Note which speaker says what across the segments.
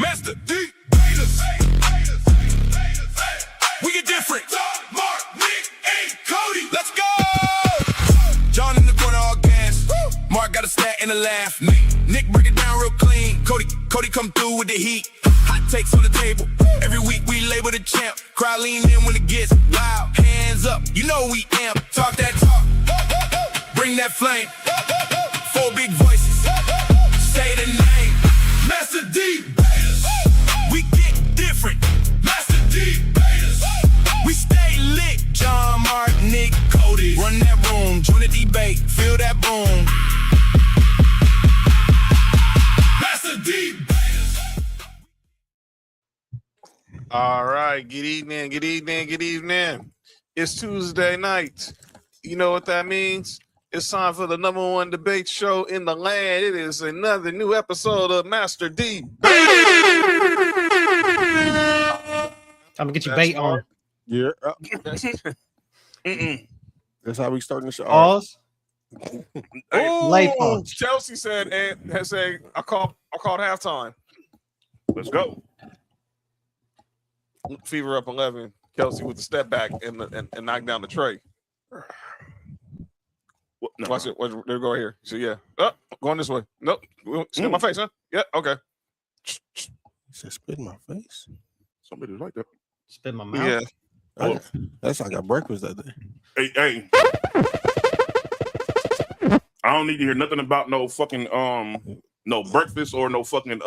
Speaker 1: Mastah D-Baters. We get different. Mark, Nick, and Cody. Let's go. John in the corner, all gas. Mark got a stat and a laugh. Nick break it down real clean. Cody come through with the heat. Hot takes on the table. Every week we label the champ. Crowd lean in when it gets loud. Hands up, you know we amp. Talk that talk. Bring that flame. Four big voices. Say the name. Mastah D-Baters. We get different. Mastah D-Baters. We stay lit. John, Mark, Nick, Cody. Run that room. Join the debate. Feel that boom. Mastah D-Baters.
Speaker 2: All right. Good evening. It's Tuesday night. You know what that means? It's time for the #1 debate show in the land. It is another new episode of Mastah D.
Speaker 3: I'm gonna get your bait on.
Speaker 4: Yeah. That's how we starting the show.
Speaker 3: Pause. Late
Speaker 2: Oh,
Speaker 3: pause.
Speaker 2: Chelsea said, I called halftime. Let's go. Fever up 11. Kelsey with the step back and knock down the tray.
Speaker 5: No.
Speaker 2: Watch it. There go right here. So yeah. Going this way. Nope. Spit in my face, huh? Yeah. Okay.
Speaker 4: He said, "Spit in my face."
Speaker 5: Somebody was like that.
Speaker 3: Spit in my mouth.
Speaker 2: Yeah.
Speaker 4: That's how I got breakfast that day.
Speaker 5: Hey. I don't need to hear nothing about no fucking no breakfast or no fucking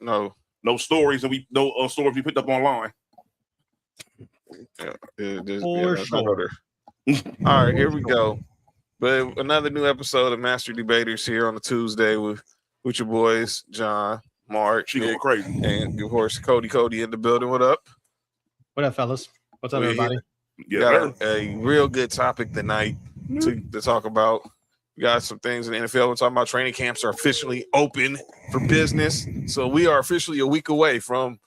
Speaker 5: no stories that stories we picked up online.
Speaker 3: For sure.
Speaker 2: All right, here we go. But another new episode of Mastah D-Baters here on a Tuesday with your boys, John, Mark,
Speaker 5: She going
Speaker 2: Nick,
Speaker 5: crazy.
Speaker 2: and of course Cody in the building. What up?
Speaker 3: What up, fellas? What's up,
Speaker 2: We
Speaker 3: everybody?
Speaker 5: Yeah,
Speaker 2: got a real good topic tonight to talk about. We got some things in the NFL. We're talking about training camps are officially open for business. So we are officially a week away from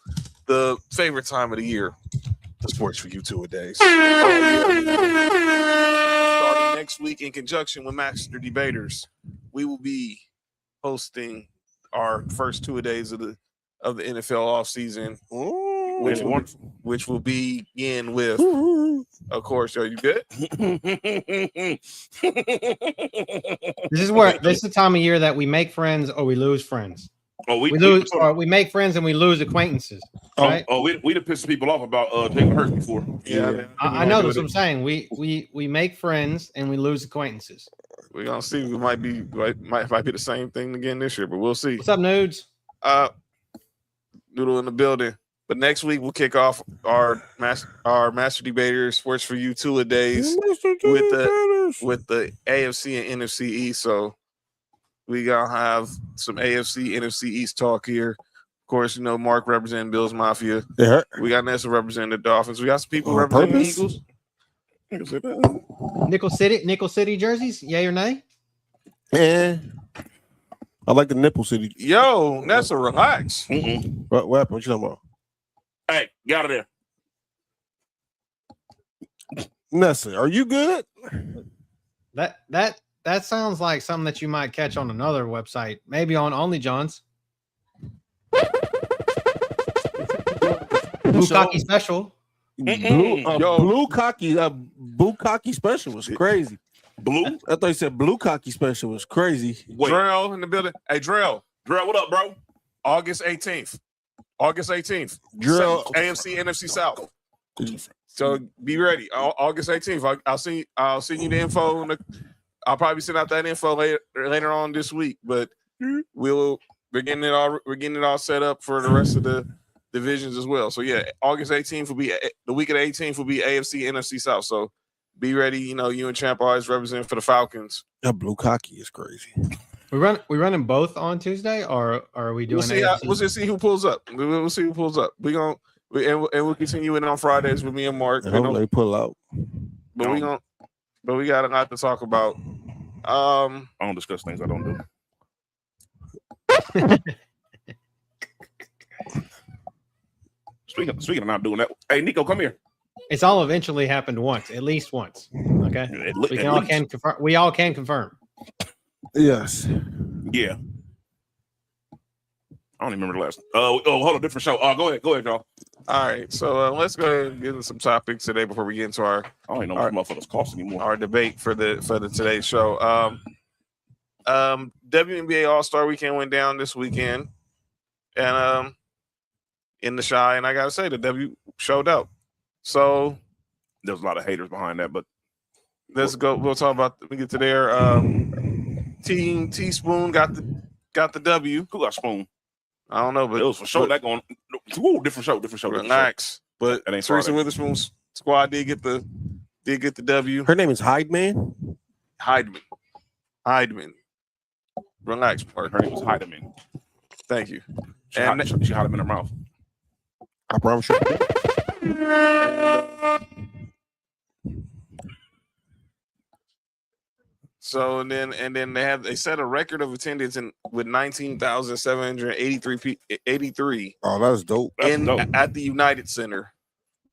Speaker 2: the favorite time of the year, the Sports for You two-a-days. Starting next week in conjunction with Mastah D-Baters, we will be hosting our first two-a-days of the NFL offseason, which will begin with, of course, are you good?
Speaker 3: This is the time of year that we make friends or we lose friends. We make friends and we lose acquaintances. Right?
Speaker 5: We done pissed people off about Jalen Hurts before.
Speaker 2: Yeah.
Speaker 3: I know that's what I'm saying. We make friends and we lose acquaintances.
Speaker 2: We're gonna see. We might be the same thing again this year, but we'll see.
Speaker 3: What's up, nudes?
Speaker 2: Noodle in the building. But next week we'll kick off our Mastah D-Baters Sports for You two-a-days with the AFC and NFC East. So we gonna have some AFC, NFC East talk here. Of course, you know Mark representing Bills Mafia.
Speaker 4: Yeah.
Speaker 2: We got Nessa representing the Dolphins. We got some people representing the Eagles.
Speaker 3: Nickel City jerseys, yay or nay?
Speaker 4: Yeah. I like the Nipple City.
Speaker 2: Yo, Nessa, relax.
Speaker 4: What happened? What you talking about?
Speaker 5: Hey, get out of there.
Speaker 4: Nessa, are you good?
Speaker 3: That sounds like something that you might catch on another website, maybe on Only John's. Bukkake special.
Speaker 4: Blue cocky special was crazy.
Speaker 5: Blue?
Speaker 4: I thought you said blue cocky special was crazy.
Speaker 5: Wait.
Speaker 2: Drell in the building. Hey, Drell,
Speaker 5: what up, bro?
Speaker 2: August 18th.
Speaker 4: Drell.
Speaker 2: AFC, NFC South. So be ready. August 18th. I'll send you the info. I'll probably send out that info later on this week. But we're getting it all set up for the rest of the divisions as well. So yeah, August 18th will be the week of the 18th will be AFC, NFC South. So be ready. You know, you and Champ always represent for the Falcons.
Speaker 4: That blue cocky is crazy.
Speaker 3: We running both on Tuesday, or are we doing?
Speaker 2: We'll see who pulls up. We'll see who pulls up. We'll continue it on Fridays with me and Mark.
Speaker 4: I hope they pull out.
Speaker 2: But we got a lot to talk about.
Speaker 5: I don't discuss things I don't do. Speaking of not doing that, hey Nico, come here.
Speaker 3: It's all eventually happened once, at least once. Okay, we all can confirm.
Speaker 4: Yes.
Speaker 5: Yeah. I don't even remember the last. Hold on, different show. Go ahead, y'all.
Speaker 2: All right, so let's go ahead and get into some topics today before we get into our.
Speaker 5: I don't even know what motherfuckers cost anymore.
Speaker 2: Our debate for the today's show. WNBA All-Star Weekend went down this weekend, and in the Shy, and I gotta say the W showed up. So
Speaker 5: there's a lot of haters behind that, but
Speaker 2: let's go. We'll talk about. We get to there. Team Teaspoon got the W.
Speaker 5: Who got Spoon?
Speaker 2: I don't know, but
Speaker 5: it was for sure. That going different show.
Speaker 2: Relax, but Teresa Witherspoon's squad did get the W.
Speaker 4: Her name is Heidemann.
Speaker 2: Relax, partner.
Speaker 5: Her name is Heidemann.
Speaker 2: Thank you.
Speaker 5: She had him in her mouth.
Speaker 4: I promise you.
Speaker 2: So and then they set a record of attendance with 19,783.
Speaker 4: Oh, that's dope.
Speaker 2: At the United Center.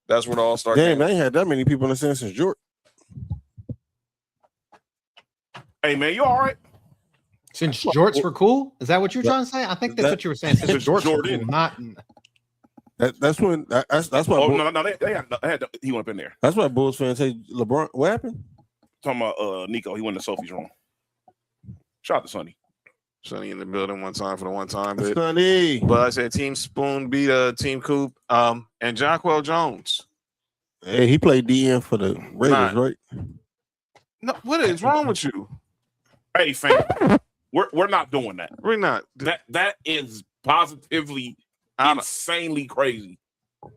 Speaker 2: That's where the All-Star
Speaker 4: game. They ain't had that many people in the center since Jordan.
Speaker 5: Hey man, you all right?
Speaker 3: Since jorts were cool? Is that what you're trying to say? I think that's what you were saying. Since jorts were cool, not.
Speaker 4: That's why.
Speaker 5: Oh no, they had he went up in there.
Speaker 4: That's why Bulls fans say LeBron. What happened?
Speaker 5: Talking about Nico, he went to Sophie's room. Shout out to Sonny.
Speaker 2: Sonny in the building one time for the one time.
Speaker 4: Sonny.
Speaker 2: But I said Team Spoon beat Team Coop. And Jonquel Jones.
Speaker 4: Hey, he played DN for the Raiders, right?
Speaker 2: No, what is wrong with you?
Speaker 5: Hey, fam, we're not doing that.
Speaker 2: We're not.
Speaker 5: That is positively insanely crazy.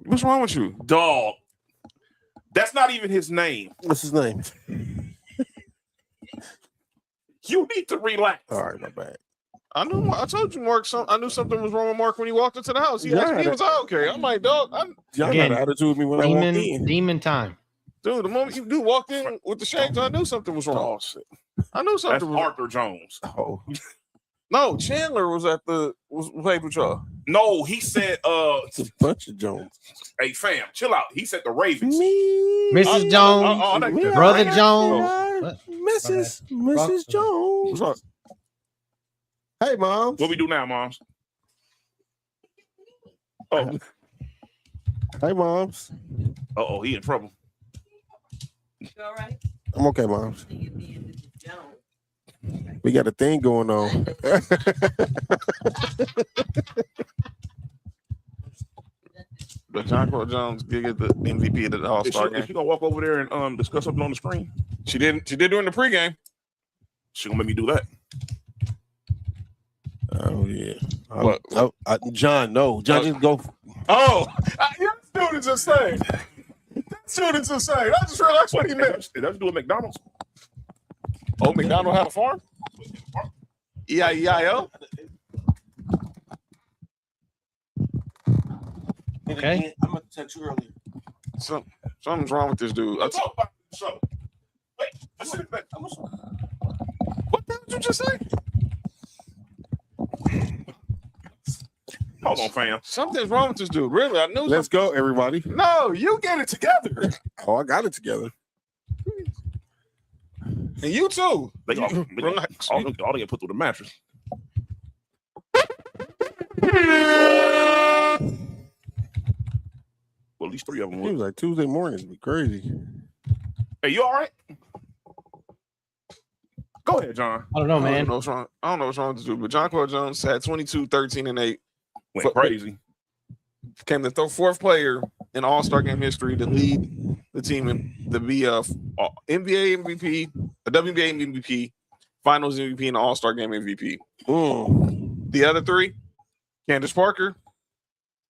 Speaker 2: What's wrong with you,
Speaker 5: dog? That's not even his name.
Speaker 4: What's his name?
Speaker 5: You need to relax.
Speaker 4: All right, my bad.
Speaker 2: I told you, Mark. I knew something was wrong with Mark when he walked into the house. He asked me, "Was I okay?" I'm like, "Dog,
Speaker 4: y'all got an attitude with me when I walked in."
Speaker 3: Demon time,
Speaker 2: dude. The moment you walked in with the shakes, I knew something was wrong.
Speaker 5: Oh shit!
Speaker 2: I knew something.
Speaker 5: That's Arthur Jones.
Speaker 4: Oh.
Speaker 2: No, Chandler was played with y'all.
Speaker 5: No, he said
Speaker 4: it's a bunch of Jones.
Speaker 5: Hey fam, chill out. He said the Ravens.
Speaker 3: Mrs. Jones, Brother Jones,
Speaker 4: Mrs. Jones.
Speaker 2: What's up?
Speaker 4: Hey, Mom.
Speaker 5: What we do now, Moms? Oh.
Speaker 4: Hey, Moms.
Speaker 5: Uh-oh, he in trouble.
Speaker 6: You all right?
Speaker 4: I'm okay, Moms. We got a thing going on.
Speaker 2: But Jonquel Jones did get the MVP of the All-Star game.
Speaker 5: Is she gonna walk over there and discuss something on the screen?
Speaker 2: She did during the pregame.
Speaker 5: She gonna make me do that.
Speaker 4: Oh yeah. John, no. John, just go.
Speaker 2: Your students are saying. Students are saying. I just realized what he meant.
Speaker 5: Did that do with McDonald's?
Speaker 2: Oh, McDonald had a farm? E-I-E-I-O?
Speaker 3: Okay.
Speaker 4: I'm gonna text you earlier.
Speaker 2: Something's wrong with this dude.
Speaker 5: Let's talk about the show. Wait,
Speaker 2: what the hell did you just say?
Speaker 5: Hold on, fam.
Speaker 2: Something's wrong with this dude. Really, I knew.
Speaker 4: Let's go, everybody.
Speaker 2: No, you get it together.
Speaker 4: Oh, I got it together.
Speaker 2: And you too.
Speaker 5: Relax. All they get put through the mattress. Well, at least 3 of them.
Speaker 4: It was like Tuesday mornings. Be crazy.
Speaker 5: Hey, you all right? Go ahead, John.
Speaker 3: I don't know, man.
Speaker 2: I don't know what's wrong with this dude, but Jonquel Jones had 22, 13, and 8.
Speaker 5: Went crazy.
Speaker 2: Became the fourth player in All-Star game history to lead the team in the NBA MVP, a WNBA MVP, Finals MVP, and All-Star game MVP. The other 3, Candace Parker,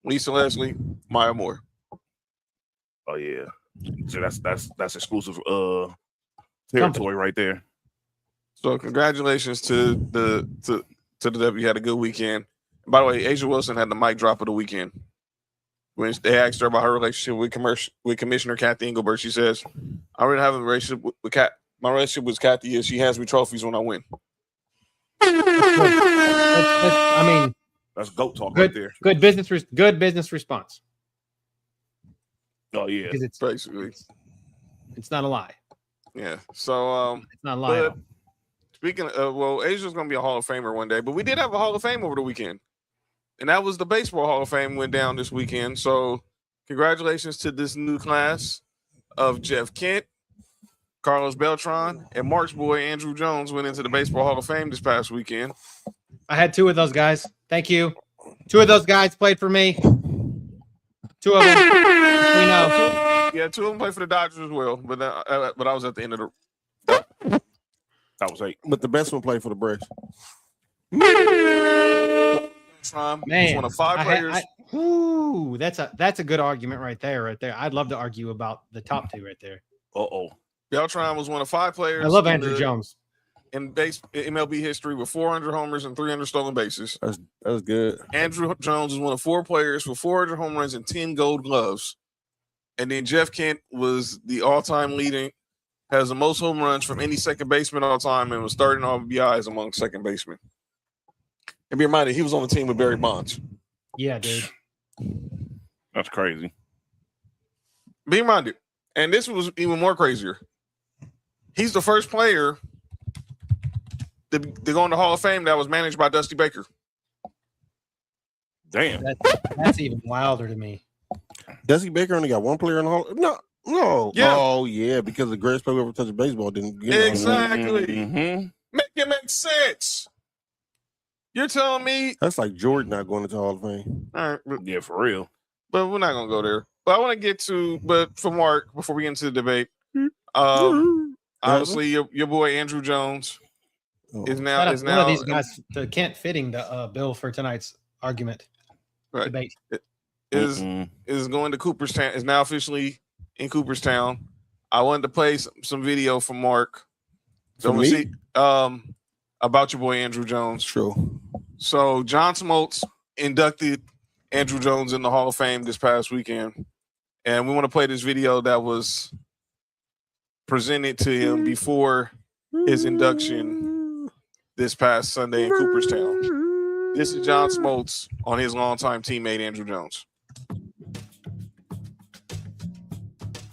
Speaker 2: Lisa Leslie, Maya Moore.
Speaker 5: Oh yeah, so that's exclusive territory right there.
Speaker 2: So congratulations to the W. Had a good weekend. By the way, Asia Wilson had the mic drop of the weekend. When they asked her about her relationship with Commissioner Kathy Engelbert, she says, "I already have a relationship with Kat. My relationship with Kathy is she hands me trophies when I win."
Speaker 3: I mean,
Speaker 5: that's GOAT talk right there.
Speaker 3: Good business response.
Speaker 5: Oh yeah,
Speaker 2: because it's basically
Speaker 3: it's not a lie.
Speaker 2: Yeah, so
Speaker 3: it's not a lie.
Speaker 2: Speaking of, Asia's gonna be a Hall of Famer one day, but we did have a Hall of Fame over the weekend. And that was the Baseball Hall of Fame went down this weekend. So congratulations to this new class of Jeff Kent, Carlos Beltran, and Mark's boy Andrew Jones went into the Baseball Hall of Fame this past weekend.
Speaker 3: I had 2 of those guys. Thank you. 2 of those guys played for me. 2 of them. We know.
Speaker 2: Yeah, 2 of them played for the Dodgers as well. But I was at the end of the.
Speaker 5: That was 8.
Speaker 4: But the best one played for the Braves.
Speaker 2: Man, one of 5 players.
Speaker 3: Ooh, that's a good argument right there. I'd love to argue about the top 2 right there.
Speaker 2: Beltran was one of 5 players.
Speaker 3: I love Andrew Jones.
Speaker 2: In MLB history with 400 homers and 300 stolen bases.
Speaker 4: That's good.
Speaker 2: Andrew Jones is one of 4 players with 400 home runs and 10 gold gloves. And then Jeff Kent was the all-time leading, has the most home runs from any second baseman all time, and was third in RBIs among second basemen. And be reminded, he was on the team with Barry Bonds.
Speaker 3: Yeah, dude.
Speaker 5: That's crazy.
Speaker 2: Be reminded, and this was even more crazier. He's the first player to go in the Hall of Fame that was managed by Dusty Baker.
Speaker 5: Damn.
Speaker 3: That's even wilder to me.
Speaker 4: Dusty Baker only got 1 player in the Hall. No.
Speaker 2: Yeah.
Speaker 4: Oh, yeah, because the greatest player ever touched baseball didn't get
Speaker 2: Exactly.
Speaker 5: Mm-hmm.
Speaker 2: Make it make sense. You're telling me
Speaker 4: That's like Jordan not going into the Hall of Fame.
Speaker 2: all right,
Speaker 5: Yeah, for real.
Speaker 2: but we're not gonna go there. But I want to get to, but for Mark, before we get into the debate, obviously your boy Andrew Jones is now
Speaker 3: One of these guys to Kent fitting the bill for tonight's argument debate.
Speaker 2: is going to Cooperstown. Is now officially in Cooperstown. I wanted to play some video from Mark.
Speaker 4: For me?
Speaker 2: See, about your boy Andrew Jones.
Speaker 4: True.
Speaker 2: So John Smoltz inducted Andrew Jones in the Hall of Fame this past weekend, and we want to play this video that was presented to him before his induction this past Sunday in Cooperstown. This is John Smoltz on his longtime teammate Andrew Jones.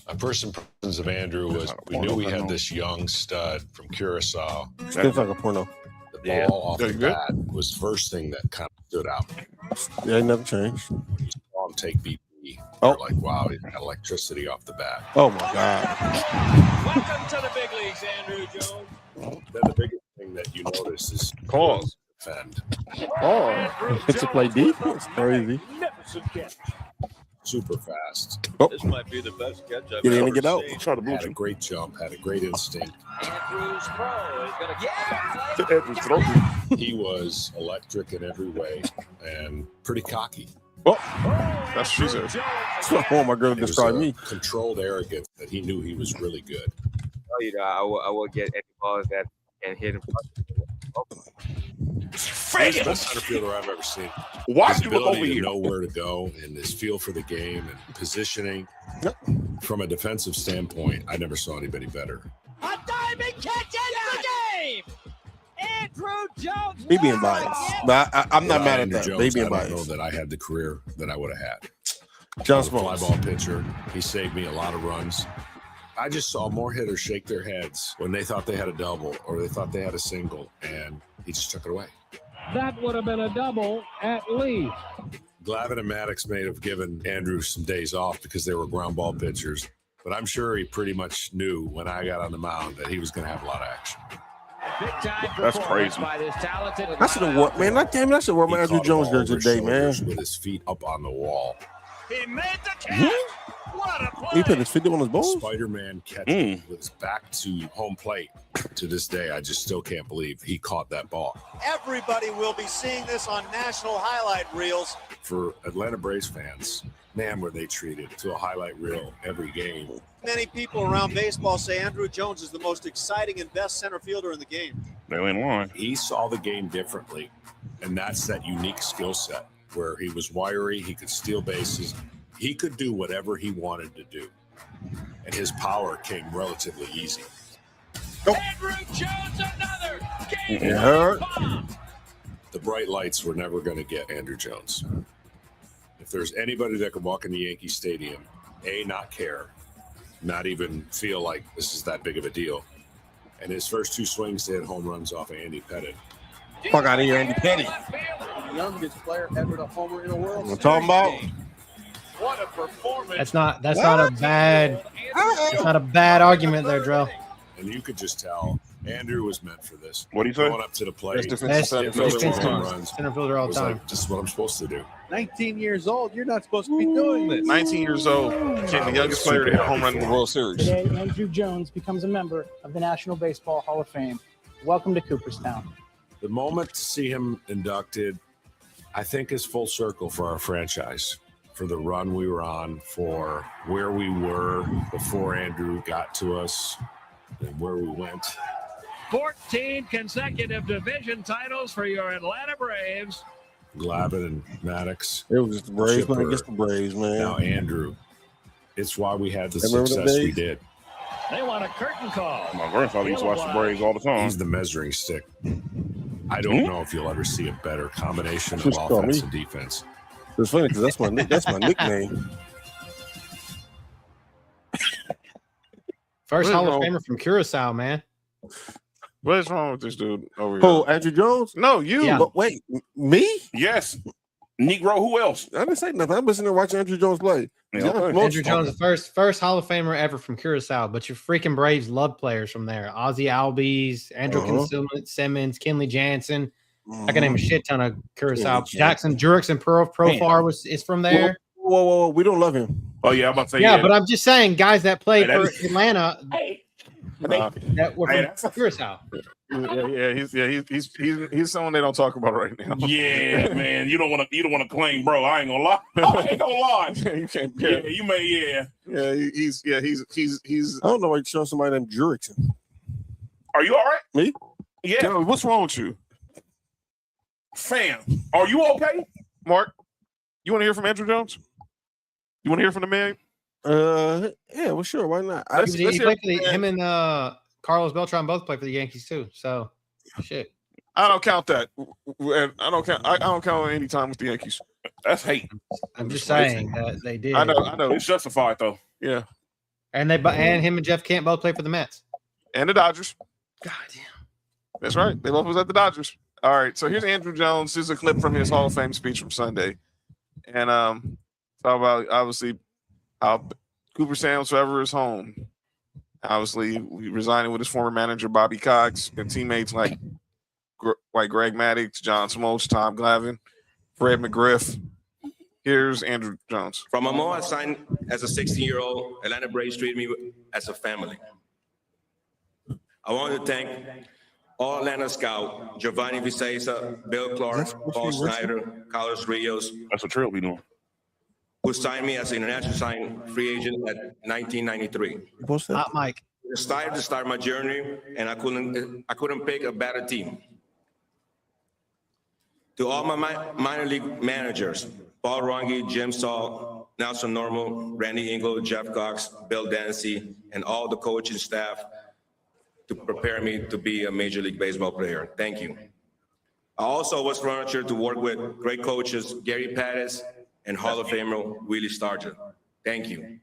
Speaker 7: My first impressions of Andrew was we knew we had this young stud from Curacao.
Speaker 4: It's like a porno.
Speaker 7: The ball off the bat was the first thing that kind of stood out.
Speaker 4: Yeah, ain't nothing changed.
Speaker 7: You saw him take BP.
Speaker 4: Oh.
Speaker 7: You're like, wow, he had electricity off the bat.
Speaker 4: Oh, my God.
Speaker 8: Welcome to the big leagues, Andrew Jones.
Speaker 7: Then the biggest thing that you notice is
Speaker 2: Pause.
Speaker 7: defend.
Speaker 4: To play defense, crazy.
Speaker 8: Magnificent catch.
Speaker 7: Super fast.
Speaker 8: This might be the best catch I've
Speaker 4: Get in
Speaker 8: ever
Speaker 4: and get out.
Speaker 8: seen.
Speaker 5: Try to
Speaker 7: Had
Speaker 5: boot
Speaker 7: a
Speaker 5: you.
Speaker 7: great jump, had a great instinct.
Speaker 8: Andrew's throw is going to
Speaker 5: Andrew's throw.
Speaker 7: He was electric in every way and pretty cocky.
Speaker 2: That's what she said.
Speaker 4: Oh, my girl
Speaker 7: It was
Speaker 4: described
Speaker 7: a
Speaker 4: me.
Speaker 7: controlled arrogance that he knew he was really good.
Speaker 9: You know, I will get any balls that can hit him.
Speaker 7: He's the best center fielder I've ever seen.
Speaker 5: Watch
Speaker 7: His
Speaker 5: you look over
Speaker 7: ability to
Speaker 5: here.
Speaker 7: know where to go and his feel for the game and positioning. From a defensive standpoint, I never saw anybody better.
Speaker 8: A diving catch in the game. Andrew Jones.
Speaker 4: He being biased. But I'm not mad at
Speaker 7: Andrew
Speaker 4: that.
Speaker 7: Jones,
Speaker 4: They being
Speaker 7: I don't know
Speaker 4: biased.
Speaker 7: that I had the career that I would have had.
Speaker 4: John
Speaker 7: I was a fly
Speaker 4: Smoltz.
Speaker 7: ball pitcher. He saved me a lot of runs. I just saw more hitters shake their heads when they thought they had a double or they thought they had a single, and he just took it away.
Speaker 8: That would have been a double at least.
Speaker 7: Glavine and Maddox may have given Andrew some days off because they were ground ball pitchers, but I'm sure he pretty much knew when I got on the mound that he was going to have a lot of action.
Speaker 5: That's crazy.
Speaker 4: I should have worn, man. That damn, I should wear my
Speaker 7: He
Speaker 4: Andrew
Speaker 7: caught a
Speaker 4: Jones
Speaker 7: ball
Speaker 4: jersey
Speaker 7: over his
Speaker 4: today, man.
Speaker 7: shoulders with his feet up on the wall.
Speaker 8: He made the catch. What a play.
Speaker 4: He put his feet on his balls.
Speaker 7: Spider-Man catching with his back to home plate. To this day, I just still can't believe he caught that ball.
Speaker 10: Everybody will be seeing this on national highlight reels.
Speaker 7: For Atlanta Braves fans, man, were they treated to a highlight reel every game.
Speaker 10: Many people around baseball say Andrew Jones is the most exciting and best center fielder in the game.
Speaker 5: They ain't lying.
Speaker 7: He saw the game differently, and that's that unique skill set where he was wiry, he could steal bases, he could do whatever he wanted to do, and his power came relatively easy.
Speaker 8: Andrew Jones, another game.
Speaker 4: It hurt.
Speaker 7: The bright lights were never going to get Andrew Jones. If there's anybody that could walk into Yankee Stadium, not care, not even feel like this is that big of a deal, and his first 2 swings, they had home runs off of Andy Pettit.
Speaker 4: Fuck out of here, Andy Petty.
Speaker 11: youngest player ever to homer in a World Series
Speaker 4: talking about.
Speaker 11: game. What a performance!
Speaker 3: That's not a bad argument there, Drell.
Speaker 7: And you could just tell Andrew was meant for this.
Speaker 5: What do you say?
Speaker 7: Going up to the plate.
Speaker 3: Best
Speaker 7: center
Speaker 3: fielder all the time.
Speaker 7: This is what I'm supposed to do.
Speaker 11: 19 years old. You're not supposed to be doing this.
Speaker 2: 19 years old, became the youngest player to hit a home run in the World Series.
Speaker 12: Today, Andrew Jones becomes a member of the National Baseball Hall of Fame. Welcome to Cooperstown.
Speaker 7: The moment to see him inducted, I think, is full circle for our franchise, for the run we were on, for where we were before Andrew got to us, and where we went.
Speaker 8: 14 consecutive division titles for your Atlanta Braves.
Speaker 7: Glavine and Maddox.
Speaker 4: It was just the Braves,
Speaker 7: Chipper.
Speaker 4: man. Against the Braves, man.
Speaker 7: Now Andrew. It's why we had the
Speaker 4: Remember the
Speaker 7: success we
Speaker 4: days?
Speaker 7: did.
Speaker 8: They want a curtain call.
Speaker 5: My grandfather used to watch the Braves all the time.
Speaker 7: He's the measuring stick. I don't know if you'll ever see a better combination of
Speaker 4: Just call
Speaker 7: offense
Speaker 4: me.
Speaker 7: and defense.
Speaker 4: It's funny because that's my nickname.
Speaker 3: First
Speaker 2: What is
Speaker 3: Hall of
Speaker 2: wrong?
Speaker 3: Famer from Curacao, man.
Speaker 2: What is wrong with this dude over
Speaker 4: Who,
Speaker 2: here?
Speaker 4: Andrew Jones?
Speaker 2: No, you.
Speaker 3: Yeah.
Speaker 4: But wait, me?
Speaker 5: Yes. Negro, who else?
Speaker 4: I didn't say nothing. I'm listening to watching Andrew Jones play.
Speaker 5: Yeah,
Speaker 4: John
Speaker 5: okay.
Speaker 4: Smoltz-
Speaker 3: Andrew Jones, the first Hall of Famer ever from Curacao, but your freaking Braves love players from there. Ozzie Albies, Andrew Simmons, Kenley Jansen. I can name a shit ton of Curacao.
Speaker 4: Kenley
Speaker 3: Jackson Jurickson Profar is from there.
Speaker 4: Whoa. We don't love him.
Speaker 5: Oh, yeah, I'm about to say,
Speaker 3: Yeah, but I'm just saying, guys that played
Speaker 5: Hey, that
Speaker 3: for
Speaker 5: is-
Speaker 3: Atlanta
Speaker 2: Nah.
Speaker 3: that were
Speaker 5: Hey,
Speaker 3: from Curacao.
Speaker 2: He's someone they don't talk about right now.
Speaker 5: yeah, man, you don't want to claim, bro. I ain't gonna lie. I ain't gonna lie.
Speaker 2: You can't.
Speaker 5: Yeah, you may. Yeah.
Speaker 2: He's
Speaker 4: I don't know why you're showing somebody named Jurickson.
Speaker 5: Are you all right?
Speaker 4: Me?
Speaker 5: Yeah,
Speaker 2: Joey, what's wrong with you,
Speaker 5: fam. Are you okay?
Speaker 2: Mark? You want to hear from Andrew Jones? You want to hear from the man?
Speaker 4: Yeah, well, sure. Why not?
Speaker 2: Let's
Speaker 3: He
Speaker 2: hear
Speaker 3: played
Speaker 2: from
Speaker 3: for
Speaker 2: the man.
Speaker 3: him and Carlos Beltran both played for the Yankees too. So, shit.
Speaker 2: I don't count that. And I don't count any time with the Yankees.
Speaker 5: That's hate.
Speaker 3: I'm just saying that they did.
Speaker 2: I know.
Speaker 5: It's justified though.
Speaker 2: Yeah,
Speaker 3: And him and Jeff Kent both played for the Mets.
Speaker 2: and the Dodgers.
Speaker 3: God damn.
Speaker 2: That's right. They both was at the Dodgers. All right. So here's Andrew Jones. Here's a clip from his Hall of Fame speech from Sunday, and talk about obviously how Cooperstown's forever is home. Obviously, resigning with his former manager Bobby Cox and teammates like Greg Maddux, John Smoltz, Tom Glavine, Fred McGriff. Here's Andrew Jones.
Speaker 13: From the moment I signed as a 16-year-old, Atlanta Braves treated me as a family. I want to thank all Atlanta scouts, Giovanni Vicesa, Bill Clark, Paul Snyder, Carlos Rios.
Speaker 5: That's what Trill be doing.
Speaker 13: Who signed me as an international signing free agent at 1993.
Speaker 3: Hot Mike.
Speaker 13: Decided to start my journey, and I couldn't pick a better team. To all my minor league managers, Paul Rongi, Jim Saul, Nelson Normal, Randy Engel, Jeff Cox, Bill Dancy, and all the coaching staff to prepare me to be a Major League Baseball player. Thank you. I also was fortunate to work with great coaches, Gary Pattis and Hall of Famer Willie Stargell. Thank you.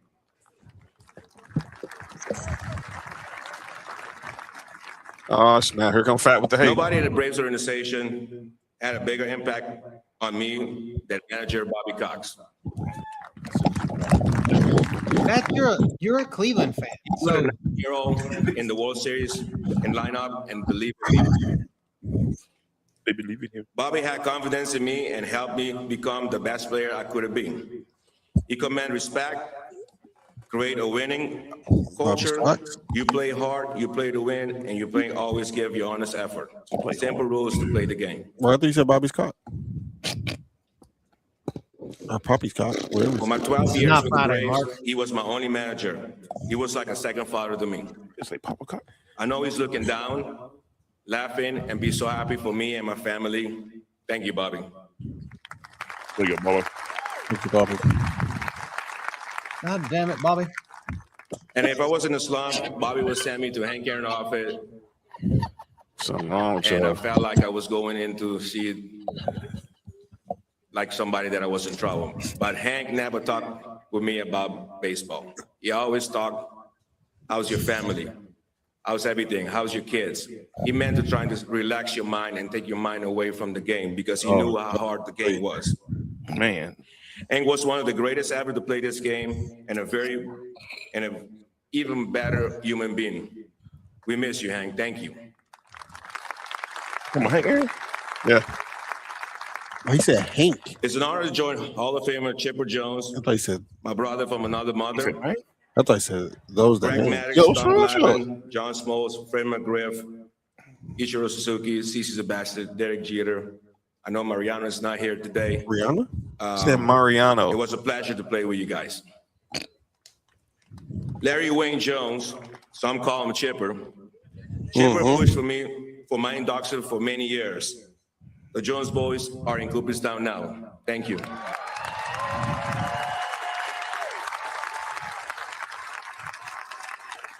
Speaker 2: Oh, snap. Here come Fat with the hate.
Speaker 13: Nobody in the Braves organization had a bigger impact on me than manager Bobby Cox.
Speaker 3: Matt, you're a Cleveland fan. So
Speaker 13: Hero in the World Series and lineup and believe in me.
Speaker 5: They believe in him.
Speaker 13: Bobby had confidence in me and helped me become the best player I could have been. He commanded respect, create a winning culture. You play hard, you play to win, and you play always give your honest effort. Simple rules to play the game.
Speaker 4: Well, I thought you said Bobby's cock. Or Poppy's cock.
Speaker 13: For my 12 years with the Braves, he was my only manager. He was like a second father to me.
Speaker 5: It's like Papa Cock.
Speaker 13: I know he's looking down, laughing, and be so happy for me and my family. Thank you, Bobby.
Speaker 5: There you go, Bobby.
Speaker 4: Thank you, Bobby.
Speaker 3: God damn it, Bobby.
Speaker 13: And if I was in a slump, Bobby would send me to Hank Aaron office.
Speaker 2: Something wrong with
Speaker 13: And I
Speaker 2: you.
Speaker 13: felt like I was going in to see like somebody that I was in trouble. But Hank never talked with me about baseball. He always talked, how's your family? How's everything? How's your kids? He meant to try to relax your mind and take your mind away from the game because he knew how hard the game was.
Speaker 5: Man.
Speaker 13: Hank was one of the greatest ever to play this game and an even better human being. We miss you, Hank. Thank you.
Speaker 5: Come on, Hank Aaron.
Speaker 2: Yeah.
Speaker 4: He said Hank.
Speaker 13: It's an honor to join Hall of Famer Chipper Jones.
Speaker 4: I thought he said,
Speaker 13: my brother from another mother.
Speaker 4: I thought he said those that
Speaker 13: Frank
Speaker 4: Hank.
Speaker 13: Maddox,
Speaker 4: Yo,
Speaker 13: Tom Glavine, John Smoltz, Fred McGriff, Ichiro Suzuki, CeCe Sebastian, Derek Jeter. I know Mariano is not here today.
Speaker 4: Rihanna?
Speaker 2: Said Mariano.
Speaker 13: It was a pleasure to play with you guys. Larry Wayne Jones, some call him Chipper. Chipper pushed for me for my induction for many years. The Jones boys are in Cooperstown now. Thank you.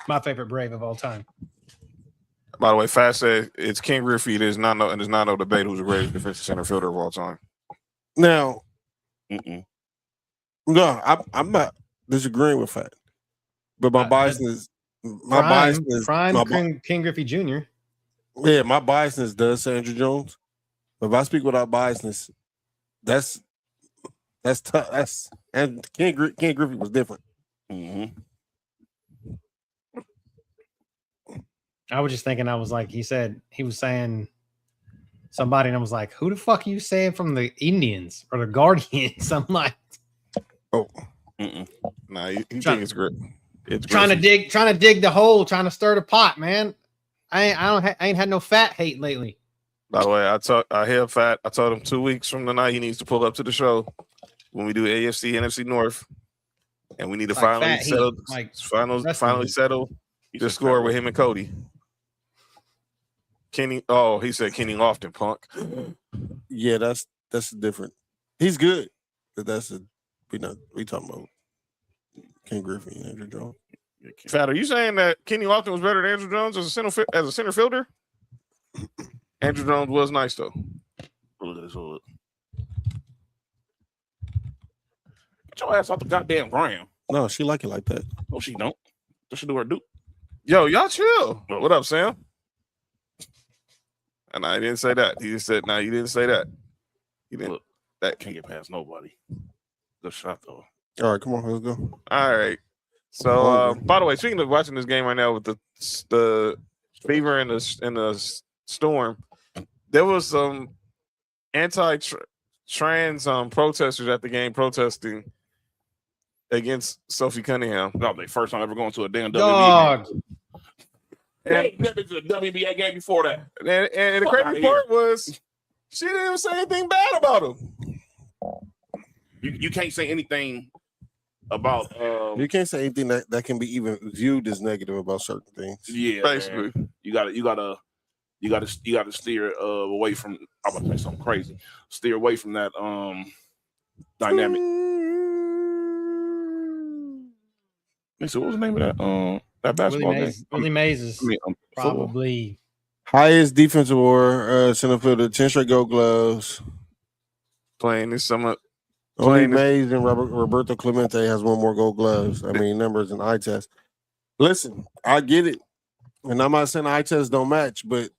Speaker 3: My favorite Brave of all time.
Speaker 2: By the way, Fast said it's Ken Griffey. There's not no debate who's the greatest defensive center fielder of all time.
Speaker 4: Now, no, I'm not disagreeing with that. But my biasness,
Speaker 3: Ken Griffey Jr.
Speaker 4: Yeah, my biasness does say Andrew Jones. But if I speak without biasness, that's tough. And Ken Griffey was different.
Speaker 3: I was just thinking, I was like, he was saying somebody, and I was like, who the fuck are you saying from the Indians or the Guardians? I'm like,
Speaker 2: Nah, you think it's great. It's
Speaker 3: trying to dig the hole, trying to stir the pot, man. I ain't had no fat hate lately.
Speaker 2: By the way, I hear Fat. I told him 2 weeks from tonight he needs to pull up to the show when we do AFC, NFC North, and we need to finally settle the score with him and Cody. Kenny, he said Kenny Lofton, punk.
Speaker 4: Yeah, that's different. He's good, but we talking about Ken Griffey and Andrew Jones.
Speaker 2: Fat, are you saying that Kenny Lofton was better than Andrew Jones as a center fielder? Andrew Jones was nice though.
Speaker 5: Look at this hood. Get your ass off the goddamn ground.
Speaker 4: No, she like it like that.
Speaker 5: No, she don't. What she do her do?
Speaker 2: Yo, y'all chill. What up, Sam? And I didn't say that. He just said, "No, you didn't say that." He didn't.
Speaker 5: Look, that can't get past nobody. Good shot though.
Speaker 4: All right, come on, let's go.
Speaker 2: All right. So, by the way, speaking of watching this game right now with the fever and the storm, there was some anti-trans protesters at the game protesting against Sophie Cunningham.
Speaker 5: No, they first time ever going to a damn
Speaker 3: Dog.
Speaker 5: WNBA game. They never been to a WNBA game before that.
Speaker 2: And the crazy part was she didn't even say anything bad about him.
Speaker 5: You can't say anything about
Speaker 4: you can't say anything that can be even viewed as negative about certain things.
Speaker 5: Yeah, basically. Man. You gotta steer away from. I'm about to say something crazy. Steer away from that dynamic. So what was the name of that basketball game?
Speaker 3: Willie Mays is probably
Speaker 4: highest defensive award, center fielder, 10 straight Gold Gloves.
Speaker 2: Playing this summer.
Speaker 4: Only Mays and Roberto Clemente has one more Gold Gloves. I mean, numbers and eye test. Listen, I get it. And I'm not saying eye tests don't match, but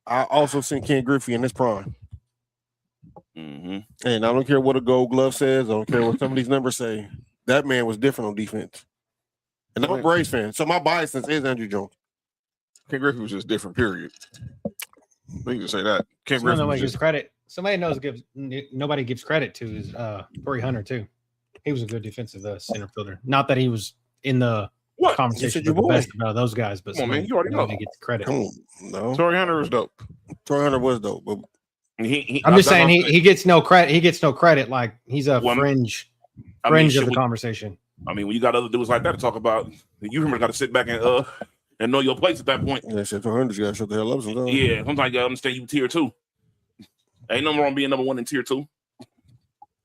Speaker 4: I also seen Ken Griffey in his prime. And I don't care what a Gold Glove says. I don't care what some of these numbers say. That man was different on defense. And I'm a Braves fan, so my bias is Andrew Jones.
Speaker 2: Ken Griffey was just different, period. We can just say that. Ken Griffey
Speaker 3: nobody gives credit. Nobody gives credit to is Corey Hunter too. He was a good defensive center fielder. Not that he was in the conversation with the best about those guys, but
Speaker 2: man, you already know.
Speaker 3: Get the credit.
Speaker 4: No,
Speaker 2: Corey Hunter was dope.
Speaker 4: Corey Hunter was dope, but
Speaker 3: I'm just saying he gets no credit. He gets no credit. Like he's a fringe of the conversation.
Speaker 5: I mean, when you got other dudes like that to talk about, you remember got to sit back and know your place at that point.
Speaker 4: Yeah, shit, 200, you got to shut the hell up sometimes.
Speaker 5: Yeah, sometimes you got to understand you tier 2. Ain't nothing wrong being number 1 in tier 2.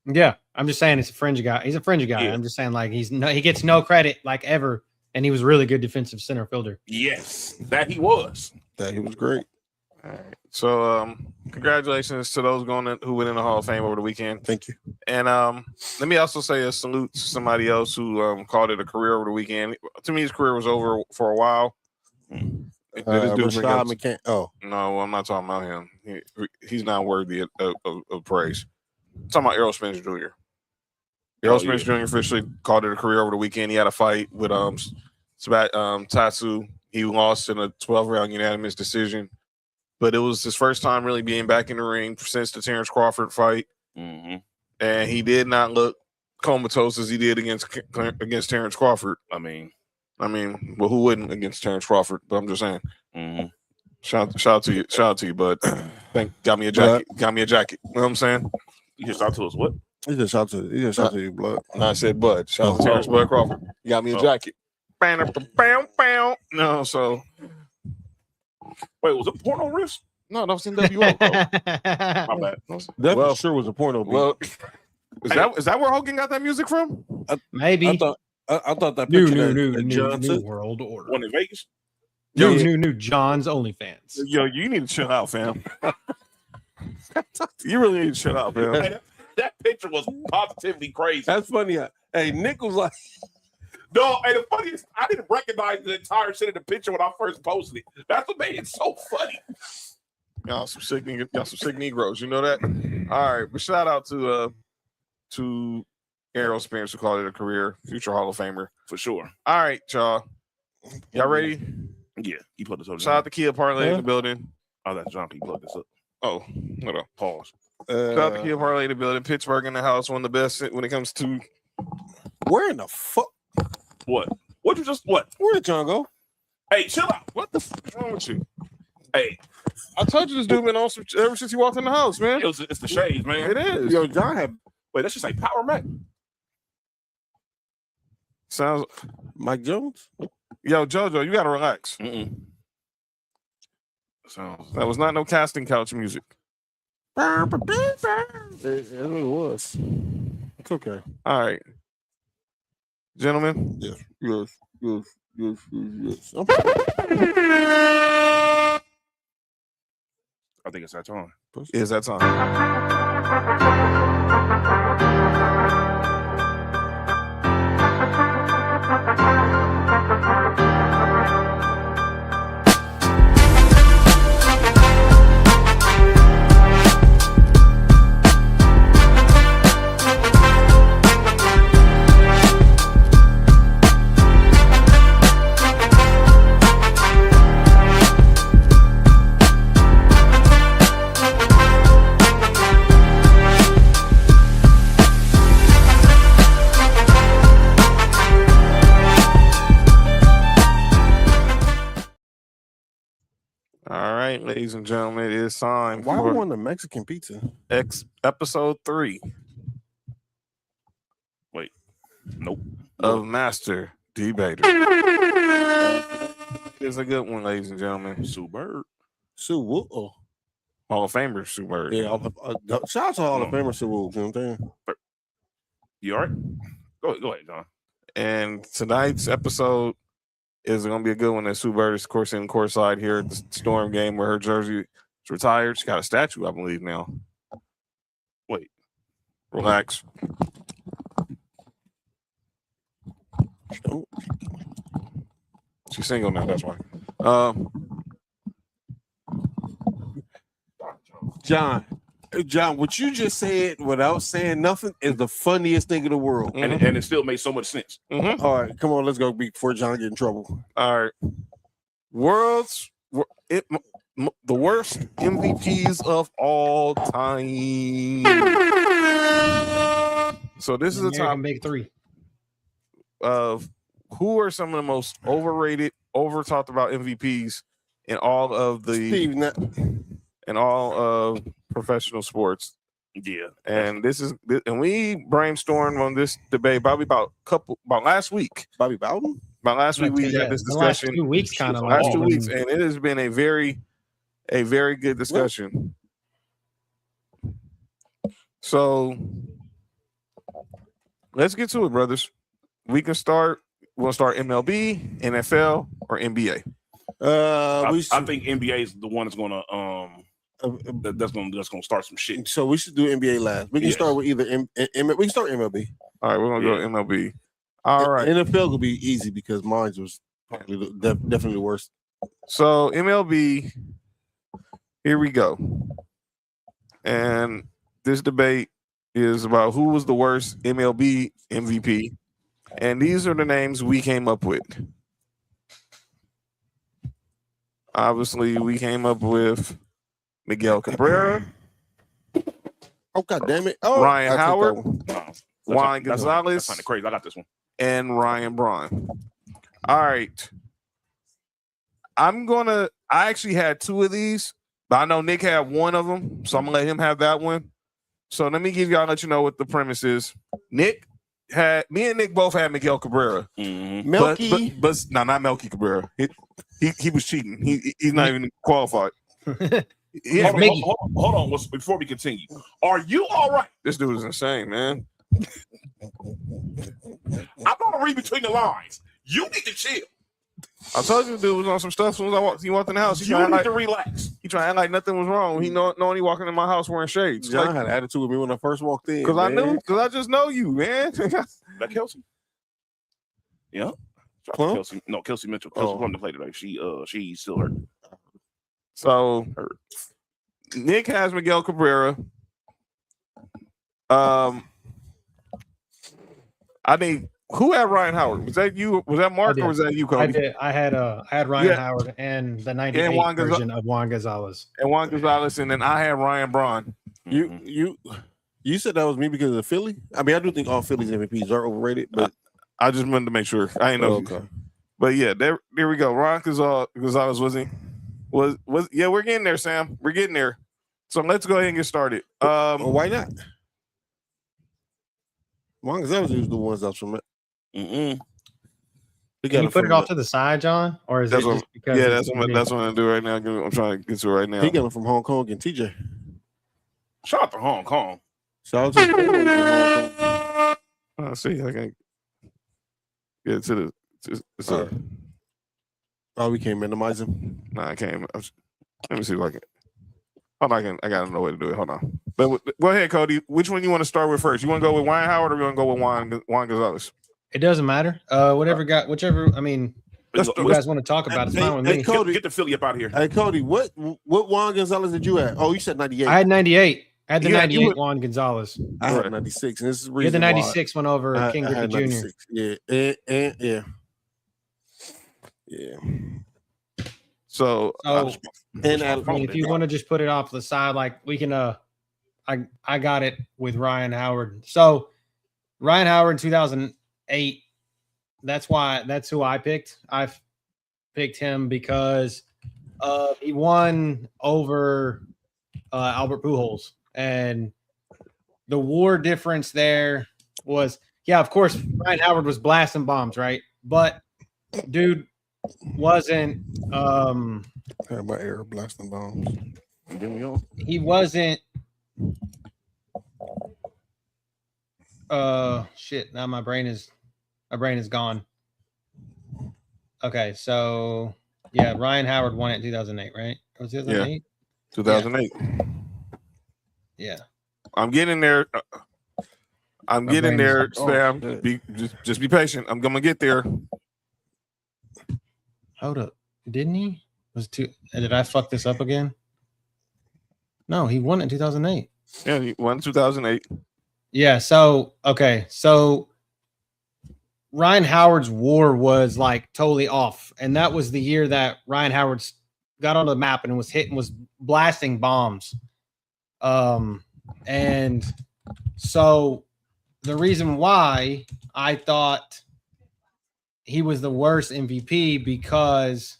Speaker 3: Yeah, I'm just saying it's a fringe guy. He's a fringe guy. Yeah. I'm just saying like he gets no credit like ever, and he was really good defensive center fielder.
Speaker 5: Yes, that he was.
Speaker 4: That he was great.
Speaker 2: All right. So, congratulations to those who went in the Hall of Fame over the weekend.
Speaker 4: Thank you.
Speaker 2: And let me also say a salute to somebody else who called it a career over the weekend. To me, his career was over for a while. This dude
Speaker 4: Rashad McCann. Oh,
Speaker 2: no, I'm not talking about him. He's not worthy of praise. I'm talking about Errol Spence Jr. Errol Spence Jr. officially called it a career over the weekend. He had a fight with Tatsu. He lost in a 12-round unanimous decision, but it was his first time really being back in the ring since the Terrence Crawford fight, and he did not look comatose as he did against Terrence Crawford. I mean, well, who wouldn't against Terrence Crawford? But I'm just saying. Shout out to you, bud. Got me a jacket. Got me a jacket. You know what I'm saying?
Speaker 5: You just shout to us what?
Speaker 4: He just shout to you, blood.
Speaker 2: I said, bud. Shout out to Terrence Bud Crawford. You got me a jacket. No, so
Speaker 5: wait, was it porno wrist?
Speaker 2: No, that was NWO.
Speaker 5: My bad.
Speaker 4: That sure was a porno.
Speaker 2: Well, is that where Hogan got that music from?
Speaker 3: Maybe.
Speaker 4: I thought that
Speaker 3: New world order.
Speaker 5: One in Vegas.
Speaker 3: New John's OnlyFans.
Speaker 2: Yo, you need to chill out, fam. You really need to chill out, fam.
Speaker 5: Hey, that picture was positively crazy.
Speaker 4: That's funny. Hey, Nick was like,
Speaker 5: no, and the funniest, I didn't recognize the entire shit in the picture when I first posted it. That's what made it so funny.
Speaker 2: Y'all some sick Negroes, you know that? All right, but shout out to Errol Spence, who called it a career, future Hall of Famer.
Speaker 5: For sure.
Speaker 2: All right, y'all. Y'all ready?
Speaker 5: Yeah, he put this up.
Speaker 2: Shout out to Kia Parlay in the building.
Speaker 5: Oh, that's John. He plugged this up.
Speaker 2: Oh, hold on. Pause. Shout out to Kia Parlay in the building. Pittsburgh in the house, one of the best when it comes to.
Speaker 4: where in the fuck?
Speaker 5: What? What you just what?
Speaker 4: Where did John go?
Speaker 5: Hey, chill out.
Speaker 2: What the fuck is wrong with you?
Speaker 5: Hey,
Speaker 2: I told you this dude been on ever since he walked in the house, man.
Speaker 5: It's the shades, man.
Speaker 2: It is.
Speaker 4: Yo, John had.
Speaker 5: Wait, that should say Power Mac.
Speaker 2: Sounds.
Speaker 4: Mike Jones?
Speaker 2: Yo, JoJo, you gotta relax.
Speaker 5: Sounds.
Speaker 2: That was not no casting couch music.
Speaker 4: It was. It's okay.
Speaker 2: All right, gentlemen.
Speaker 4: Yes.
Speaker 5: I think it's that time.
Speaker 2: Is that time? All right, ladies and gentlemen, it is time
Speaker 4: Why
Speaker 2: for
Speaker 4: we want the Mexican pizza?
Speaker 2: episode 3
Speaker 5: Wait. Nope.
Speaker 2: of Mastah D-Baters. It's a good one, ladies and gentlemen.
Speaker 5: Sue Bird.
Speaker 4: Sue Wool.
Speaker 2: Hall of Famer Sue Bird.
Speaker 4: Yeah, shout out to Hall of Famer Sue Wool. You know what I'm saying?
Speaker 5: You all right? Go ahead, John.
Speaker 2: And tonight's episode is going to be a good one. That Sue Bird is, of course, in courtside here at the Storm game where her jersey is retired. She got a statue, I believe, now.
Speaker 5: Wait.
Speaker 2: Relax. She's single now, that's why.
Speaker 4: John, what you just said without saying nothing is the funniest thing in the world.
Speaker 5: And it still made so much sense.
Speaker 2: Mm-hmm.
Speaker 4: All right, come on, let's go before John get in trouble.
Speaker 2: All right. The worst MVPs of all time. So this is a top
Speaker 3: big 3
Speaker 2: of who are some of the most overrated, over talked about MVPs in all of professional sports.
Speaker 5: Yeah.
Speaker 2: And we brainstormed on this debate probably about last week.
Speaker 4: Bobby Bowden?
Speaker 2: About last week we had this discussion.
Speaker 3: Last 2 weeks kind of
Speaker 2: last 2 weeks, and it has been a very good discussion. So let's get to it, brothers. We can start. We'll start MLB, NFL, or NBA.
Speaker 5: I think NBA is the one that's gonna that's gonna start some shit.
Speaker 4: So we should do NBA last. We can start with either we can start MLB.
Speaker 2: All right, we're gonna go MLB. All right,
Speaker 4: NFL will be easy because mine was probably definitely worse.
Speaker 2: So MLB, here we go. And this debate is about who was the worst MLB MVP. And these are the names we came up with. Obviously, we came up with Miguel Cabrera.
Speaker 4: Oh, God damn it. Oh,
Speaker 2: Ryan Howard. Juan
Speaker 5: That's
Speaker 2: Gonzalez.
Speaker 5: kind of crazy. I got this one.
Speaker 2: And Ryan Braun. All right. I actually had two of these, but I know Nick had one of them, so I'm gonna let him have that one. So let me let you know what the premise is. Me and Nick both had Miguel Cabrera.
Speaker 5: Mm-hmm.
Speaker 4: Melky.
Speaker 2: But no, not Melky Cabrera. He was cheating. He's not even qualified.
Speaker 5: Hold on. Before we continue, are you all right?
Speaker 2: This dude is insane, man.
Speaker 5: I'm gonna read between the lines. You need to chill.
Speaker 2: I told you the dude was on some stuff. As soon as he walked in the house,
Speaker 5: You need to relax.
Speaker 2: He trying to act like nothing was wrong. He knowing walking in my house wearing shades.
Speaker 4: John had an attitude with me when I first walked in.
Speaker 2: Because I just know you, man.
Speaker 5: That Kelsey? Yeah.
Speaker 4: Plum?
Speaker 5: Kelsey Mitchell. Kelsey Plum to play today. She's still hurt.
Speaker 2: So Nick has Miguel Cabrera. I think who had Ryan Howard? Was that you? Was that Mark or was that you, Cody?
Speaker 3: I did. I had Ryan Howard and the 98 version of Juan Gonzalez.
Speaker 2: And Juan Gonzalez, and then I had Ryan Braun.
Speaker 4: You said that was me because of Philly? I mean, I do think all Phillies MVPs are overrated, but
Speaker 2: I just wanted to make sure. I ain't know.
Speaker 4: Okay.
Speaker 2: But yeah, there we go. Ryan Gonzalez was we're getting there, Sam. We're getting there. So let's go ahead and get started.
Speaker 4: Why not? Juan Gonzalez was the ones that's from it.
Speaker 3: Can you put it off to the side, John? Or is it just because
Speaker 2: that's what I'm doing right now. I'm trying to get to it right now.
Speaker 4: He got him from Hong Kong and TJ.
Speaker 5: Shout out to Hong Kong.
Speaker 4: Shout out to Hong Kong.
Speaker 2: I see. I can get to the.
Speaker 4: We can't minimize him.
Speaker 2: No, I can't. Let me see if I can. Hold on, I got no way to do it. Hold on. But go ahead, Cody. Which one you want to start with first? You want to go with Ryan Howard or you want to go with Juan Gonzalez?
Speaker 3: It doesn't matter. Whichever. I mean, you guys want to talk about it. It's fine with me.
Speaker 4: Cody,
Speaker 5: get the Philly up out of here.
Speaker 4: Hey, Cody, what Juan Gonzalez did you have? Oh, you said 98.
Speaker 3: I had 98. I had the 98 Juan Gonzalez.
Speaker 4: I had 96. And this is
Speaker 3: you had the 96 one over King Griffey Jr.
Speaker 4: Yeah.
Speaker 2: So
Speaker 3: if you want to just put it off to the side, like we can I got it with Ryan Howard. So Ryan Howard in 2008, that's who I picked. I picked him because he won over Albert Pujols, and the WAR difference there was, of course, Ryan Howard was blasting bombs, right? But dude wasn't
Speaker 4: my air blasting bombs.
Speaker 3: He wasn't shit. Now my brain is gone. Okay, so Ryan Howard won it in 2008, right? Was it 2008?
Speaker 2: 2008.
Speaker 3: Yeah.
Speaker 2: I'm getting there. I'm getting there, Spam. Just be patient. I'm gonna get there.
Speaker 3: Hold up. Didn't he? Did I fuck this up again? No, he won it in 2008.
Speaker 2: Yeah, he won in 2008.
Speaker 3: Yeah, so Ryan Howard's WAR was like totally off, and that was the year that Ryan Howard got on the map and was blasting bombs. And so the reason why I thought he was the worst MVP because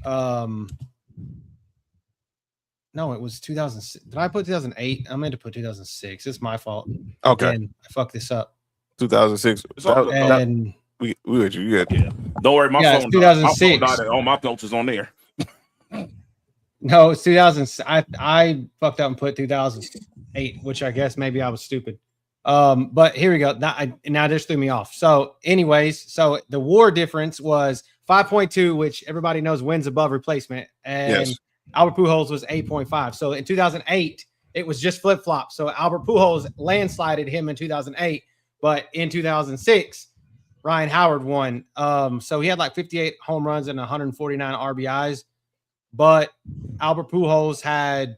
Speaker 3: no, it was 2006. Did I put 2008? I meant to put 2006. It's my fault.
Speaker 2: Okay.
Speaker 3: Again, I fucked this up.
Speaker 2: 2006.
Speaker 3: And
Speaker 2: we with you. Yeah.
Speaker 5: Don't worry, my phone
Speaker 3: 2006.
Speaker 5: All my notes is on there.
Speaker 3: No, it's 2000. I fucked up and put 2008, which I guess maybe I was stupid. But here we go. Now this threw me off. So, anyways, the WAR difference was 5.2, which everybody knows wins above replacement, and Albert Pujols was 8.5. So in 2008, it was just flip flop. So Albert Pujols landslided him in 2008, but in 2006, Ryan Howard won. So he had like 58 home runs and 149 RBIs, but Albert Pujols had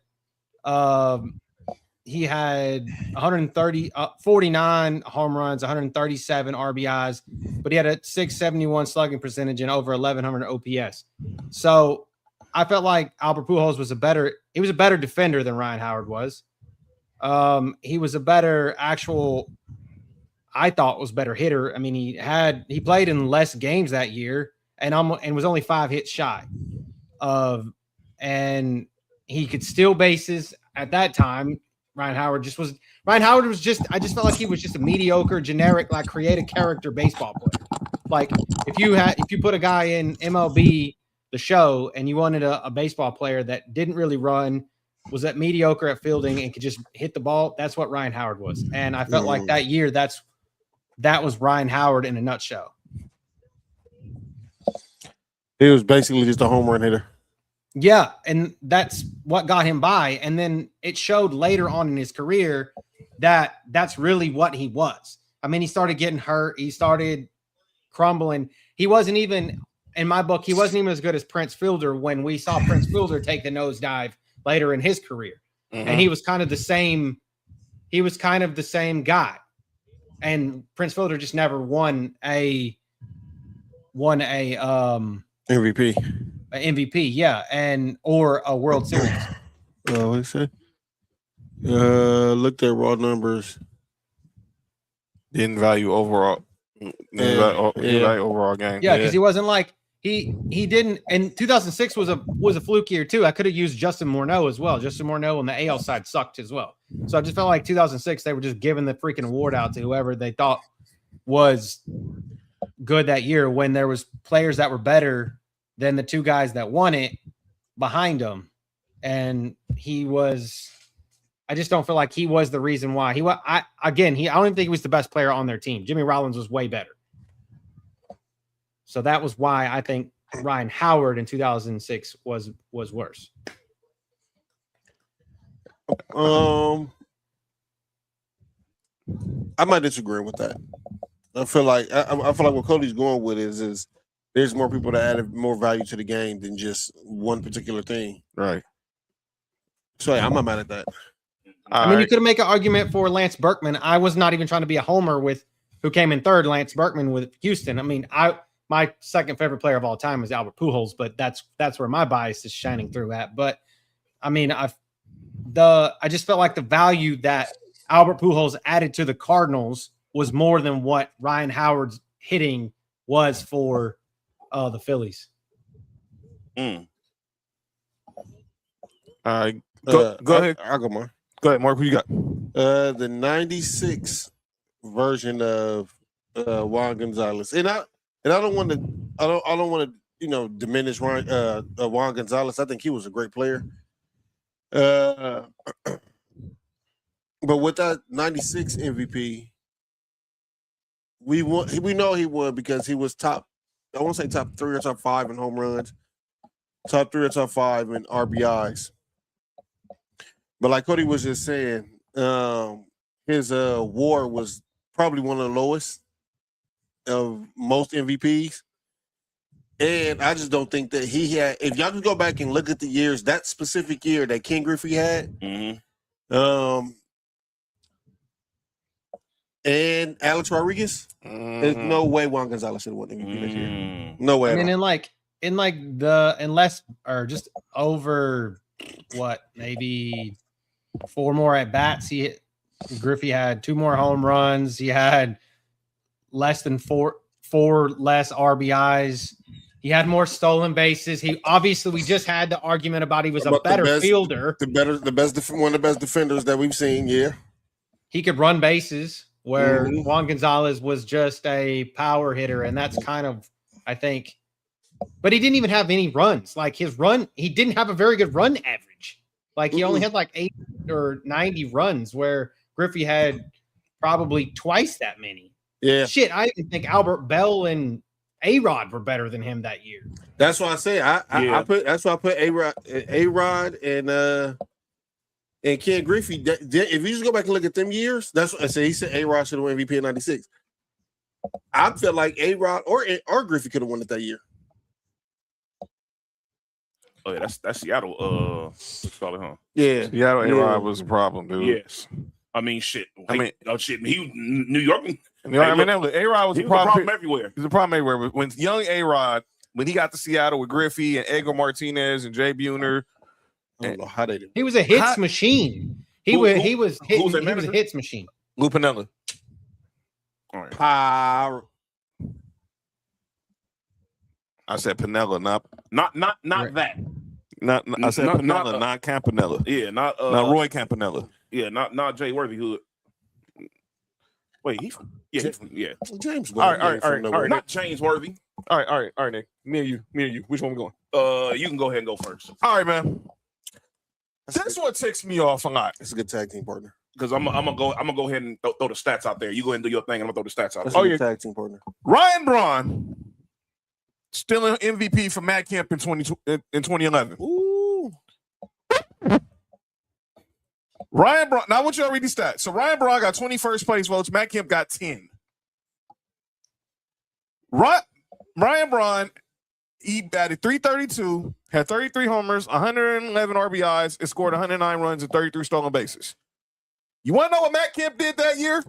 Speaker 3: he had 49 home runs, 137 RBIs, but he had a 671 slugging percentage and over 1100 OPS. So I felt like Albert Pujols was a better defender than Ryan Howard was. He was a better I thought was better hitter. I mean, he played in less games that year and was only 5 hits shy of, and he could steal bases at that time. I just felt like he was just a mediocre, generic, like creative character baseball player. Like if you put a guy in MLB The Show and you wanted a baseball player that didn't really run, was that mediocre at fielding and could just hit the ball, that's what Ryan Howard was. And I felt like that year that was Ryan Howard in a nutshell.
Speaker 4: He was basically just a home run hitter.
Speaker 3: Yeah, and that's what got him by. And then it showed later on in his career that that's really what he was. I mean, he started getting hurt. He started crumbling. He wasn't even, in my book, he wasn't even as good as Prince Fielder when we saw Prince Fielder take the nosedive later in his career. Mm-hmm. And he was kind of the same. He was kind of the same guy. And Prince Fielder just never won a
Speaker 4: MVP.
Speaker 3: MVP, yeah, or a World Series.
Speaker 4: What he say? Looked at raw numbers.
Speaker 2: Didn't value overall. Overall game.
Speaker 3: Yeah, because he wasn't like he didn't. And 2006 was a fluke year too. I could have used Justin Morneau as well. Justin Morneau on the AL side sucked as well. So I just felt like 2006 they were just giving the freaking award out to whoever they thought was good that year when there was players that were better than the two guys that won it behind him. And I just don't feel like he was the reason why. I don't even think he was the best player on their team. Jimmy Rollins was way better. So that was why I think Ryan Howard in 2006 was worse.
Speaker 4: I might disagree with that. I feel like what Cody's going with is there's more people that added more value to the game than just one particular thing.
Speaker 2: Right.
Speaker 4: So yeah, I'm not mad at that.
Speaker 3: You could make an argument for Lance Berkman. I was not even trying to be a homer with who came in third, Lance Berkman with Houston. I mean, my second favorite player of all time is Albert Pujols, but that's where my bias is shining through at. But I mean, I just felt like the value that Albert Pujols added to the Cardinals was more than what Ryan Howard's hitting was for the Phillies.
Speaker 2: All right. Go ahead.
Speaker 4: I'll go more.
Speaker 2: Go ahead, Mark. Who you got?
Speaker 4: The 96 version of Juan Gonzalez. And I don't want to diminish Juan Gonzalez. I think he was a great player. But with that 96 MVP, we know he won because he was top, I won't say top 3 or top 5 in home runs, top 3 or top 5 in RBIs. But like Cody was just saying, his WAR was probably one of the lowest of most MVPs. And I just don't think that he had, if y'all can go back and look at the years, that specific year that Ken Griffey had, and Alex Rodriguez, there's no way Juan Gonzalez should have won MVP this year. No way.
Speaker 3: I mean, just over maybe 4 more at bats. Griffey had 2 more home runs. He had less than four less RBIs. He had more stolen bases. We just had the argument about he was a better fielder.
Speaker 4: One of the best defenders that we've seen. Yeah,
Speaker 3: he could run bases where Juan Gonzalez was just a power hitter, and that's kind of, I think. But he didn't even have any runs. Like he didn't have a very good run average. Like he only had like 80 or 90 runs, where Griffey had probably twice that many.
Speaker 4: Yeah.
Speaker 3: Shit, I even think Albert Bell and A-Rod were better than him that year.
Speaker 4: That's why I say I put A-Rod and Ken Griffey. If you just go back and look at them years, that's what I say. He said A-Rod should have won MVP in 96. I feel like A-Rod or Griffey could have won it that year.
Speaker 5: Oh yeah, that's Seattle. What's it called, huh?
Speaker 4: Yeah,
Speaker 2: Seattle A-Rod was a problem, dude.
Speaker 5: Yes. I mean, shit.
Speaker 2: I mean,
Speaker 5: shit. He New York.
Speaker 2: I mean, A-Rod was
Speaker 5: he
Speaker 2: a
Speaker 5: was a
Speaker 2: problem
Speaker 5: everywhere.
Speaker 2: He was a problem everywhere. But when young A-Rod, when he got to Seattle with Griffey and Edgar Martinez and Jay Buhner,
Speaker 4: I don't know how they did.
Speaker 3: He was a hits machine. He was a hits machine.
Speaker 2: Lou Piniella.
Speaker 5: All right.
Speaker 4: Power.
Speaker 2: I said Piniella, not
Speaker 5: that.
Speaker 2: I said Piniella, not Campanella.
Speaker 5: Yeah, not
Speaker 2: Roy Campanella.
Speaker 5: Yeah, not Jay Worthyhood. Wait, yeah.
Speaker 4: James.
Speaker 2: All right.
Speaker 5: Not James Worthy.
Speaker 2: All right, Nick. Me and you. Which one we going?
Speaker 5: You can go ahead and go first.
Speaker 2: All right, man. That's what ticks me off a lot.
Speaker 4: It's a good tag team partner.
Speaker 5: Because I'm gonna go ahead and throw the stats out there. You go ahead and do your thing, and I'm gonna throw the stats out
Speaker 4: That's
Speaker 5: there.
Speaker 4: a good tag team partner.
Speaker 2: Ryan Braun still an MVP for Matt Kemp in 2011.
Speaker 4: Ooh.
Speaker 2: Ryan Braun. Now I want you to read these stats. So Ryan Braun got 21st place votes. Matt Kemp got 10. Ryan Braun, he batted .332, had 33 homers, 111 RBIs, and scored 109 runs and 33 stolen bases. You want to know what Matt Kemp did that year?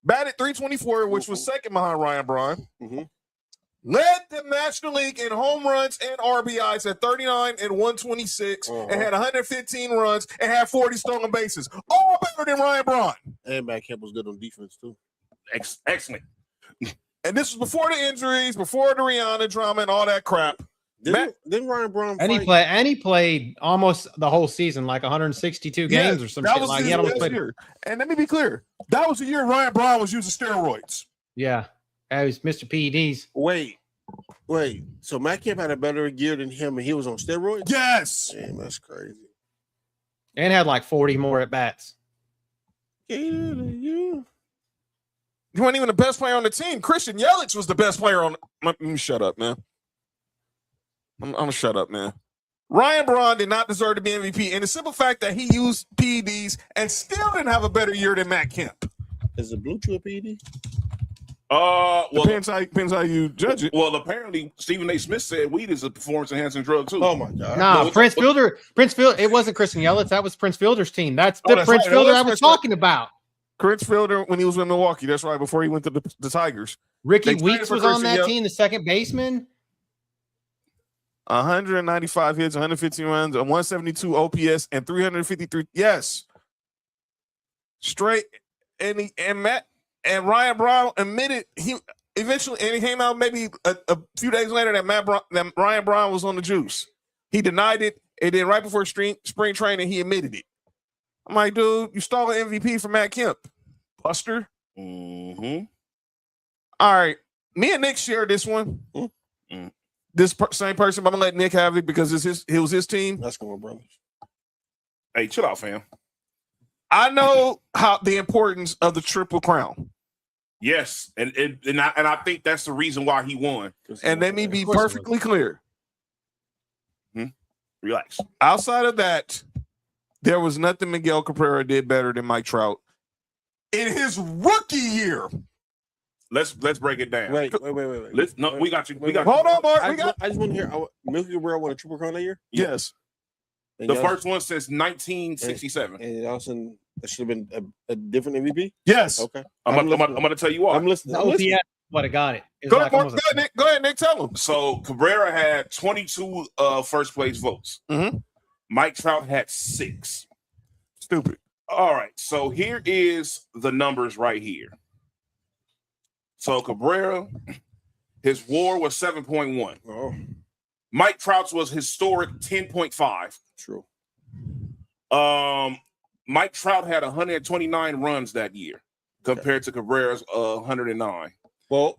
Speaker 2: Batted .324, which was second behind Ryan Braun. Led the National League in home runs and RBIs at 39 and 126, and had 115 runs and had 40 stolen bases. All better than Ryan Braun.
Speaker 4: And Matt Kemp was good on defense, too.
Speaker 5: Excellent.
Speaker 2: And this was before the injuries, before the Rihanna drama and all that crap.
Speaker 4: Didn't Ryan Braun
Speaker 3: And he played almost the whole season, like 162 games or some shit. Like he almost played.
Speaker 2: Year. And let me be clear, that was the year Ryan Braun was using steroids.
Speaker 3: Yeah, that was Mr. PEDs.
Speaker 4: Wait. So Matt Kemp had a better year than him, and he was on steroids?
Speaker 2: Yes.
Speaker 4: Damn, that's crazy.
Speaker 3: And had like 40 more at bats.
Speaker 2: You weren't even the best player on the team. Christian Yelich was the best player on. Let me shut up, man. I'm gonna shut up, man. Ryan Braun did not deserve to be MVP, and the simple fact that he used PEDs and still didn't have a better year than Matt Kemp.
Speaker 4: Is the Blue Chew a PED?
Speaker 5: Well,
Speaker 2: depends how you judge it.
Speaker 5: Well, apparently Stephen A. Smith said weed is a performance-enhancing drug too.
Speaker 4: Oh my god!
Speaker 3: Nah, Prince Fielder. It wasn't Christian Yelich. That was Prince Fielder's team. That's the Prince Fielder I was talking about.
Speaker 2: Prince Fielder when he was in Milwaukee. That's right. Before he went to the Tigers.
Speaker 3: Ricky Weeks was on that team, the second baseman.
Speaker 2: 195 hits, 115 runs, a 172 OPS, and 353. Yes, straight. And Ryan Braun admitted he eventually, and he came out maybe a few days later that Ryan Braun was on the juice. He denied it, and then right before spring training, he admitted it. I'm like, dude, you stole an MVP from Matt Kemp, Buster. All right, me and Nick share this one. This same person, but I'm gonna let Nick have it because it was his team.
Speaker 4: That's going, brothers.
Speaker 5: Hey, chill out, fam.
Speaker 2: I know how the importance of the Triple Crown.
Speaker 5: Yes, and I think that's the reason why he won.
Speaker 2: And let me be perfectly clear.
Speaker 5: Relax.
Speaker 2: Outside of that, there was nothing Miguel Cabrera did better than Mike Trout in his rookie year.
Speaker 5: Let's break it down.
Speaker 4: Wait.
Speaker 5: We got you.
Speaker 2: Hold on, Mark.
Speaker 4: I just want to hear. Milky Cabrera won a Triple Crown that year?
Speaker 2: Yes.
Speaker 5: The first one says 1967.
Speaker 4: And also, that should have been a different MVP?
Speaker 2: Yes.
Speaker 4: Okay.
Speaker 5: I'm going to tell you why.
Speaker 4: I'm listening.
Speaker 3: OPS would have got it.
Speaker 2: Go ahead, Nick. Tell him.
Speaker 5: So Cabrera had 22 first place votes. Mike Trout had 6.
Speaker 2: Stupid.
Speaker 5: All right. So here is the numbers right here. So Cabrera, his WAR was 7.1.
Speaker 4: Oh.
Speaker 5: Mike Trout's was historic 10.5.
Speaker 4: True.
Speaker 5: Mike Trout had 129 runs that year compared to Cabrera's 109.
Speaker 4: Well,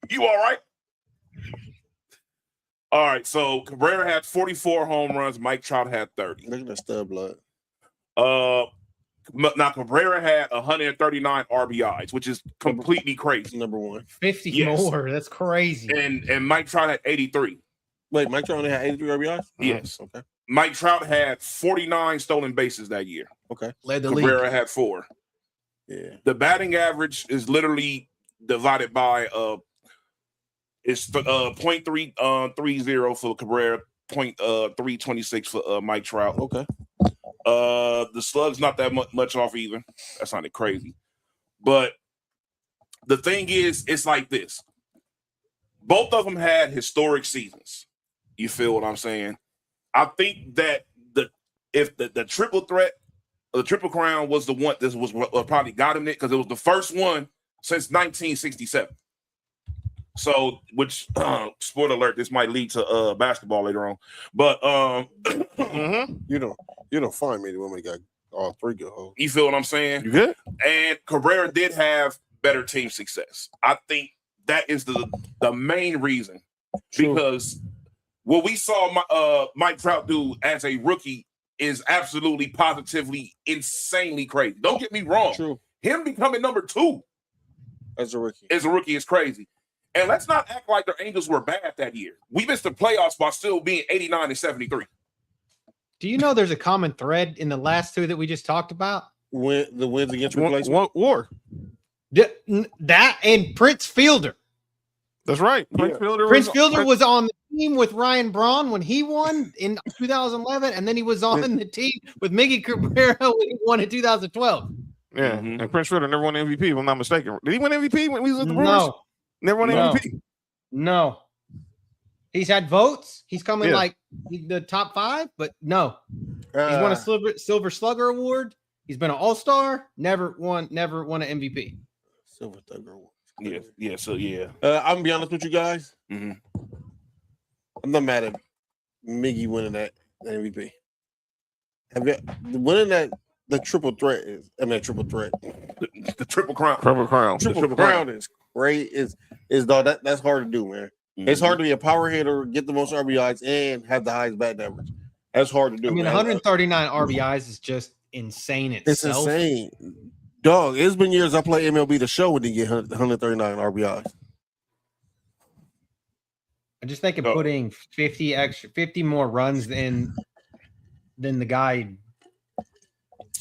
Speaker 5: you all right? All right. So Cabrera had 44 home runs. Mike Trout had 30.
Speaker 4: Look at that stud blood.
Speaker 5: Now Cabrera had 139 RBIs, which is completely crazy.
Speaker 4: Number one.
Speaker 3: 50 more. That's crazy.
Speaker 5: And Mike Trout had 83.
Speaker 4: Wait, Mike Trout only had 83 RBIs?
Speaker 5: Yes.
Speaker 4: Okay.
Speaker 5: Mike Trout had 49 stolen bases that year.
Speaker 4: Okay.
Speaker 3: Led the
Speaker 5: Cabrera
Speaker 3: league.
Speaker 5: had 4.
Speaker 4: Yeah.
Speaker 5: The batting average is literally divided by it's 0.330 for Cabrera, 0.326 for Mike Trout.
Speaker 4: Okay.
Speaker 5: The slug's not that much off either. That sounded crazy. But the thing is, it's like this. Both of them had historic seasons. You feel what I'm saying? I think that if the triple threat, the Triple Crown was the one that was what probably got him it because it was the first one since 1967. So, which spoiler alert, this might lead to basketball later on. But
Speaker 4: you don't find many women got all three good hoes.
Speaker 5: You feel what I'm saying?
Speaker 4: You good?
Speaker 5: And Cabrera did have better team success. I think that is the main reason. Because what we saw Mike Trout do as a rookie is absolutely positively insanely crazy. Don't get me wrong.
Speaker 4: True.
Speaker 5: Him becoming number 2
Speaker 4: as a rookie
Speaker 5: is crazy. And let's not act like the Angels were bad that year. We missed the playoffs while still being 89 and 73.
Speaker 3: Do you know there's a common thread in the last two that we just talked about?
Speaker 4: When the wins against replacement
Speaker 2: war.
Speaker 3: That and Prince Fielder.
Speaker 2: That's right.
Speaker 3: Prince Fielder was on the team with Ryan Braun when he won in 2011, and then he was on the team with Miggy Cabrera when he won in 2012.
Speaker 2: Yeah, and Prince Fielder never won MVP, if I'm not mistaken. Did he win MVP when he was at the Brewers?
Speaker 3: No.
Speaker 2: Never won MVP?
Speaker 3: No. He's had votes. He's coming like the top 5, but no. He's won a Silver Slugger Award. He's been an All-Star. Never won an MVP.
Speaker 4: Silver Slugger Award.
Speaker 5: Yeah. So I'm
Speaker 4: gonna be honest with you guys.
Speaker 5: Mm-hmm.
Speaker 4: I'm not mad at Miggy winning that MVP. Winning that the triple threat is. I mean, triple threat.
Speaker 5: The Triple Crown.
Speaker 2: Triple Crown.
Speaker 4: Triple Crown is great. Is dog that's hard to do, man.
Speaker 5: Mm-hmm.
Speaker 4: It's hard to be a power hitter, get the most RBIs, and have the highest batting average. That's hard to do.
Speaker 3: I mean, 139 RBIs is just insane itself.
Speaker 4: It's insane. Dog, it's been years I play MLB The Show and didn't get 139 RBIs.
Speaker 3: I just think of putting 50 more runs than the guy,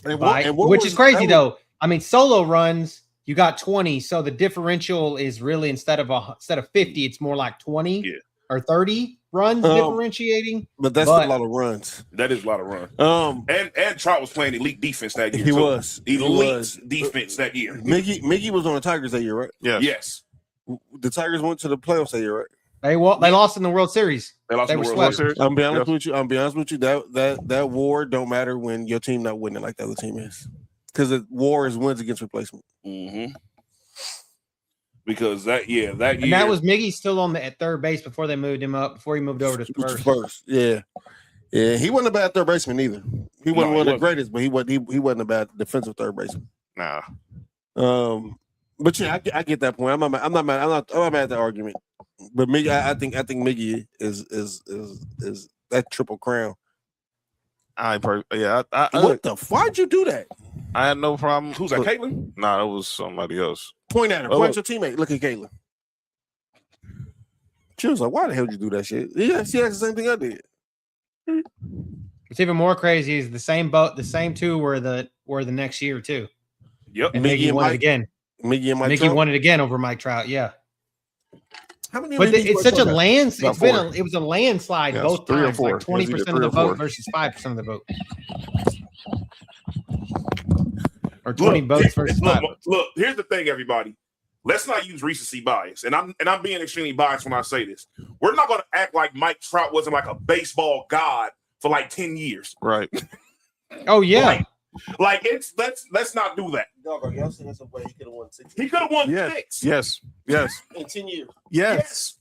Speaker 3: which is crazy though. I mean, solo runs you got 20, so the differential is really instead of 50, it's more like 20 or 30 runs differentiating.
Speaker 4: But that's a lot of runs.
Speaker 5: That is a lot of runs. And Trout was playing elite defense that year.
Speaker 4: He was
Speaker 5: elite defense that year.
Speaker 4: Miggy was on the Tigers that year, right?
Speaker 5: Yeah. Yes.
Speaker 4: The Tigers went to the playoffs that year, right?
Speaker 3: They lost in the World Series.
Speaker 5: They lost in the World Series.
Speaker 4: I'm be honest with you. That war don't matter when your team not winning like the other team is, because the war is wins against replacement.
Speaker 5: Mm-hmm. Because that year,
Speaker 3: and that was Miggy still at third base before they moved him up. Before he moved over to first.
Speaker 4: Yeah. He wasn't a bad third baseman either. He wasn't one of the greatest, but he wasn't a bad defensive third baseman.
Speaker 2: Nah.
Speaker 4: But yeah, I get that point. I'm not mad at the argument. But Miggy, I think Miggy is that Triple Crown. What the? Why'd you do that?
Speaker 2: I had no problem.
Speaker 5: Who's that? Caitlin?
Speaker 2: Nah, that was somebody else.
Speaker 4: Point at her. Point at your teammate. Look at Caitlin. She was like, "Why the hell did you do that shit?" Yeah, she asked the same thing I did.
Speaker 3: What's even more crazy is the same two were the next year too.
Speaker 5: Yep.
Speaker 3: And Miggy won it again.
Speaker 4: Miggy
Speaker 3: won it again over Mike Trout. Yeah.
Speaker 4: How many?
Speaker 3: But it's such a it was a landslide both
Speaker 2: 3 or
Speaker 3: times,
Speaker 2: 4.
Speaker 3: like 20% of the vote versus 5% of the vote, or 20 votes versus 5.
Speaker 5: Look, here's the thing, everybody. Let's not use recency bias, and I'm being extremely biased when I say this. We're not going to act like Mike Trout wasn't like a baseball god for like 10 years.
Speaker 2: Right.
Speaker 3: Oh yeah.
Speaker 5: Like let's not do that.
Speaker 4: Dog, are y'all saying that's a way he could have won 6?
Speaker 5: He could have won 6.
Speaker 2: Yes.
Speaker 4: In 10 years.
Speaker 2: Yes.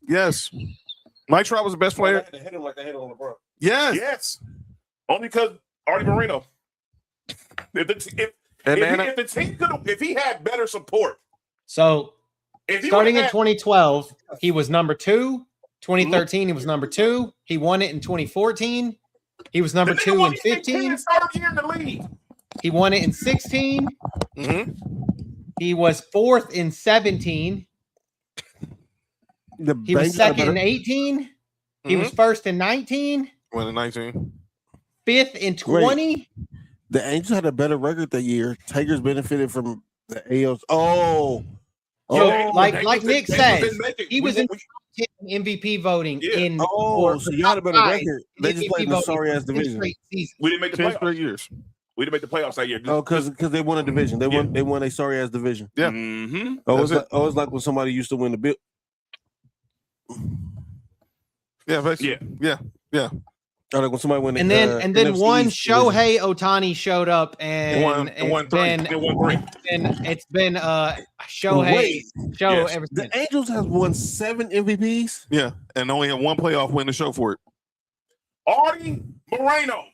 Speaker 2: Mike Trout was the best player.
Speaker 4: They had to hit him like they hit on LeBron.
Speaker 2: Yes.
Speaker 5: Only because Artie Moreno. If he had better support.
Speaker 3: So starting in 2012, he was number 2. 2013, he was number 2. He won it in 2014. He was number 2 in 15. He won it in 16.
Speaker 2: Mm-hmm.
Speaker 3: He was 4th in 17. He was 2nd in 18. He was 1st in 19.
Speaker 2: Won in 19.
Speaker 3: 5th in 20.
Speaker 4: The Angels had a better record that year. Tigers benefited from The ALs. Oh,
Speaker 3: Yo, like
Speaker 5: Daniels
Speaker 3: Nick
Speaker 5: didn't
Speaker 3: says,
Speaker 5: make it.
Speaker 3: he was in MVP voting in.
Speaker 4: Oh, so y'all had a better
Speaker 3: top
Speaker 4: record. They just played the sorry ass division.
Speaker 5: We didn't make the
Speaker 2: 10
Speaker 5: playoffs.
Speaker 2: straight years.
Speaker 5: We didn't make the playoffs that year.
Speaker 4: Oh, because they won a division. They won a sorry ass division.
Speaker 2: Yeah.
Speaker 5: Mm-hmm.
Speaker 4: Oh, it's like when somebody used to win the bill.
Speaker 2: Yeah, basically. Yeah.
Speaker 4: Or like when somebody win.
Speaker 3: And then
Speaker 4: NFC
Speaker 3: one
Speaker 4: East division.
Speaker 3: Shohei Otani showed up and
Speaker 2: won three.
Speaker 3: and it's been Shohei
Speaker 4: Wait.
Speaker 3: show
Speaker 5: Yes.
Speaker 3: ever
Speaker 4: The
Speaker 3: since.
Speaker 4: Angels have won 7 MVPs.
Speaker 2: Yeah, and only had one playoff win to show for it.
Speaker 5: Artie Moreno,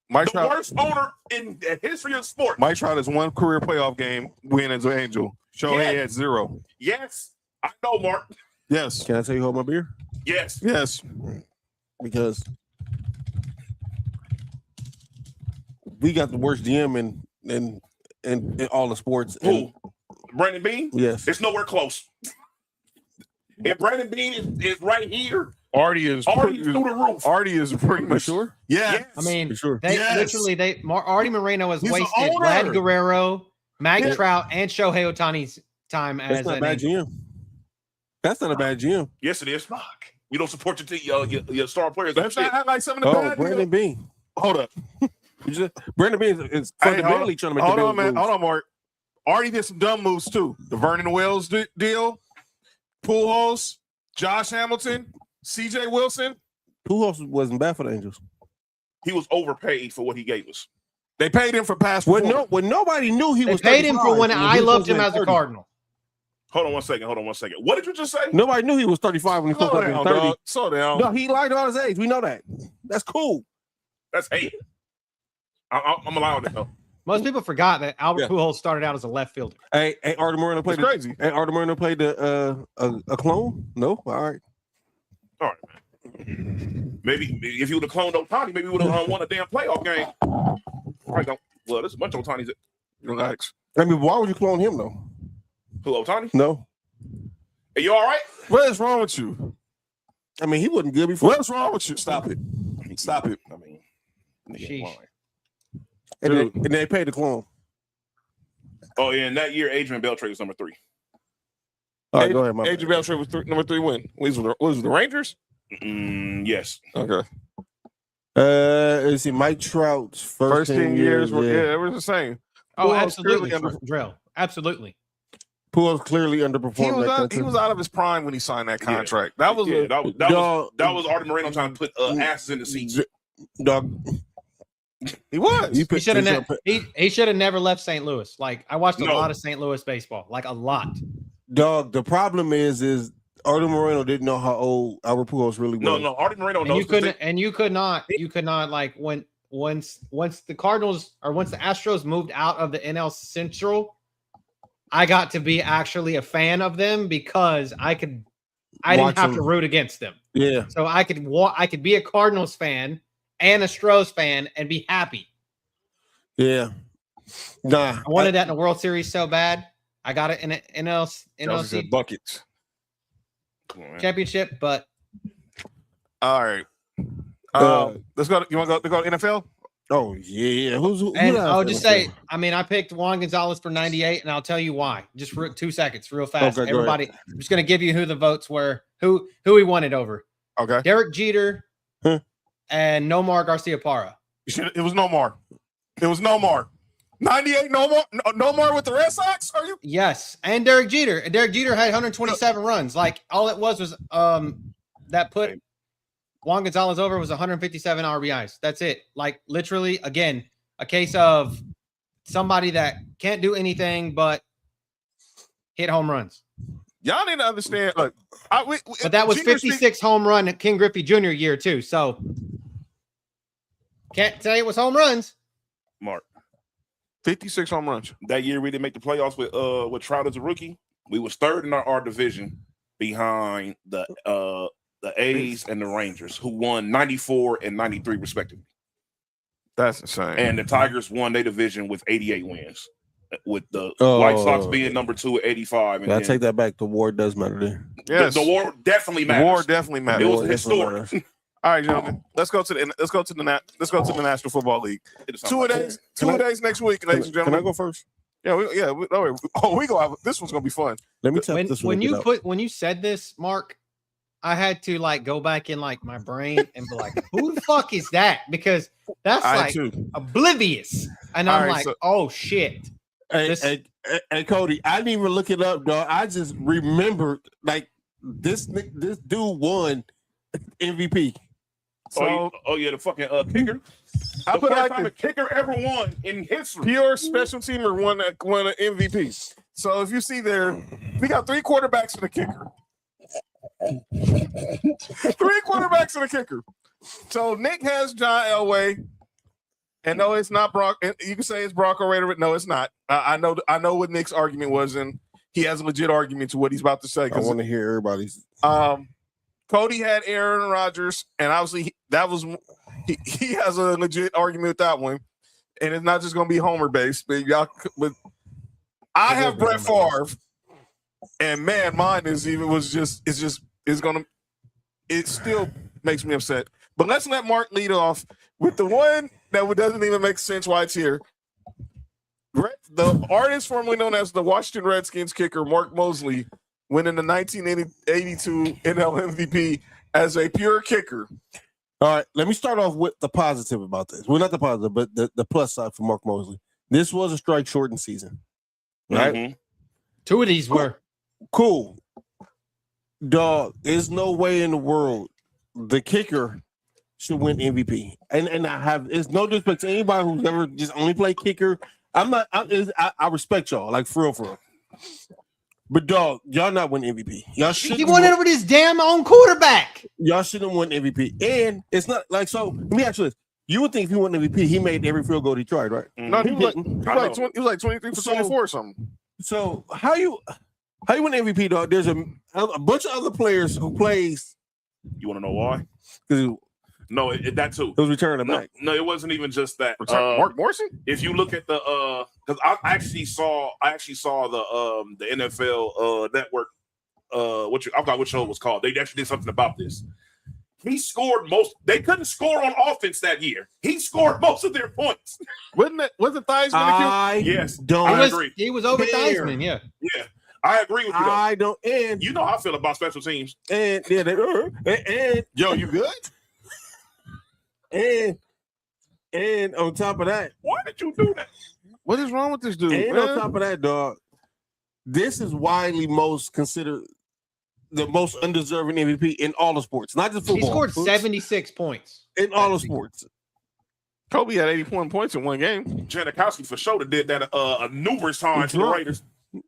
Speaker 2: Mike
Speaker 5: the
Speaker 2: Trout,
Speaker 5: worst owner in the history of sports.
Speaker 2: Mike Trout has one career playoff game win as an Angel. Shohei had 0.
Speaker 5: Yes, I know, Mark.
Speaker 2: Yes.
Speaker 4: Can I tell you hold my beer?
Speaker 5: Yes.
Speaker 2: Yes.
Speaker 4: Because we got the worst GM in all the sports.
Speaker 5: Who? Brandon Bean?
Speaker 4: Yes.
Speaker 5: It's nowhere close. If Brandon Bean is right here,
Speaker 2: Artie is
Speaker 5: through the roof.
Speaker 2: Artie is pretty much
Speaker 4: sure.
Speaker 2: Yeah.
Speaker 5: Yes.
Speaker 3: I mean,
Speaker 4: For sure.
Speaker 3: they
Speaker 5: Yes.
Speaker 3: literally Artie Moreno has
Speaker 5: He's the
Speaker 3: wasted
Speaker 5: owner.
Speaker 3: Vlad Guerrero, Mike
Speaker 2: Yeah.
Speaker 3: Trout, and Shohei Otani's time
Speaker 4: That's
Speaker 3: as
Speaker 4: not a
Speaker 3: an
Speaker 4: bad
Speaker 3: Angel.
Speaker 4: GM. That's not a bad GM.
Speaker 5: Yes, it is. You don't support your star players.
Speaker 2: That's
Speaker 5: That's
Speaker 2: not like some of the
Speaker 4: Oh,
Speaker 2: bad
Speaker 4: Brandon Bean.
Speaker 2: Hold up.
Speaker 4: Brandon Bean is
Speaker 2: Hey,
Speaker 4: fundamentally trying to make
Speaker 2: hold
Speaker 4: the
Speaker 2: on, man.
Speaker 4: moves.
Speaker 2: Hold on, Mark. Artie did some dumb moves too. The Vernon Wells deal, Pujols, Josh Hamilton, CJ Wilson.
Speaker 4: Pujols wasn't bad for the Angels.
Speaker 5: He was overpaid for what he gave us.
Speaker 2: They paid him for past
Speaker 4: When
Speaker 2: performance.
Speaker 4: nobody knew he
Speaker 3: They
Speaker 4: was
Speaker 3: paid him for
Speaker 4: 35,
Speaker 3: when
Speaker 4: and
Speaker 3: I
Speaker 4: he was
Speaker 3: loved
Speaker 4: supposed to
Speaker 3: him
Speaker 4: be
Speaker 3: as a
Speaker 4: 30.
Speaker 3: Cardinal.
Speaker 5: Hold on one second. What did you just say?
Speaker 4: Nobody knew he was 35 when he was
Speaker 2: Slow
Speaker 4: supposed to
Speaker 2: down,
Speaker 4: be 30.
Speaker 2: dog. Slow down.
Speaker 4: No, he lied about his age. We know that. That's cool.
Speaker 5: That's hate. I'm allowing it though.
Speaker 3: Most people forgot that Albert
Speaker 2: Yeah.
Speaker 3: Pujols started out as a left fielder.
Speaker 4: Hey, Artie Moreno played
Speaker 2: It's crazy.
Speaker 4: Hey, Artie Moreno played a clone? No? All right.
Speaker 5: All right, man. Maybe if you would have cloned Otani, maybe we would have won a damn playoff game. Right, well, there's a bunch of Otanis.
Speaker 2: Relax.
Speaker 4: I mean, why would you clone him though?
Speaker 5: Who, Otani?
Speaker 4: No.
Speaker 5: Are you all right?
Speaker 2: What is wrong with you?
Speaker 4: I mean, he wasn't good before.
Speaker 2: What's wrong with you? Stop it. Stop it.
Speaker 5: I mean,
Speaker 3: Sheesh.
Speaker 4: And they paid the clone.
Speaker 5: oh yeah, and that year Adrian Beltre was number 3.
Speaker 4: All right, go ahead, my
Speaker 2: Adrian Beltre was number 3 win. Was it the Rangers?
Speaker 5: Yes.
Speaker 2: Okay.
Speaker 4: Let's see, Mike Trout's first
Speaker 2: 10 years.
Speaker 4: yeah.
Speaker 2: Yeah, it was the same.
Speaker 3: Oh,
Speaker 2: Pujols
Speaker 3: absolutely,
Speaker 2: clearly
Speaker 3: Drill. Absolutely.
Speaker 4: Pujols clearly underperformed.
Speaker 2: He was out of his prime when he signed that contract. That was
Speaker 5: Yeah,
Speaker 2: a,
Speaker 5: that was Artie Moreno trying to put asses in the seats.
Speaker 4: Dog.
Speaker 2: he was.
Speaker 3: He should have he should have never left St. Louis. Like I watched a
Speaker 5: No.
Speaker 3: lot of St. Louis baseball, like a lot.
Speaker 4: Dog, the problem is Artie Moreno didn't know how old Albert Pujols really was.
Speaker 5: No, Artie Moreno
Speaker 3: And
Speaker 5: knows.
Speaker 3: you could not like once the Cardinals or once the Astros moved out of the NL Central, I got to be actually a fan of them because I didn't have to root against them.
Speaker 4: Yeah.
Speaker 3: So I could be a Cardinals fan and a Stros fan and be happy.
Speaker 4: Yeah. Nah.
Speaker 3: I wanted that in the World Series so bad. I got it in an NLC
Speaker 2: buckets.
Speaker 3: championship, but
Speaker 2: All right. Let's go. You want to go to NFL?
Speaker 4: Oh yeah. Who
Speaker 3: and
Speaker 4: else
Speaker 3: I'll
Speaker 4: in
Speaker 3: just
Speaker 4: the
Speaker 3: say,
Speaker 4: field?
Speaker 3: I mean, I picked Juan Gonzalez for 98, and I'll tell you why. Just for 2 seconds, real fast.
Speaker 4: Okay, go
Speaker 3: Everybody, I'm just gonna give you who the votes were, who he wanted over.
Speaker 2: Okay.
Speaker 3: Derek Jeter and Nomar Garciaparra.
Speaker 2: It was Nomar. It was Nomar. 98 Nomar with the Red Sox? Are you?
Speaker 3: Yes, and Derek Jeter. And Derek Jeter had 127 runs. Like all it was that put Juan Gonzalez over was 157 RBIs. That's it. Like literally, again, a case of somebody that can't do anything but hit home runs.
Speaker 2: Y'all need to understand. Look,
Speaker 3: but that was 56 home run King Griffey Jr. year too. So can't say it was home runs.
Speaker 5: Mark.
Speaker 2: 56 home runs.
Speaker 5: That year we didn't make the playoffs with Trout as a rookie. We was third in our division behind the A's and the Rangers, who won 94 and 93 respectively.
Speaker 2: That's insane.
Speaker 5: And the Tigers won their division with 88 wins, with the
Speaker 4: Oh.
Speaker 5: White Sox being number 2 at 85. And
Speaker 4: I
Speaker 5: then
Speaker 4: take that back. The war does matter there.
Speaker 2: Yes.
Speaker 5: the war definitely
Speaker 2: The
Speaker 5: matters.
Speaker 2: war definitely matters.
Speaker 5: It was
Speaker 4: War definitely
Speaker 5: historic.
Speaker 2: All right, gentlemen. Let's go to the National Football League.
Speaker 5: It is
Speaker 2: Two
Speaker 5: something.
Speaker 2: days next week, ladies and
Speaker 4: Can I
Speaker 2: gentlemen.
Speaker 4: go first?
Speaker 2: We go out. This one's gonna be fun.
Speaker 4: Let me tell you this
Speaker 3: when you said this, Mark, I had to like go back in like my brain and be like, who the fuck is that? Because that's like oblivious. And I'm like, oh shit.
Speaker 4: Hey, Cody, I didn't even look it up, dog. I just remembered like this dude won MVP.
Speaker 5: So, the fucking kicker.
Speaker 2: I put
Speaker 5: first time a kicker ever won in history.
Speaker 2: Pure special teamer won an MVP. So if you see there, we got 3 quarterbacks and a kicker. 3 quarterbacks and a kicker. So Nick has John Elway, and no, it's not Brock. And you can say it's Bronco Raider, but no, it's not. I know what Nick's argument was, and he has a legit argument to what he's about to say.
Speaker 4: I want to hear everybody's.
Speaker 2: Cody had Aaron Rodgers, and obviously that was he has a legit argument with that one, and it's not just going to be Homer based, but I have Brett Favre, and man, mine it still makes me upset. But let's let Mark lead off with the one that doesn't even make sense why it's here. The artist formerly known as the Washington Redskins kicker, Mark Mosley, winning the 1982 NL MVP as a pure kicker.
Speaker 4: All right, let me start off with the positive about this. Well, not the positive, but the plus side for Mark Mosley. This was a strike-shortened season, right?
Speaker 5: Mm-hmm.
Speaker 3: 2 of these were.
Speaker 4: Cool. Dog, there's no way in the world the kicker should win MVP. And it's no disrespect to anybody who's ever just only played kicker. I respect y'all, like for real. But dog, y'all not win MVP. Y'all should.
Speaker 3: He won it over his damn own quarterback.
Speaker 4: Y'all shouldn't win MVP. And it's not like so. Let me ask you this: you would think if he won MVP, he made every field goal he tried, right?
Speaker 2: No, he was like 23 for 24 or something.
Speaker 4: So how you win MVP, dog? There's a bunch of other players who plays.
Speaker 5: You want to know why? No, that too.
Speaker 4: It was returning back.
Speaker 5: No, it wasn't even just that.
Speaker 2: Mark Morrison.
Speaker 5: If you look at the because I actually saw the NFL network. I forgot what show it was called. They actually did something about this. He scored most. They couldn't score on offense that year. He scored most of their points.
Speaker 2: Was it Theismann?
Speaker 5: Yes,
Speaker 4: I
Speaker 5: agree.
Speaker 3: He was over Theismann. Yeah.
Speaker 5: I agree with you.
Speaker 4: I don't. And
Speaker 5: you know how I feel about special teams.
Speaker 4: And
Speaker 2: yo, you good?
Speaker 4: And on top of that,
Speaker 5: why did you do that?
Speaker 2: What is wrong with this dude?
Speaker 4: And on top of that, dog, this is widely considered the most undeserving MVP in all the sports, not just football.
Speaker 3: He scored 76 points
Speaker 4: in all the sports.
Speaker 2: Kobe had 81 points in one game.
Speaker 5: Janikowski for sure did that numerous times for the Raiders.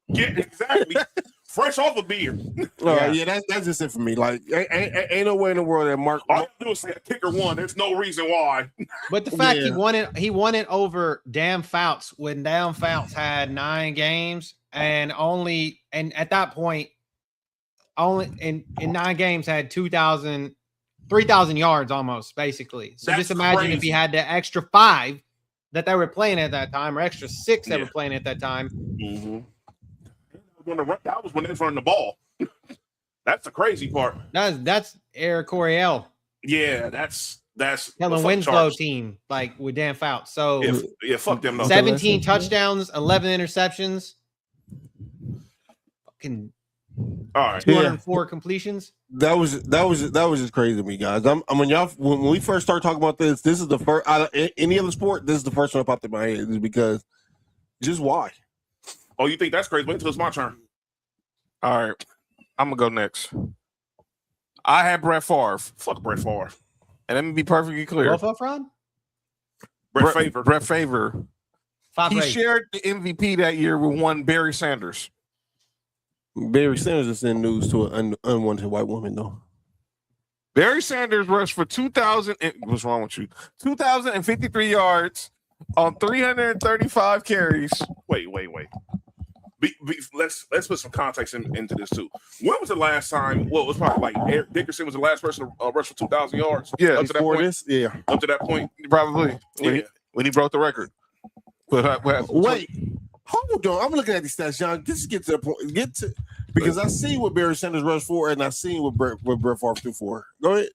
Speaker 5: Yeah, exactly. Fresh off a beer.
Speaker 4: That's just it for me. Like, ain't no way in the world that Mark.
Speaker 5: All you do is say a kicker won. There's no reason why.
Speaker 3: But the fact he won it over Dan Fouts when Dan Fouts had 9 games and at that point only in 9 games had 3,000 yards almost basically. So just imagine if he had the extra 5 that they were playing at that time, or extra 6 that were playing at that time.
Speaker 5: Mm-hmm. That was when they was running the ball. That's the crazy part.
Speaker 3: That's Eric Coryell.
Speaker 5: Yeah, that's
Speaker 3: Kellen Winslow team, like with Dan Fouts. So
Speaker 5: fuck them. Though.
Speaker 3: 17 touchdowns, 11 interceptions. Fucking
Speaker 5: all right.
Speaker 3: 204 completions.
Speaker 4: That was just crazy to me, guys. When we first started talking about this is the first out of any other sport. This is the first one that popped in my head, is because just why.
Speaker 5: Oh, you think that's crazy? Wait until it's my turn.
Speaker 2: All right. I'm going to go next. I had Brett Favre.
Speaker 5: Fuck Brett Favre.
Speaker 2: And let me be perfectly clear.
Speaker 3: Both up front?
Speaker 2: Brett Favre. He shared the MVP that year with one Barry Sanders.
Speaker 4: Barry Sanders is in news to an unwanted white woman, though.
Speaker 2: Barry Sanders rushed for 2,000. What's wrong with you? 2,053 yards on 335 carries.
Speaker 5: Wait. Let's put some context into this too. When was the last time? Well, it was probably like Eric Dickerson was the last person to rush for 2,000 yards.
Speaker 2: Yeah,
Speaker 5: up to that point.
Speaker 4: Yeah,
Speaker 5: up to that point,
Speaker 2: probably. When he broke the record. But
Speaker 4: wait, hold on. I'm looking at these stats, John. Just get to the point. Because I see what Barry Sanders rushed for, and I seen what Brett Favre threw for. Go ahead.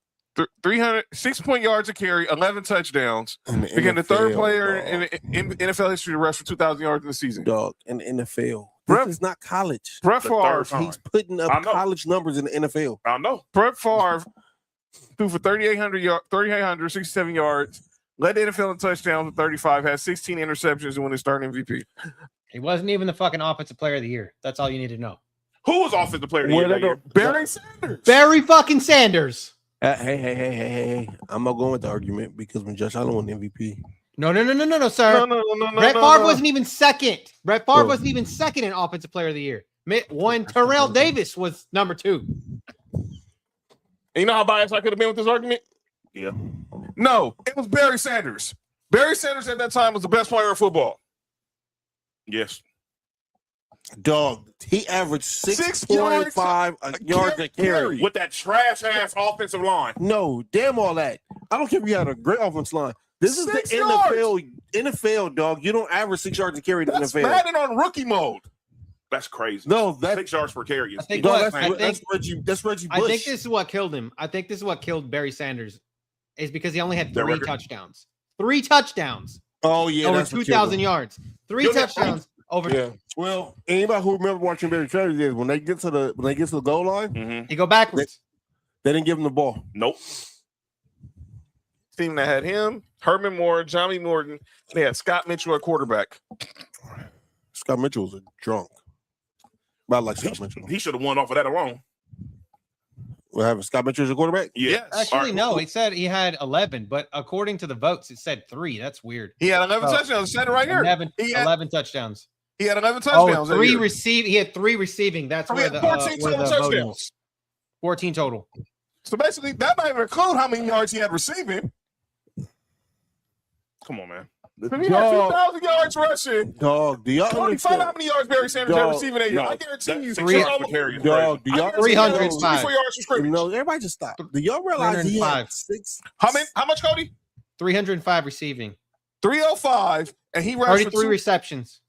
Speaker 2: 300, 6 yards a carry, 11 touchdowns. Became the third player in NFL history to rush for 2,000 yards in the season.
Speaker 4: Dog, in the NFL. This is not college.
Speaker 2: Brett Favre.
Speaker 4: He's putting up college numbers in the NFL.
Speaker 5: I know.
Speaker 2: Brett Favre threw for 3,867 yards, led the NFL in touchdowns with 35, had 16 interceptions, and won his starting MVP.
Speaker 3: He wasn't even the fucking offensive player of the year. That's all you need to know.
Speaker 5: Who was offensive player of the year that year?
Speaker 2: Barry Sanders.
Speaker 3: Barry fucking Sanders.
Speaker 4: Hey. I'm not going with the argument because when Josh Allen won MVP.
Speaker 3: No, sir.
Speaker 2: No.
Speaker 3: Brett Favre wasn't even second. Brett Favre wasn't even second in offensive player of the year. One, Terrell Davis was number 2.
Speaker 2: And you know how biased I could have been with this argument?
Speaker 5: Yeah.
Speaker 2: No, it was Barry Sanders. Barry Sanders at that time was the best player in football.
Speaker 5: Yes.
Speaker 4: Dog, he averaged 6.5 yards a carry.
Speaker 5: With that trash-ass offensive line.
Speaker 4: No, damn all that. I don't care if you had a great offensive line. This is the NFL, dog. You don't average 6 yards a carry in the NFL.
Speaker 2: That's Madden on rookie mode.
Speaker 5: That's crazy.
Speaker 4: No, that's
Speaker 5: 6 yards per carry.
Speaker 3: That's Reggie Bush. I think this is what killed him. I think this is what killed Barry Sanders, is because he only had 3 touchdowns. 3 touchdowns.
Speaker 4: Oh yeah,
Speaker 3: over 2,000 yards. 3 touchdowns over.
Speaker 4: Yeah. Well, anybody who remember watching Barry Sanders is when they get to the goal line,
Speaker 3: he go backwards.
Speaker 4: They didn't give him the ball.
Speaker 5: Nope.
Speaker 2: Team that had him, Herman Moore, Johnny Morton. They had Scott Mitchell at quarterback.
Speaker 4: Scott Mitchell was a drunk. But I like Scott Mitchell.
Speaker 5: He should have won off of that alone.
Speaker 4: We're having Scott Mitchell as a quarterback?
Speaker 5: Yeah.
Speaker 3: Actually, no. He said he had 11, but according to the votes, it said 3. That's weird.
Speaker 2: He had 11 touchdowns. It said it right here.
Speaker 3: 11 touchdowns.
Speaker 2: He had 11 touchdowns.
Speaker 3: 3 receiving. He had 3 receiving. That's where the
Speaker 2: 14 total touchdowns.
Speaker 3: 14 total.
Speaker 2: So basically, that might even include how many yards he had receiving.
Speaker 5: Come on, man.
Speaker 2: He had 2,000 yards rushing.
Speaker 4: Dog, do y'all
Speaker 2: understand how many yards Barry Sanders had receiving that year? I guarantee you.
Speaker 5: 6 yards per carry.
Speaker 4: Dog, do y'all
Speaker 3: 305.
Speaker 2: 24 yards from scrimmage.
Speaker 4: No, everybody just stop. Do y'all realize he had 6?
Speaker 2: How much, Cody?
Speaker 3: 305 receiving.
Speaker 2: 305, and he rushed
Speaker 3: 33 receptions.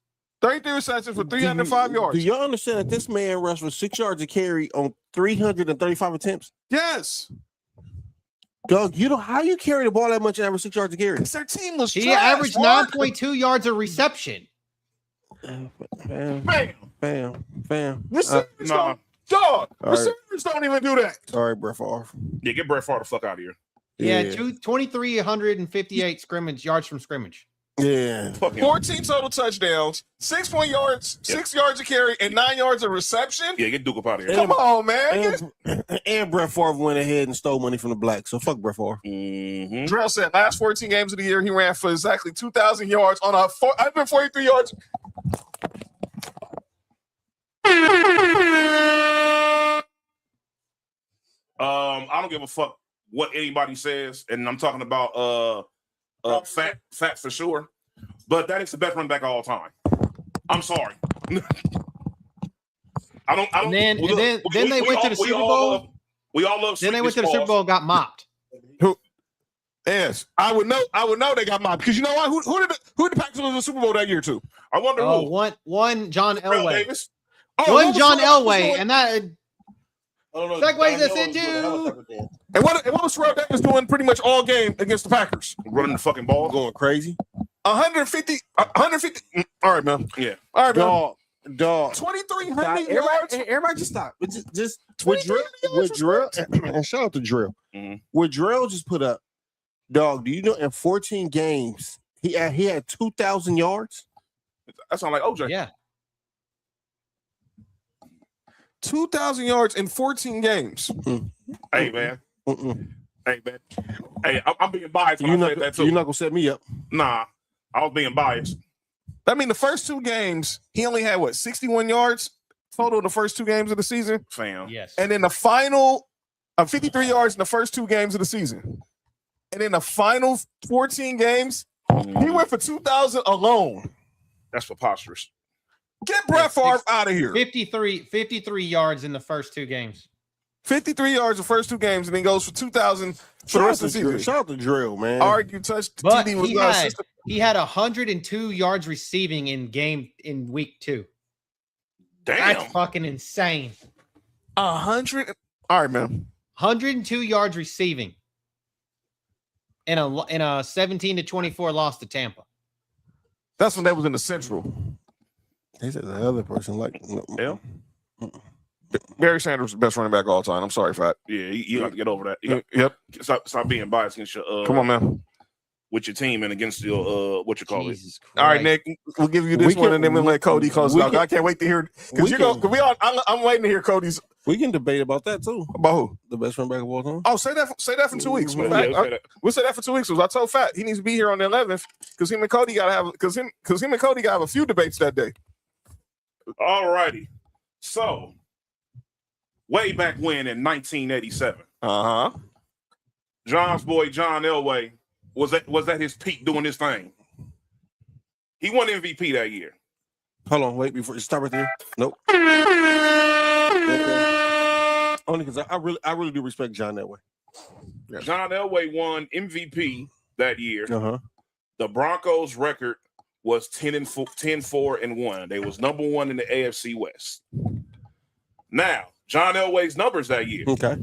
Speaker 2: 33 receptions for 305 yards.
Speaker 4: Do y'all understand that this man rushed for 6 yards a carry on 335 attempts?
Speaker 2: Yes.
Speaker 4: Dog, how you carry the ball that much and average 6 yards a carry?
Speaker 2: Their team was
Speaker 3: He
Speaker 2: trash,
Speaker 3: averaged 9.2 yards a reception.
Speaker 4: Bam.
Speaker 2: Receivers don't even do that.
Speaker 4: Sorry, Brett Favre.
Speaker 5: Yeah, get Brett Favre the fuck out of here.
Speaker 3: Yeah, 2,358 scrimmage yards from scrimmage.
Speaker 4: Yeah.
Speaker 2: 14 total touchdowns, 6 yards, 6 yards a carry, and 9 yards of reception.
Speaker 5: Yeah, get Duke up out of here.
Speaker 2: Come on, man.
Speaker 4: And Brett Favre went ahead and stole money from the blacks. So fuck Brett Favre.
Speaker 2: Drell said last 14 games of the year, he ran for exactly 2,000 yards on a 143 yards.
Speaker 5: I don't give a fuck what anybody says, and I'm talking about fat for sure. But that is the best running back of all time. I'm sorry. I don't.
Speaker 3: And then they went to the Super Bowl.
Speaker 5: We all love.
Speaker 3: Then they went to the Super Bowl, got mopped.
Speaker 2: Yes, I would know they got mopped because you know what? Who did the Packers win the Super Bowl that year to? I wonder who.
Speaker 3: One John Elway.
Speaker 2: Davis.
Speaker 3: One John Elway, and that segues us into.
Speaker 2: And what was Terrell Davis doing pretty much all game against the Packers?
Speaker 5: Running the fucking ball,
Speaker 4: going crazy.
Speaker 2: 150. All right, man.
Speaker 5: Yeah.
Speaker 2: All right, man.
Speaker 4: Dog.
Speaker 2: 2,300 yards.
Speaker 4: Everybody just stop. Just with drill, and shout out to Drill. What Drill just put up, dog. Do you know in 14 games he had 2,000 yards?
Speaker 2: That sounds like OJ.
Speaker 3: Yeah.
Speaker 2: 2,000 yards in 14 games.
Speaker 5: Hey, man. Hey, man. Hey, I'm being biased.
Speaker 4: You're not gonna set me up.
Speaker 5: Nah, I was being biased.
Speaker 2: I mean, the first 2 games, he only had 61 yards total in the first 2 games of the season.
Speaker 5: Fam.
Speaker 3: Yes.
Speaker 2: And then the final 53 yards in the first 2 games of the season. And in the final 14 games, he went for 2,000 alone.
Speaker 5: That's preposterous.
Speaker 2: Get Brett Favre out of here.
Speaker 3: 53 yards in the first 2 games.
Speaker 2: 53 yards the first 2 games, and then goes for 2,000 for the rest of the season.
Speaker 4: Shout out to Drill, man.
Speaker 2: Argue touch.
Speaker 3: But
Speaker 2: TD
Speaker 3: he had 102 yards receiving in week 2.
Speaker 5: Damn.
Speaker 3: That's fucking insane.
Speaker 2: 100. All right, man.
Speaker 3: 102 yards receiving. in a 17-24 loss to Tampa.
Speaker 2: That's when they was in the Central.
Speaker 4: They said the other person like
Speaker 2: Yeah. Barry Sanders is the best running back of all time. I'm sorry, Fat.
Speaker 5: Yeah, you have to get over that. You
Speaker 2: Yep.
Speaker 5: stop being biased against your
Speaker 2: Come on, man.
Speaker 5: with your team and against your what you call
Speaker 3: Jesus
Speaker 5: it.
Speaker 3: Christ.
Speaker 2: All right, Nick. We'll give you this one, and then we'll let Cody close it out. I can't wait to hear because I'm waiting to hear Cody's.
Speaker 4: We can debate about that too.
Speaker 2: About who?
Speaker 4: The best running back of all time.
Speaker 2: Oh, say that for 2 weeks.
Speaker 5: Yeah,
Speaker 2: We'll say that for 2 weeks. Because I told Fat he needs to be here on the 11th because him and Cody gotta have a few debates that day.
Speaker 5: All righty. So way back when in 1987, John's boy John Elway was at his peak doing this thing. He won MVP that year.
Speaker 4: Hold on, wait before you start right there. Nope. Only because I really do respect John Elway.
Speaker 5: Yeah. John Elway won MVP that year.
Speaker 4: Uh-huh.
Speaker 5: The Broncos' record was 10-4-1. They was number one in the AFC West. Now, John Elway's numbers that year.
Speaker 4: Okay.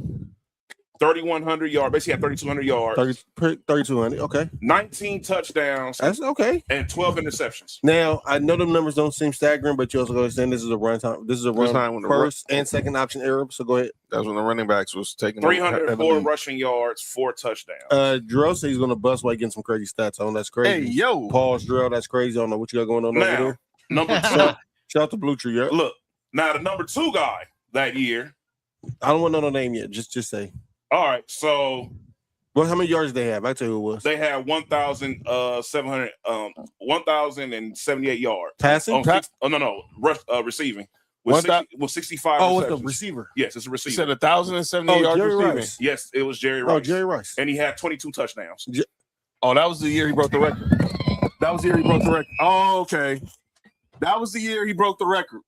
Speaker 5: 3,100 yards. Basically, had 3,200 yards.
Speaker 4: 3,200. Okay.
Speaker 5: 19 touchdowns.
Speaker 4: That's okay.
Speaker 5: And 12 interceptions.
Speaker 4: Now, I know them numbers don't seem staggering, but you also understand this is a run time. This is a run
Speaker 2: time
Speaker 4: first and second option era. So go ahead.
Speaker 2: That's when the running backs was taking
Speaker 5: 304 rushing yards, 4 touchdowns.
Speaker 4: Drill said he's going to bust while getting some crazy stats on. That's crazy.
Speaker 2: Hey, yo.
Speaker 4: Pause, Drill. That's crazy. I don't know what you got going on over there.
Speaker 5: Number 2.
Speaker 4: Shout out to Blue Tree. Yeah.
Speaker 5: Look, now the number 2 guy that year.
Speaker 4: I don't want to know the name yet. Just say.
Speaker 5: All right, so
Speaker 4: how many yards did they have? I tell you who it was.
Speaker 5: They had 1,078 yards.
Speaker 4: Passing?
Speaker 5: Receiving. With 65.
Speaker 4: Oh, it's a receiver.
Speaker 5: Yes, it's a receiver.
Speaker 2: You said 1,078 yards
Speaker 4: Jerry
Speaker 2: receiving.
Speaker 4: Rice.
Speaker 5: Yes, it was Jerry Rice.
Speaker 4: Oh, Jerry Rice.
Speaker 5: And he had 22 touchdowns.
Speaker 2: That was the year he broke the record. That was the year he broke the record. Oh, okay. That was the year he broke the record.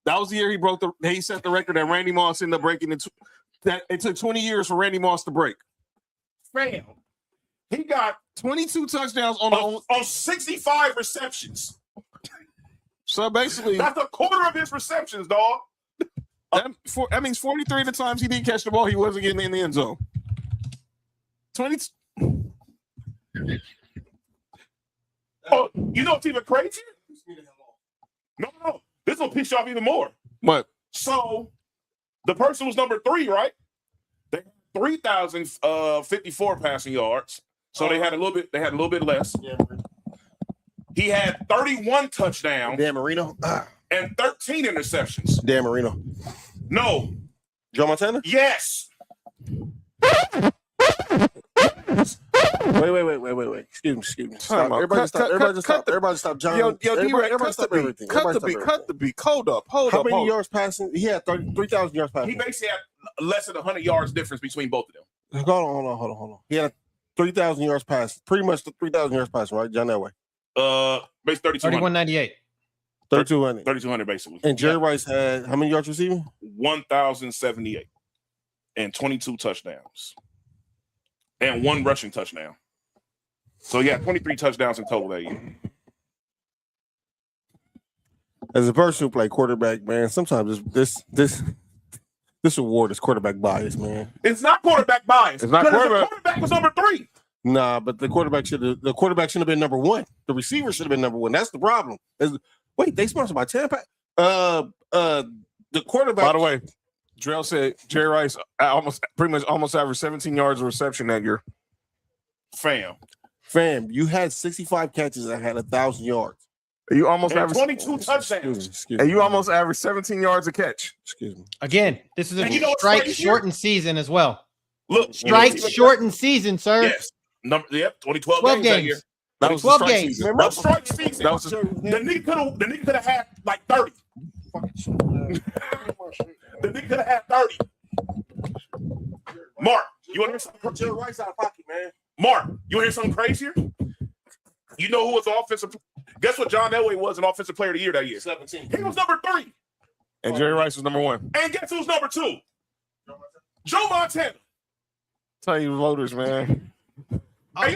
Speaker 2: That was the year he set the record that Randy Moss ended up breaking into. That it took 20 years for Randy Moss to break. Fam, he got 22 touchdowns on
Speaker 5: 65 receptions.
Speaker 2: So basically,
Speaker 5: that's a quarter of his receptions, dog.
Speaker 2: That means 43 of the times he didn't catch the ball, he wasn't getting in the end zone. 20.
Speaker 5: Oh, you know what's even crazier? No. This will piss you off even more.
Speaker 2: What?
Speaker 5: So the person was number 3, right? They had 3,054 passing yards. So they had a little bit less.
Speaker 4: Yeah.
Speaker 5: He had 31 touchdowns.
Speaker 4: Dan Marino.
Speaker 5: And 13 interceptions.
Speaker 4: Dan Marino.
Speaker 5: No.
Speaker 4: Joe Montana?
Speaker 5: Yes.
Speaker 4: Wait. Excuse me. Stop. Everybody stop. John. Everybody stop everything.
Speaker 2: Cut the beat. Hold up.
Speaker 4: How many yards passing? He had 3,000 yards passing.
Speaker 5: He basically had less than 100 yards difference between both of them.
Speaker 4: Hold on. He had 3,000 yards passing. Pretty much the 3,000 yards passing, right? John Elway.
Speaker 5: Base
Speaker 3: 3,198.
Speaker 4: 3,200.
Speaker 5: 3,200 basically.
Speaker 4: And Jerry Rice had how many yards receiving?
Speaker 5: 1,078 and 22 touchdowns. And 1 rushing touchdown. So he had 23 touchdowns in total that year.
Speaker 4: As a person who played quarterback, man, sometimes this award is quarterback bias, man.
Speaker 5: It's not quarterback bias.
Speaker 2: It's not quarterback.
Speaker 5: The quarterback was number 3.
Speaker 4: Nah, but the quarterback should have been number 1. The receiver should have been number 1. That's the problem. Wait, they sponsored by Tampa. The quarterback.
Speaker 2: By the way, Drell said Jerry Rice almost averaged 17 yards of reception that year.
Speaker 5: Fam,
Speaker 4: you had 65 catches that had 1,000 yards.
Speaker 2: You almost
Speaker 5: and
Speaker 2: averaged
Speaker 5: 22 touchdowns.
Speaker 4: Excuse me.
Speaker 2: And you almost averaged 17 yards a catch.
Speaker 4: Excuse me.
Speaker 3: Again, this is a strike shortened season as well.
Speaker 5: Look,
Speaker 3: strike shortened season, sir.
Speaker 5: Yes. 2012
Speaker 3: 12
Speaker 5: games that year.
Speaker 2: That was
Speaker 3: 12
Speaker 2: the strike
Speaker 3: games.
Speaker 2: season.
Speaker 5: That was strike season.
Speaker 2: That was
Speaker 5: the nigga could have had like 30. The nigga could have had 30. Mark, you want to hear something?
Speaker 4: Jerry Rice out of pocket, man.
Speaker 5: Mark, you want to hear something crazier? You know who was the offensive? Guess what John Elway was an offensive player of the year that year?
Speaker 4: 17.
Speaker 5: He was number 3.
Speaker 2: And Jerry Rice was number 1.
Speaker 5: And guess who's number 2? Joe Montana.
Speaker 2: Tell you voters, man.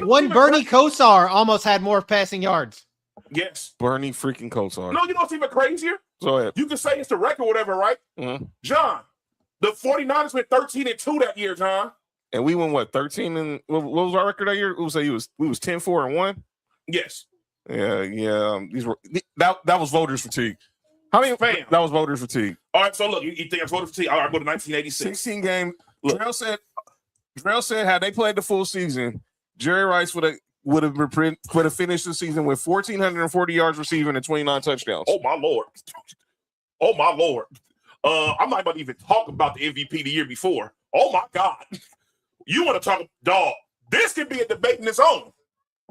Speaker 3: One Bernie Kosar almost had more passing yards.
Speaker 5: Yes.
Speaker 2: Bernie freaking Kosar.
Speaker 5: No, you know what's even crazier?
Speaker 2: Go ahead.
Speaker 5: You can say it's the record or whatever, right?
Speaker 2: Mm-hmm.
Speaker 5: John, the 49ers went 13-2 that year, John.
Speaker 2: and we won what 13 and what was our record that year? We was 10-4-1.
Speaker 5: Yes.
Speaker 2: Yeah. These were that was voters fatigue. How many fans? That was voters fatigue.
Speaker 5: All right, so look, you think it's voter fatigue? All right, go to 1986.
Speaker 2: 16 game. Drell said had they played the full season, Jerry Rice would have finished the season with 1,440 yards receiving and 29 touchdowns.
Speaker 5: Oh my lord. Oh my lord. I'm not about to even talk about the MVP the year before. Oh my God. You want to talk, dog? This could be a debate in its own.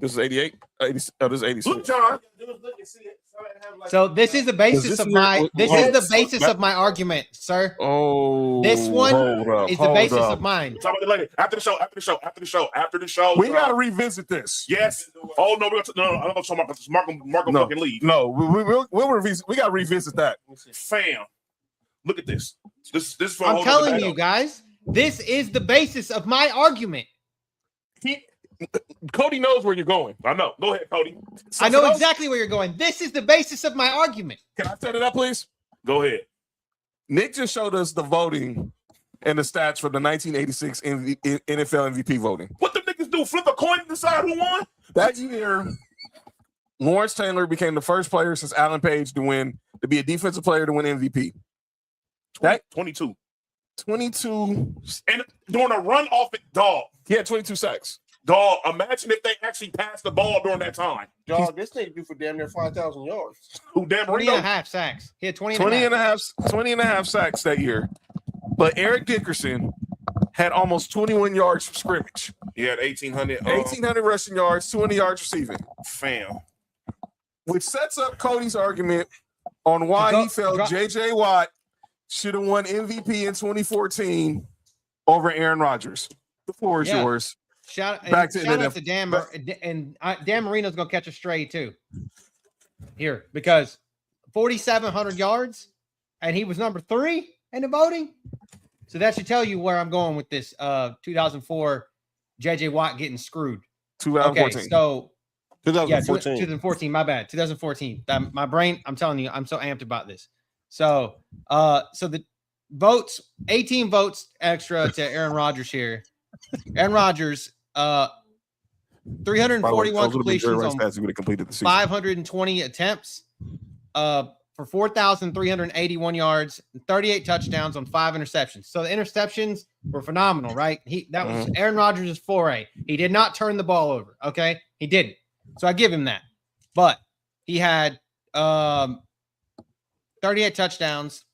Speaker 2: This is 88. This is 86.
Speaker 5: Look, John.
Speaker 3: So this is the basis of my of my argument, sir.
Speaker 2: Oh,
Speaker 3: this one is the basis of mine.
Speaker 5: Talk about it later. After the show.
Speaker 2: We gotta revisit this.
Speaker 5: Yes. Oh no, no, I'm not talking about this. Marco fucking leave.
Speaker 2: No, we'll revisit. We gotta revisit that.
Speaker 5: Fam, look at this. This.
Speaker 3: I'm telling you guys, this is the basis of my argument.
Speaker 2: Cody knows where you're going.
Speaker 5: I know. Go ahead, Cody.
Speaker 3: I know exactly where you're going. This is the basis of my argument.
Speaker 2: Can I set it up, please?
Speaker 5: Go ahead.
Speaker 2: Nick just showed us the voting and the stats for the 1986 NFL MVP voting.
Speaker 5: What the niggas do? Flip a coin and decide who won?
Speaker 2: That year, Lawrence Taylor became the first player since Alan Page to be a defensive player to win MVP.
Speaker 5: 22.
Speaker 2: 22.
Speaker 5: And during a run off it, dog.
Speaker 2: He had 22 sacks.
Speaker 5: Dog, imagine if they actually passed the ball during that time.
Speaker 4: Dog, this nigga do for damn near 5,000 yards.
Speaker 5: Who damn
Speaker 3: 20 and a half sacks. He had 20 and
Speaker 2: a half sacks that year. But Eric Dickerson had almost 21 yards from scrimmage.
Speaker 5: He had 1,800.
Speaker 2: 1,800 rushing yards, 200 yards receiving.
Speaker 5: Fam.
Speaker 2: Which sets up Cody's argument on why he felt J.J. Watt should have won MVP in 2014 over Aaron Rodgers. The floor is yours.
Speaker 3: Shout out to Dan, and Dan Marino's gonna catch a stray too. Here, because 4,700 yards, and he was number 3 in the voting. So that should tell you where I'm going with this. 2004, JJ Watt getting screwed.
Speaker 2: 2014.
Speaker 3: Okay, so
Speaker 4: 2014.
Speaker 3: 2014. My bad. 2014. My brain. I'm telling you, I'm so amped about this. So the votes, 18 votes extra to Aaron Rodgers here. Aaron Rodgers, 341 completions on 520 attempts, for 4,381 yards, 38 touchdowns on 5 interceptions. So the interceptions were phenomenal, right? That was Aaron Rodgers' foray. He did not turn the ball over. Okay, he didn't. So I give him that. But he had 38 touchdowns.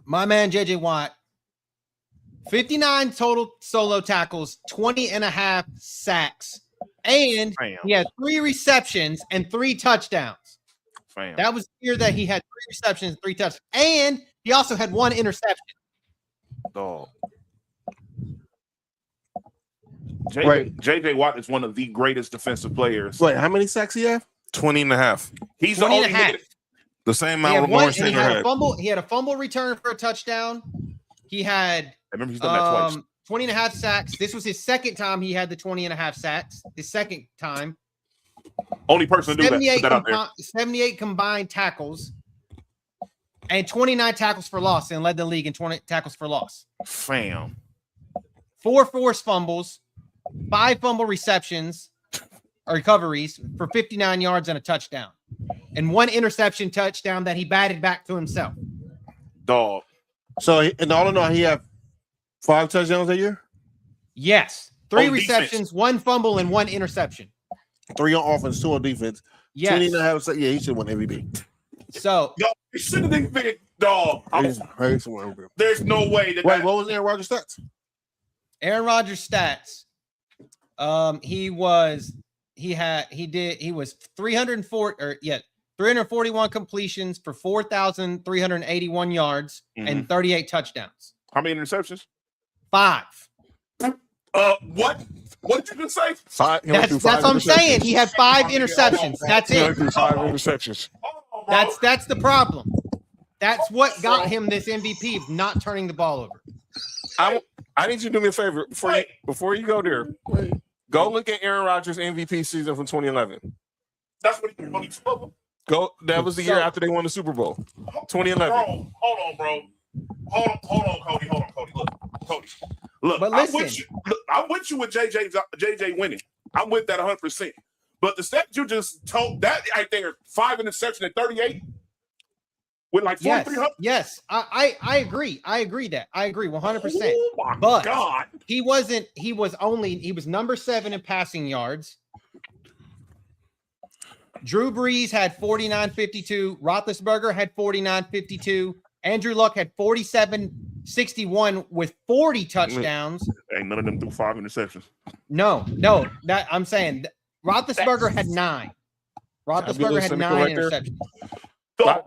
Speaker 3: My man JJ Watt, 59 total solo tackles, 20 and a half sacks, and he had 3 receptions and 3 touchdowns. That was the year that he had 3 receptions, 3 touchdowns, and he also had 1 interception.
Speaker 5: Dog. JJ Watt is one of the greatest defensive players.
Speaker 4: Wait, how many sacks he have?
Speaker 2: 20 and a half.
Speaker 5: He's 20 and a half.
Speaker 2: The same amount Lawrence Taylor had.
Speaker 3: He had a fumble return for a touchdown. He had
Speaker 5: I remember he's done that twice.
Speaker 3: 20 and a half sacks. This was his second time he had the 20 and a half sacks. His second time.
Speaker 5: Only person to do that. Put that out there.
Speaker 3: 78 combined tackles and 29 tackles for loss, and led the league in 20 tackles for loss.
Speaker 5: Fam.
Speaker 3: 4 forced fumbles, 5 fumble receptions or recoveries for 59 yards and a touchdown, and 1 interception touchdown that he batted back to himself.
Speaker 5: Dog.
Speaker 4: So, and all in all, he had 5 touchdowns that year?
Speaker 3: Yes. 3 receptions, 1 fumble, and 1 interception.
Speaker 4: 3 on offense, 2 on defense.
Speaker 3: Yes.
Speaker 4: 20 and a half. Yeah, he should win MVP.
Speaker 3: So,
Speaker 5: he should have been big, dog. There's no way that.
Speaker 4: Wait, what was Aaron Rodgers' stats?
Speaker 3: Aaron Rodgers' stats. He was 341 completions for 4,381 yards and 38 touchdowns.
Speaker 5: How many interceptions?
Speaker 3: 5.
Speaker 5: What? What did you just say?
Speaker 2: 5.
Speaker 3: That's what I'm saying. He had 5 interceptions. That's it.
Speaker 2: 5 interceptions.
Speaker 3: That's the problem. That's what got him this MVP of not turning the ball over.
Speaker 2: I need you to do me a favor before you go there. Go look at Aaron Rodgers' MVP season from 2011.
Speaker 5: That's what he won.
Speaker 2: Go. That was the year after they won the Super Bowl. 2011.
Speaker 5: Bro, hold on, bro. Hold on, Cody. Look, Cody. Look,
Speaker 3: But
Speaker 5: I'm
Speaker 3: listen.
Speaker 5: with you. Look, I'm with you with JJ winning. I'm with that 100%. But the stats you just told, that right there, 5 interceptions at 38 with like 4,300.
Speaker 3: Yes, I agree. I agree 100%.
Speaker 5: Oh my
Speaker 3: But
Speaker 5: God.
Speaker 3: he was number 7 in passing yards. Drew Brees had 49.52. Roethlisberger had 49.52. Andrew Luck had 47.61 with 40 touchdowns.
Speaker 5: Ain't none of them threw 5 interceptions.
Speaker 3: No, that I'm saying Roethlisberger had 9. Roethlisberger had 9 interceptions.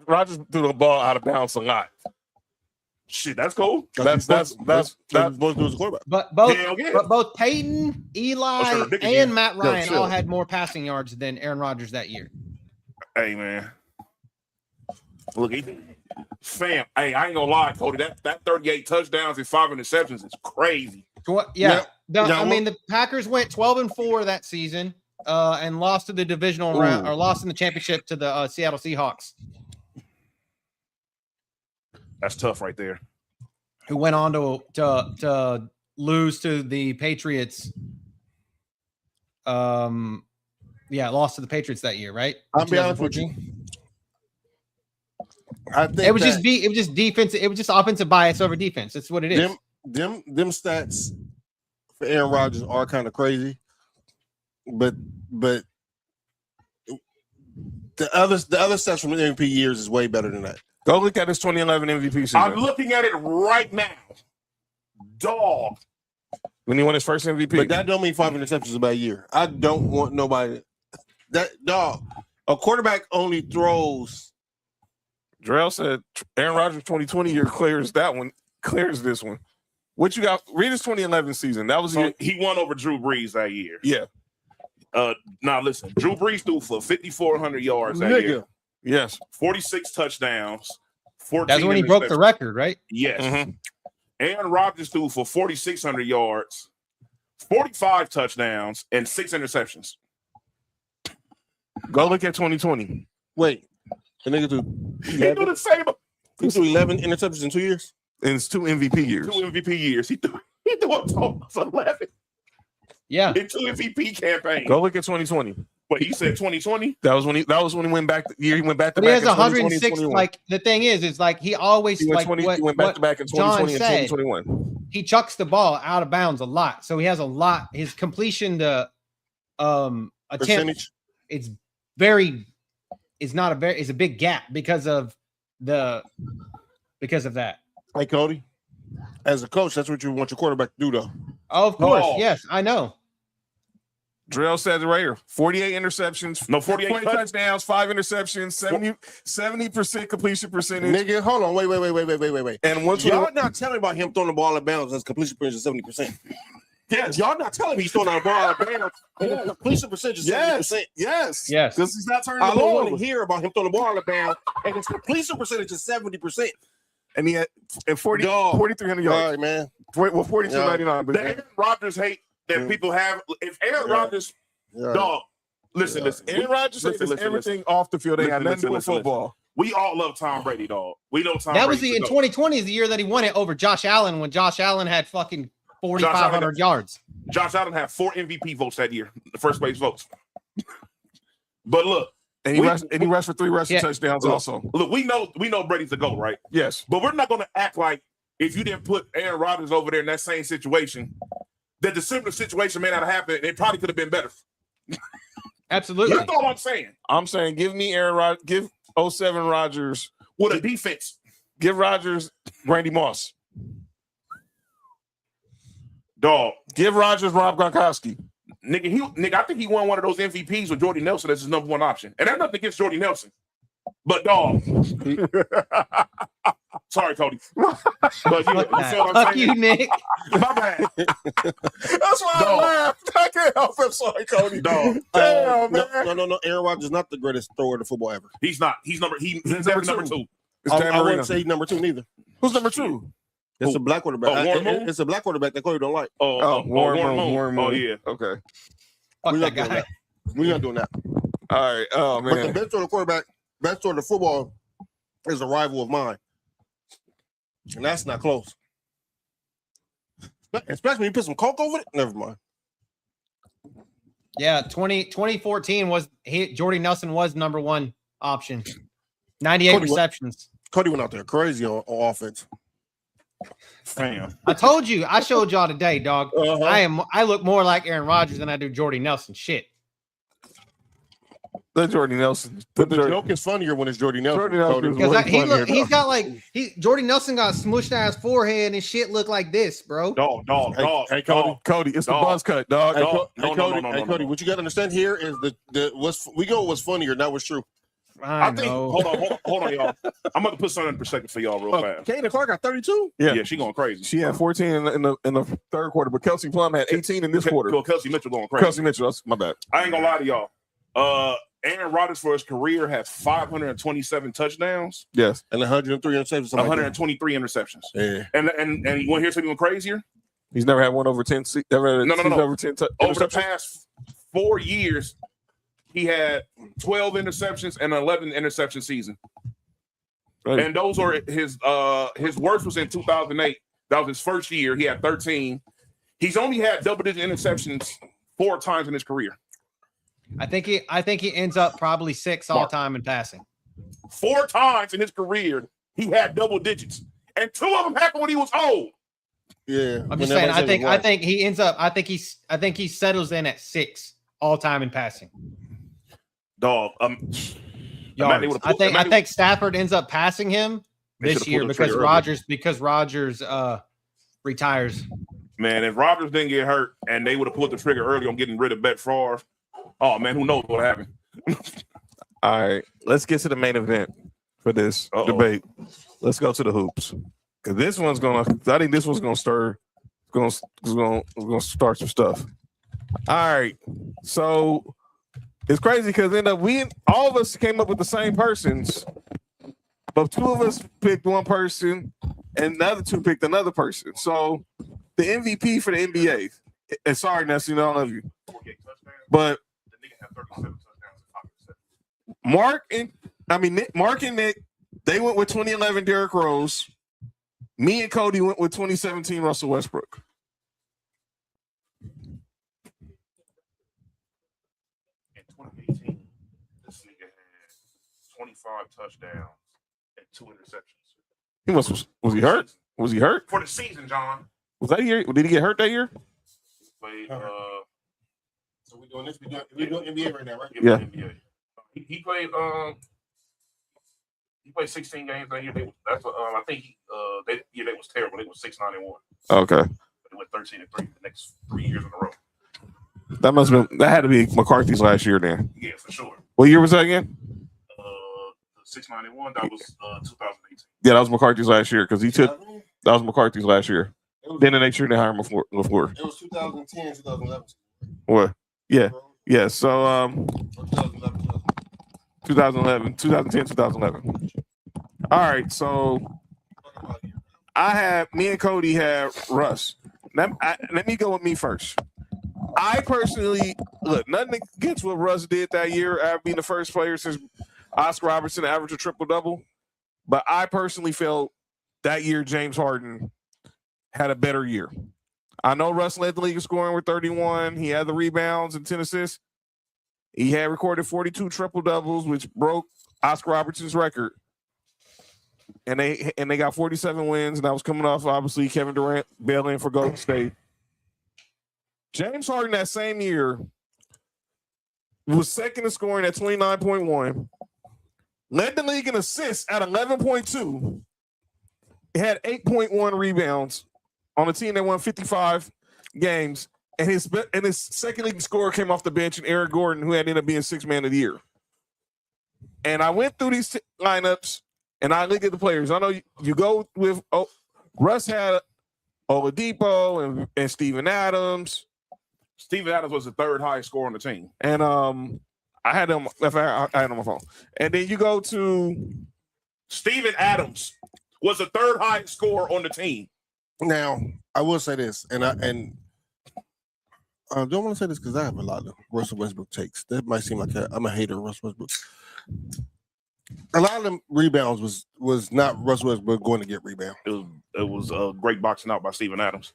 Speaker 2: Rodgers threw the ball out of bounds a lot.
Speaker 5: Shit, that's cool.
Speaker 2: That's
Speaker 4: supposed to do as a quarterback.
Speaker 3: But both Peyton, Eli, and Matt Ryan all had more passing yards than Aaron Rodgers that year.
Speaker 5: Hey man, look, fam. Hey, I ain't gonna lie, Cody. That 38 touchdowns and 5 interceptions is crazy.
Speaker 3: Yeah. I mean, the Packers went 12-4 that season and lost to the divisional round, or lost in the championship to the Seattle Seahawks.
Speaker 5: That's tough right there.
Speaker 3: Who went on to lose to the Patriots? Lost to the Patriots that year, right?
Speaker 4: I'll be honest with you. I think
Speaker 3: it was just defense. It was just offensive bias over defense. That's what it is.
Speaker 4: Them stats for Aaron Rodgers are kind of crazy, but the other stats from the MVP years is way better than that.
Speaker 2: Go look at his 2011 MVP season.
Speaker 5: I'm looking at it right now. Dog.
Speaker 2: When he won his first MVP.
Speaker 4: But that don't mean 5 interceptions a bad year. I don't want nobody. That dog. A quarterback only throws.
Speaker 2: Drell said Aaron Rodgers 2020 year clears this one. What you got? Read his 2011 season. That was
Speaker 5: he won over Drew Brees that year.
Speaker 2: Yeah.
Speaker 5: Now listen, Drew Brees threw for 5,400 yards that year.
Speaker 2: Yes.
Speaker 5: 46 touchdowns. 14
Speaker 3: That's when he broke the record, right?
Speaker 5: Yes.
Speaker 2: Mm-hmm.
Speaker 5: Aaron Rodgers threw for 4,600 yards, 45 touchdowns, and 6 interceptions.
Speaker 2: Go look at 2020.
Speaker 4: Wait. The nigga
Speaker 5: He do the same.
Speaker 4: He threw 11 interceptions in 2 years?
Speaker 2: And it's 2 MVP years.
Speaker 5: 2 MVP years. He threw a total of 11.
Speaker 3: Yeah.
Speaker 5: In 2 MVP campaigns.
Speaker 2: Go look at 2020.
Speaker 5: But he said 2020.
Speaker 2: That was when he went back. The year he went back to
Speaker 3: But
Speaker 2: back.
Speaker 3: he has
Speaker 2: in
Speaker 3: 106. Like the thing is like he always
Speaker 2: he went
Speaker 3: like
Speaker 2: he went back to back in 2020 and 2021.
Speaker 3: He chucks the ball out of bounds a lot, so he has a lot. His completion to attempt
Speaker 4: Percentage.
Speaker 3: it's a big gap because of that.
Speaker 4: Hey Cody, as a coach, that's what you want your quarterback to do, though.
Speaker 3: Oh, of course, yes, I know.
Speaker 2: Drill said it right here. 48 interceptions.
Speaker 5: No, 48
Speaker 2: 20 touchdowns, 5 interceptions, 70% completion percentage.
Speaker 4: Nigga, hold on. Wait.
Speaker 2: And once
Speaker 4: y'all not telling about him throwing the ball out of bounds as completion percentage is 70%. Yes, y'all not telling me he's throwing the ball out of bounds and the completion percentage is 70%.
Speaker 2: Yes.
Speaker 4: Because
Speaker 2: he's not turning
Speaker 4: I
Speaker 2: the
Speaker 4: don't
Speaker 2: ball
Speaker 4: want
Speaker 2: over.
Speaker 4: to hear about him throwing the ball out of bounds and his completion percentage is 70%.
Speaker 2: And he had 4,300 yards.
Speaker 4: All right, man.
Speaker 2: 4,299.
Speaker 5: The Aaron Rodgers hate that people have. If Aaron Rodgers, dog, listen.
Speaker 2: Aaron Rodgers is everything off the field. They had nothing to do with football.
Speaker 5: We all love Tom Brady, dog. We know Tom
Speaker 3: That
Speaker 5: Brady.
Speaker 3: was in 2020 is the year that he won it over Josh Allen when Josh Allen had fucking 4,500 yards.
Speaker 5: Josh Allen had 4 MVP votes that year, the first place votes. But look.
Speaker 2: And he rushed for 3 rushing touchdowns also.
Speaker 5: Look, we know Brady's the GOAT, right?
Speaker 2: Yes.
Speaker 5: But we're not going to act like if you didn't put Aaron Rodgers over there in that same situation, that the similar situation may not have happened. It probably could have been better.
Speaker 3: Absolutely.
Speaker 5: That's all I'm saying.
Speaker 2: I'm saying give me Aaron Rodgers, give 07 Rodgers
Speaker 5: with a defense.
Speaker 2: Give Rodgers Randy Moss.
Speaker 5: Dog.
Speaker 2: Give Rodgers Rob Gronkowski.
Speaker 5: Nigga, I think he won one of those MVPs with Jordy Nelson as his number 1 option. And that's nothing against Jordy Nelson. But dog. Sorry, Cody. But you feel what I'm saying?
Speaker 3: You, Nick.
Speaker 5: My bad.
Speaker 2: That's why I laughed. I can't help it. Sorry, Cody.
Speaker 5: Dog.
Speaker 2: Damn, man.
Speaker 4: No. Aaron Rodgers is not the greatest thrower of the football ever.
Speaker 5: He's not. He's number 2.
Speaker 4: I wouldn't say he's number 2 neither.
Speaker 2: Who's number 2?
Speaker 4: It's a black quarterback.
Speaker 5: Warren Moon?
Speaker 4: It's a black quarterback that Cody don't like.
Speaker 2: Warren Moon.
Speaker 5: Oh, yeah.
Speaker 2: Okay.
Speaker 3: Fuck
Speaker 4: We're
Speaker 3: that guy.
Speaker 4: not doing that.
Speaker 2: All right. Oh, man.
Speaker 4: But the best sort of quarterback, best sort of football is a rival of mine. And that's not close. Especially when you put some coke over it. Never mind.
Speaker 3: Yeah, 2014 was Jordy Nelson was number one option. 98 receptions.
Speaker 4: Cody went out there crazy on offense.
Speaker 5: Damn.
Speaker 3: I told you. I showed y'all today, dog.
Speaker 4: Uh-huh.
Speaker 3: I look more like Aaron Rodgers than I do Jordy Nelson. Shit.
Speaker 2: The Jordy Nelson.
Speaker 4: But the joke is funnier when it's Jordy Nelson.
Speaker 2: Jordy Nelson
Speaker 3: Because he's got like Jordy Nelson got smushed ass forehead and shit look like this, bro.
Speaker 5: Dog.
Speaker 2: Hey, Cody, it's the buzz cut, dog.
Speaker 4: Hey, Cody, what you got to understand here is what's funnier, not what's true.
Speaker 3: I know.
Speaker 5: Hold on, y'all. I'm about to put something in perspective for y'all real fast.
Speaker 4: Kaden Clark got 32.
Speaker 5: Yeah, she going crazy.
Speaker 2: She had 14 in the third quarter, but Kelsey Plum had 18 in this quarter.
Speaker 5: Kelsey Mitchell going crazy.
Speaker 2: Kelsey Mitchell, that's my bad.
Speaker 5: I ain't gonna lie to y'all. Aaron Rodgers for his career has 527 touchdowns.
Speaker 4: Yes, and 103 interceptions.
Speaker 5: 123 interceptions.
Speaker 4: Yeah,
Speaker 5: and you want to hear something crazier?
Speaker 2: He's never had one over 10.
Speaker 5: No.
Speaker 2: Over 10
Speaker 5: Over the past 4 years, he had 12 interceptions and 11 interception season. Right. And those are his worst was in 2008. That was his first year. He had 13. He's only had double-digit interceptions 4 times in his career.
Speaker 3: I think he ends up probably 6 all time in passing.
Speaker 5: 4 times in his career, he had double digits, and 2 of them happened when he was old.
Speaker 4: Yeah,
Speaker 3: I'm just saying. I think he ends up. I think he settles in at 6 all time in passing.
Speaker 5: Dog.
Speaker 3: Yards. I think Stafford ends up passing him this year because Rodgers retires.
Speaker 5: Man, if Rodgers didn't get hurt and they would have pulled the trigger early on getting rid of Brett Favre, oh man, who knows what happened?
Speaker 2: All right, let's get to the main event for this debate. Let's go to the hoops because this one's gonna. I think this one's gonna start some stuff. All right, so it's crazy because all of us came up with the same persons, but 2 of us picked one person and the other 2 picked another person. So the MVP for the NBA. And sorry, Nessie, I love you, but Mark and Nick, they went with 2011 Derrick Rose. Me and Cody went with 2017 Russell Westbrook.
Speaker 5: In 2018, this nigga had 25 touchdowns and 2 interceptions.
Speaker 2: Was he hurt? Was he hurt?
Speaker 5: For the season, John.
Speaker 2: Was that year? Did he get hurt that year?
Speaker 5: Played,
Speaker 4: so we're doing this. We're doing NBA right now, right?
Speaker 2: Yeah.
Speaker 5: NBA. He played. He played 16 games that year. I think they was terrible. They was 6-9-1.
Speaker 2: Okay.
Speaker 5: But they went 13-3 the next 3 years in a row.
Speaker 2: That had to be McCarthy's last year then.
Speaker 5: Yeah, for sure.
Speaker 2: What year was that again?
Speaker 5: 6-9-1. That was 2018.
Speaker 2: Yeah, that was McCarthy's last year because that was McCarthy's last year. Then the next year they hired LaFleur.
Speaker 4: It was 2010, 2011.
Speaker 2: What? Yeah. Yeah. So 2010, 2011. All right. So me and Cody had Russ. Let me go with me first. I personally nothing against what Russ did that year after being the first player since Oscar Robertson to average a triple-double. But I personally felt that year James Harden had a better year. I know Russ led the league in scoring with 31. He had the rebounds and 10 assists. He had recorded 42 triple-doubles, which broke Oscar Robertson's record. And they got 47 wins, and that was coming off, obviously, Kevin Durant bailing for Golden State. James Harden that same year was second in scoring at 29.1, led the league in assists at 11.2, had 8.1 rebounds on a team that won 55 games, and his second leading scorer came off the bench, and Eric Gordon, who had ended up being 6th man of the year. And I went through these lineups, and I look at the players. I know you go with Russ had Oladipo and Steven Adams.
Speaker 5: Steven Adams was the 3rd highest scorer on the team.
Speaker 2: And I had him on my phone. And then you go to
Speaker 5: Steven Adams was the 3rd highest scorer on the team.
Speaker 4: Now, I will say this, and I don't want to say this because I have a lot of Russell Westbrook takes. That might seem like I'm a hater of Russell Westbrook. A lot of them rebounds was not Russell Westbrook going to get rebound.
Speaker 5: It was a great boxing out by Steven Adams.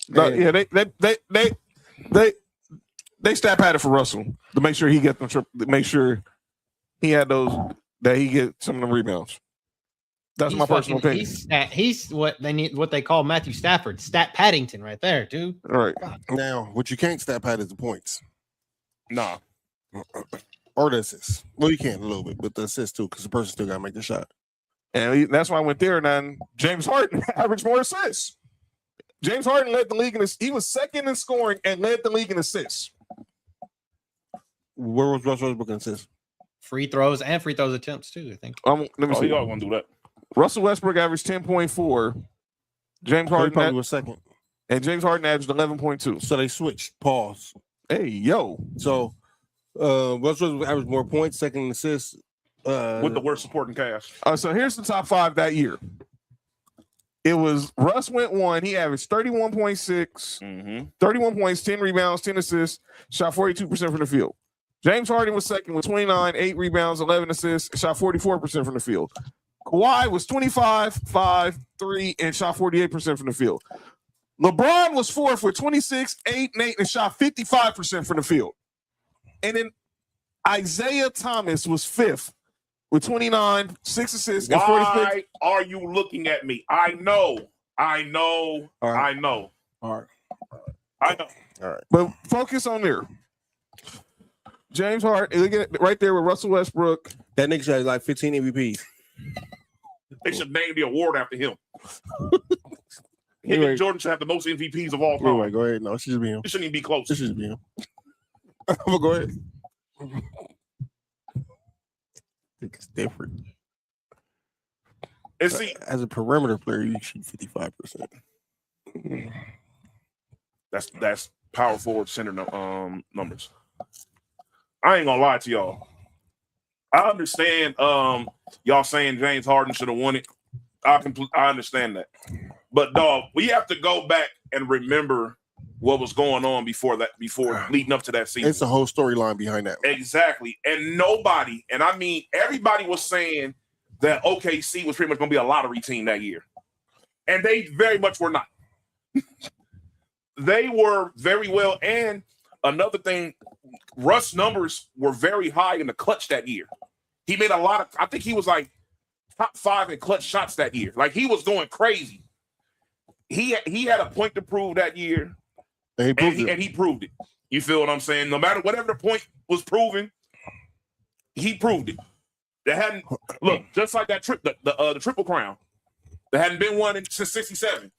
Speaker 2: No, yeah, they stat padded for Russell to make sure he get them to make sure he had those that he get some of them rebounds. That's my personal opinion.
Speaker 3: He's what they need, what they call Matthew Stafford, stat Paddington, right there, dude.
Speaker 2: All right.
Speaker 4: Now, what you can't stat pad is the points.
Speaker 5: Nah.
Speaker 4: Or the assists. Well, you can a little bit, but the assists too, because the person still got to make the shot.
Speaker 2: And that's why I went there. And then James Harden averaged more assists. James Harden led the league in he was second in scoring and led the league in assists.
Speaker 4: Where was Russell Westbrook in assists?
Speaker 3: Free throws and free throws attempts too, I think.
Speaker 2: Let me see.
Speaker 5: Y'all want to do that?
Speaker 2: Russell Westbrook averaged 10.4. James Harden
Speaker 4: probably was second.
Speaker 2: And James Harden averaged 11.2.
Speaker 4: So they switched. Pause.
Speaker 2: Hey, yo.
Speaker 4: So Russell Westbrook averaged more points, second in assists.
Speaker 5: With the worst supporting cast.
Speaker 2: So here's the top 5 that year. It was Russ went 1. He averaged 31.6, 31 points, 10 rebounds, 10 assists, shot 42% from the field. James Harden was second with 29, 8 rebounds, 11 assists, shot 44% from the field. Kawhi was 25, 5, 3, and shot 48% from the field. LeBron was fourth with 26, 8, and 8, and shot 55% from the field. And then Isaiah Thomas was fifth with 29, 6 assists, and 46.
Speaker 5: Why are you looking at me? I know.
Speaker 4: All right.
Speaker 5: I know.
Speaker 4: All right.
Speaker 2: But focus on there. James Harden, look at it right there with Russell Westbrook.
Speaker 4: That nigga had like 15 MVPs.
Speaker 5: They should name the award after him. Him and Jordan should have the most MVPs of all time.
Speaker 4: Anyway, go ahead. No, it should just be him.
Speaker 5: It shouldn't even be close.
Speaker 4: It should just be him. But go ahead. It's different.
Speaker 5: And see,
Speaker 4: as a perimeter player, you shoot 55%.
Speaker 5: That's power forward center numbers. I ain't gonna lie to y'all. I understand y'all saying James Harden should have won it. I understand that. But dog, we have to go back and remember what was going on before leading up to that season.
Speaker 4: It's a whole storyline behind that.
Speaker 5: Exactly. And nobody, and I mean everybody was saying that OKC was pretty much gonna be a lottery team that year. And they very much were not. They were very well. And another thing, Russ' numbers were very high in the clutch that year. He made a lot of, I think he was like top 5 in clutch shots that year. Like he was going crazy. He had a point to prove that year. And he proved it. You feel what I'm saying? No matter whatever the point was proven, he proved it. There hadn't look just like that the Triple Crown. There hadn't been one since '67.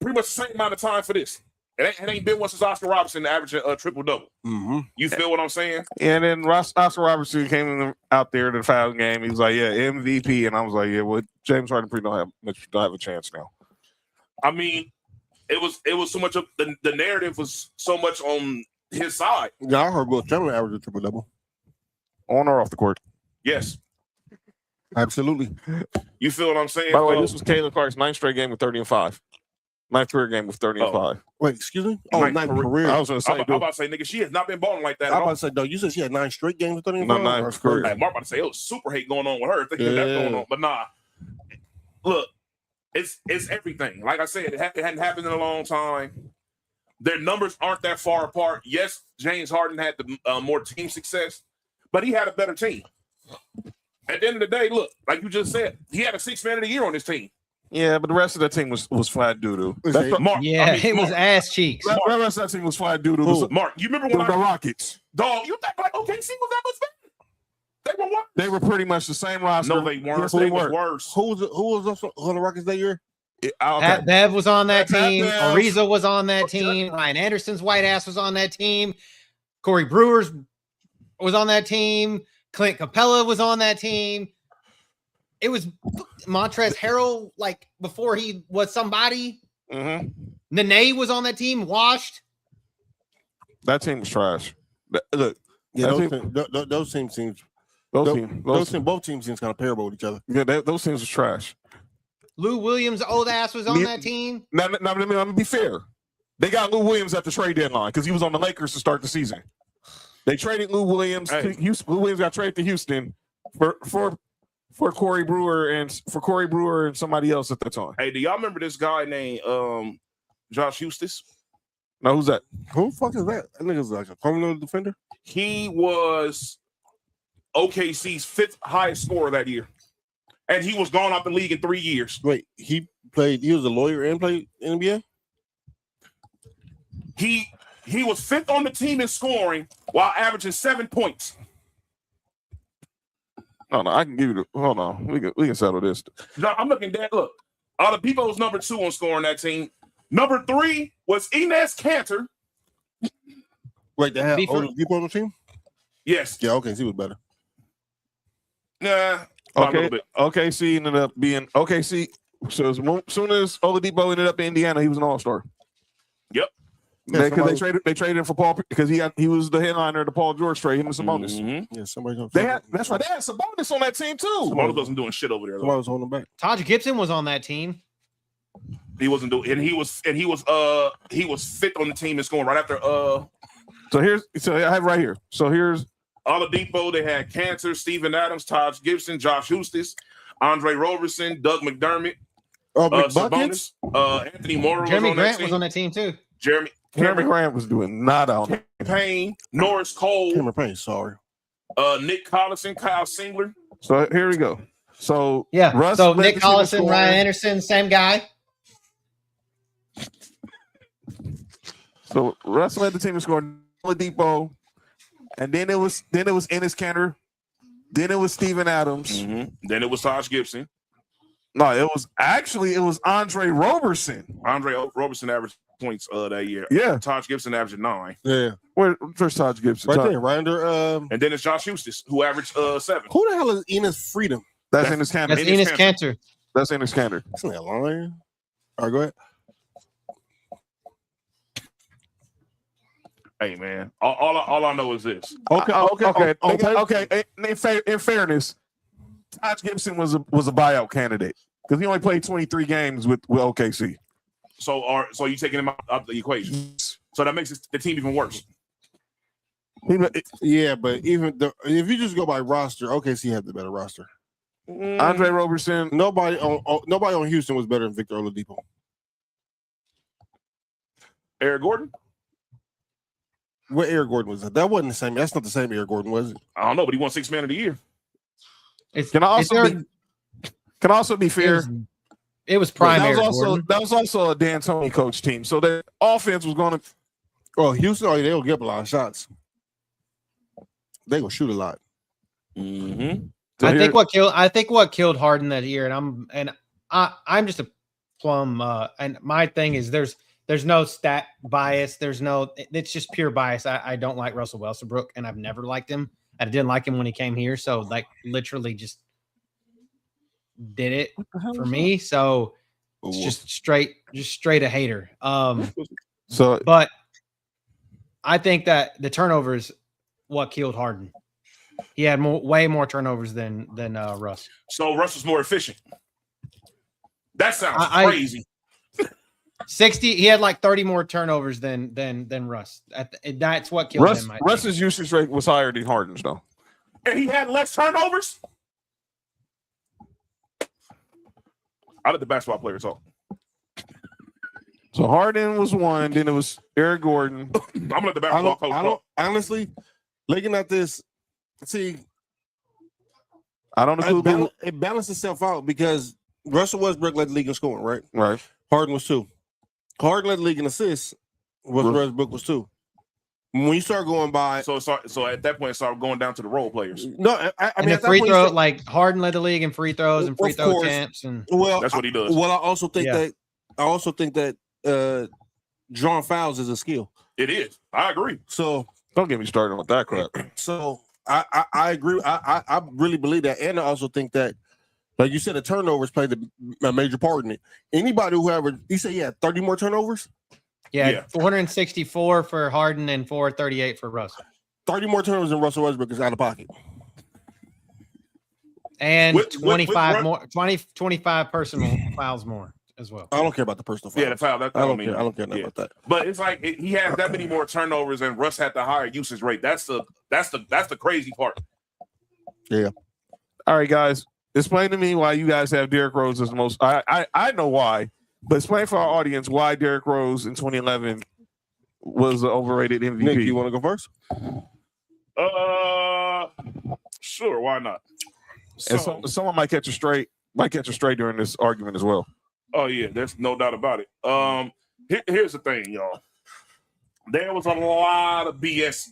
Speaker 5: Pretty much the same amount of time for this. It ain't been one since Oscar Robertson averaging a triple-double. You feel what I'm saying?
Speaker 2: And then Oscar Robertson came out there to the final game. He was like, yeah, MVP. And I was like, yeah, well, James Harden don't have a chance now.
Speaker 5: I mean, it was so much of the narrative was so much on his side.
Speaker 4: Yeah, I heard Will Chamberlain average a triple-double.
Speaker 2: On or off the court?
Speaker 5: Yes.
Speaker 4: Absolutely.
Speaker 5: You feel what I'm saying?
Speaker 2: By the way, this was Caitlin Clark's 9th straight game with 30 and 5. 9th career game with 30 and 5.
Speaker 4: Wait, excuse me? Oh, 9th career.
Speaker 2: I was going to say,
Speaker 5: I'm about to say, nigga, she has not been balling like that.
Speaker 4: I'm about to say, though, you said she had 9 straight games with 30 and 5?
Speaker 2: No, 9th career.
Speaker 5: Hey, Mark about to say, it was super hate going on with her. Thinking that's going on. But nah. Look, it's everything. Like I said, it hadn't happened in a long time. Their numbers aren't that far apart. Yes, James Harden had the more team success, but he had a better team. At the end of the day, look, like you just said, he had a 6th man of the year on his team.
Speaker 2: Yeah, but the rest of that team was flat doo-doo.
Speaker 3: It was ass cheeks.
Speaker 2: The rest of that team was flat doo-doo.
Speaker 5: Mark, you remember when
Speaker 2: the Rockets?
Speaker 5: Dog, you think like OKC was that much better? They were what?
Speaker 2: They were pretty much the same roster.
Speaker 5: No, they weren't.
Speaker 2: Yes,
Speaker 5: they
Speaker 2: were.
Speaker 5: was worse.
Speaker 4: Who was on the Rockets that year?
Speaker 3: Pat Bev was on that team.
Speaker 2: Bev.
Speaker 3: Ariza was on that team. Ryan Anderson's white ass was on that team. Corey Brewer's was on that team. Clint Capella was on that team. It was Montrezl Harrell, like before he was somebody. Nene was on that team. Washed.
Speaker 2: That team was trash. Look,
Speaker 4: yeah, those teams both teams seems kind of parable with each other.
Speaker 2: Yeah, those teams was trash.
Speaker 3: Lou Williams' old ass was on that team.
Speaker 2: Now, let me be fair. They got Lou Williams at the trade deadline because he was on the Lakers to start the season. They traded Lou Williams. Lou Williams got traded to Houston for Corey Brewer and somebody else at the time.
Speaker 5: Hey, do y'all remember this guy named Josh Eustace.
Speaker 2: No, who's that?
Speaker 4: Who the fuck is that? That nigga's like a criminal defender.
Speaker 5: He was OKC's 5th highest scorer that year. And he was gone out the league in 3 years.
Speaker 4: Wait, he was a lawyer and played NBA?
Speaker 5: He was 5th on the team in scoring while averaging 7 points.
Speaker 2: No, I can give you the. Hold on, we can settle this.
Speaker 5: I'm looking at look. Oladipo was number 2 on scoring that team. Number 3 was Enes Kanter.
Speaker 4: Wait, they have Oladipo on the team?
Speaker 5: Yes.
Speaker 4: Yeah, okay, he was better.
Speaker 5: Nah.
Speaker 2: Okay. OKC ended up being OKC. So as soon as Oladipo ended up in Indiana, he was an all-star.
Speaker 5: Yep.
Speaker 2: Because they traded him for Paul because he was the headliner of the Paul George trade. Him and Sabonis.
Speaker 5: Mm-hmm.
Speaker 4: Yeah, somebody.
Speaker 2: That's right. They had Sabonis on that team too.
Speaker 5: Sabonis wasn't doing shit over there.
Speaker 4: Somebody was holding him back.
Speaker 3: Taj Gibson was on that team.
Speaker 5: He wasn't doing, and he was 5th on the team in scoring right after.
Speaker 2: So I have right here. So here's
Speaker 5: Oladipo. They had Kanter, Steven Adams, Taj Gibson, Josh Eustace, Andre Roberson, Doug McDermott, Sabonis, Anthony Morrow.
Speaker 3: Jeremy Grant was on that team too.
Speaker 2: Jeremy Grant was doing nada on
Speaker 5: Payne, Norris Cole,
Speaker 4: Cameron Payne, sorry.
Speaker 5: Nick Collison, Kyle Singler.
Speaker 2: So here we go. So
Speaker 3: yeah,
Speaker 2: Russ
Speaker 3: so Nick Collison, Ryan Anderson, same guy.
Speaker 2: So Russ led the team in scoring. Oladipo, and then it was Enes Kanter, then it was Steven Adams,
Speaker 5: then it was Taj Gibson.
Speaker 2: No, it was Andre Roberson.
Speaker 5: Andre Roberson averaged points that year.
Speaker 2: Yeah.
Speaker 5: Taj Gibson averaged 9.
Speaker 4: Yeah.
Speaker 2: Where's Taj Gibson?
Speaker 4: Right there, right under.
Speaker 5: And then it's Josh Eustace, who averaged 7.
Speaker 4: Who the hell is Enes Freedom?
Speaker 2: That's Enes Kanter.
Speaker 3: That's Enes Kanter.
Speaker 2: That's Enes Kanter.
Speaker 4: That's not a line. All right, go ahead.
Speaker 5: Hey man, all I know is this.
Speaker 2: Okay. In fairness, Taj Gibson was a buyout candidate because he only played 23 games with OKC.
Speaker 5: So you taking him out the equation? So that makes the team even worse.
Speaker 4: Yeah, but if you just go by roster, OKC had the better roster.
Speaker 2: Andre Roberson.
Speaker 4: Nobody on Houston was better than Victor Oladipo.
Speaker 5: Eric Gordon.
Speaker 4: What Eric Gordon was that? That wasn't the same. That's not the same Eric Gordon, was it?
Speaker 5: I don't know, but he won 6th man of the year.
Speaker 2: Can also be fair.
Speaker 3: It was prime.
Speaker 2: That was also a D'Antoni coach team, so the offense was going to.
Speaker 4: Oh, Houston, they will get a lot of shots. They gonna shoot a lot.
Speaker 5: Mm-hmm.
Speaker 2: So
Speaker 3: I think what killed Harden that year, and I'm just a plum. And my thing is there's no stat bias. It's just pure bias. I don't like Russell Westbrook, and I've never liked him. I didn't like him when he came here. So like literally just did it for me. So it's just straight a hater. But I think that the turnovers what killed Harden. He had way more turnovers than Russ.
Speaker 5: So Russ was more efficient. That sounds crazy.
Speaker 3: 60. He had like 30 more turnovers than Russ. That's what killed him.
Speaker 2: Russ's usage rate was higher than Harden's, though.
Speaker 5: And he had less turnovers. I let the basketball players talk.
Speaker 2: So Harden was one. Then it was Eric Gordon.
Speaker 5: I'm gonna let the basketball coach talk.
Speaker 4: Honestly, looking at this, see,
Speaker 2: I don't know.
Speaker 4: It balanced itself out because Russell Westbrook led the league in scoring, right?
Speaker 2: Right.
Speaker 4: Harden was 2. Harden led the league in assists. Westbrook was 2. When you start going by,
Speaker 5: so at that point, it started going down to the role players.
Speaker 4: No, I mean
Speaker 3: the free throw, like Harden led the league in free throws and free throw attempts, and
Speaker 5: that's what he does.
Speaker 4: Well, I also think that drawing fouls is a skill.
Speaker 5: It is. I agree.
Speaker 4: So
Speaker 2: don't get me started with that crap.
Speaker 4: So I agree. I really believe that, and I also think that, like you said, the turnovers played a major part in it. Anybody who you said he had 30 more turnovers.
Speaker 3: Yeah, 464 for Harden and 438 for Russ.
Speaker 4: 30 more turnovers than Russell Westbrook is out of pocket.
Speaker 3: And 25 personal fouls more as well.
Speaker 4: I don't care about the personal fouls.
Speaker 5: Yeah, the foul.
Speaker 4: I don't care nothing about that.
Speaker 5: But it's like he has that many more turnovers and Russ had the higher usage rate. That's the crazy part.
Speaker 4: Yeah.
Speaker 2: All right, guys. Explain to me why you guys have Derrick Rose as the most. I know why. But explain for our audience why Derrick Rose in 2011 was an overrated MVP.
Speaker 4: Nick, you want to go first?
Speaker 5: Sure, why not?
Speaker 2: So, and someone might catch a straight during this argument as well.
Speaker 5: Oh yeah, there's no doubt about it. Here's the thing, y'all. There was a lot of BS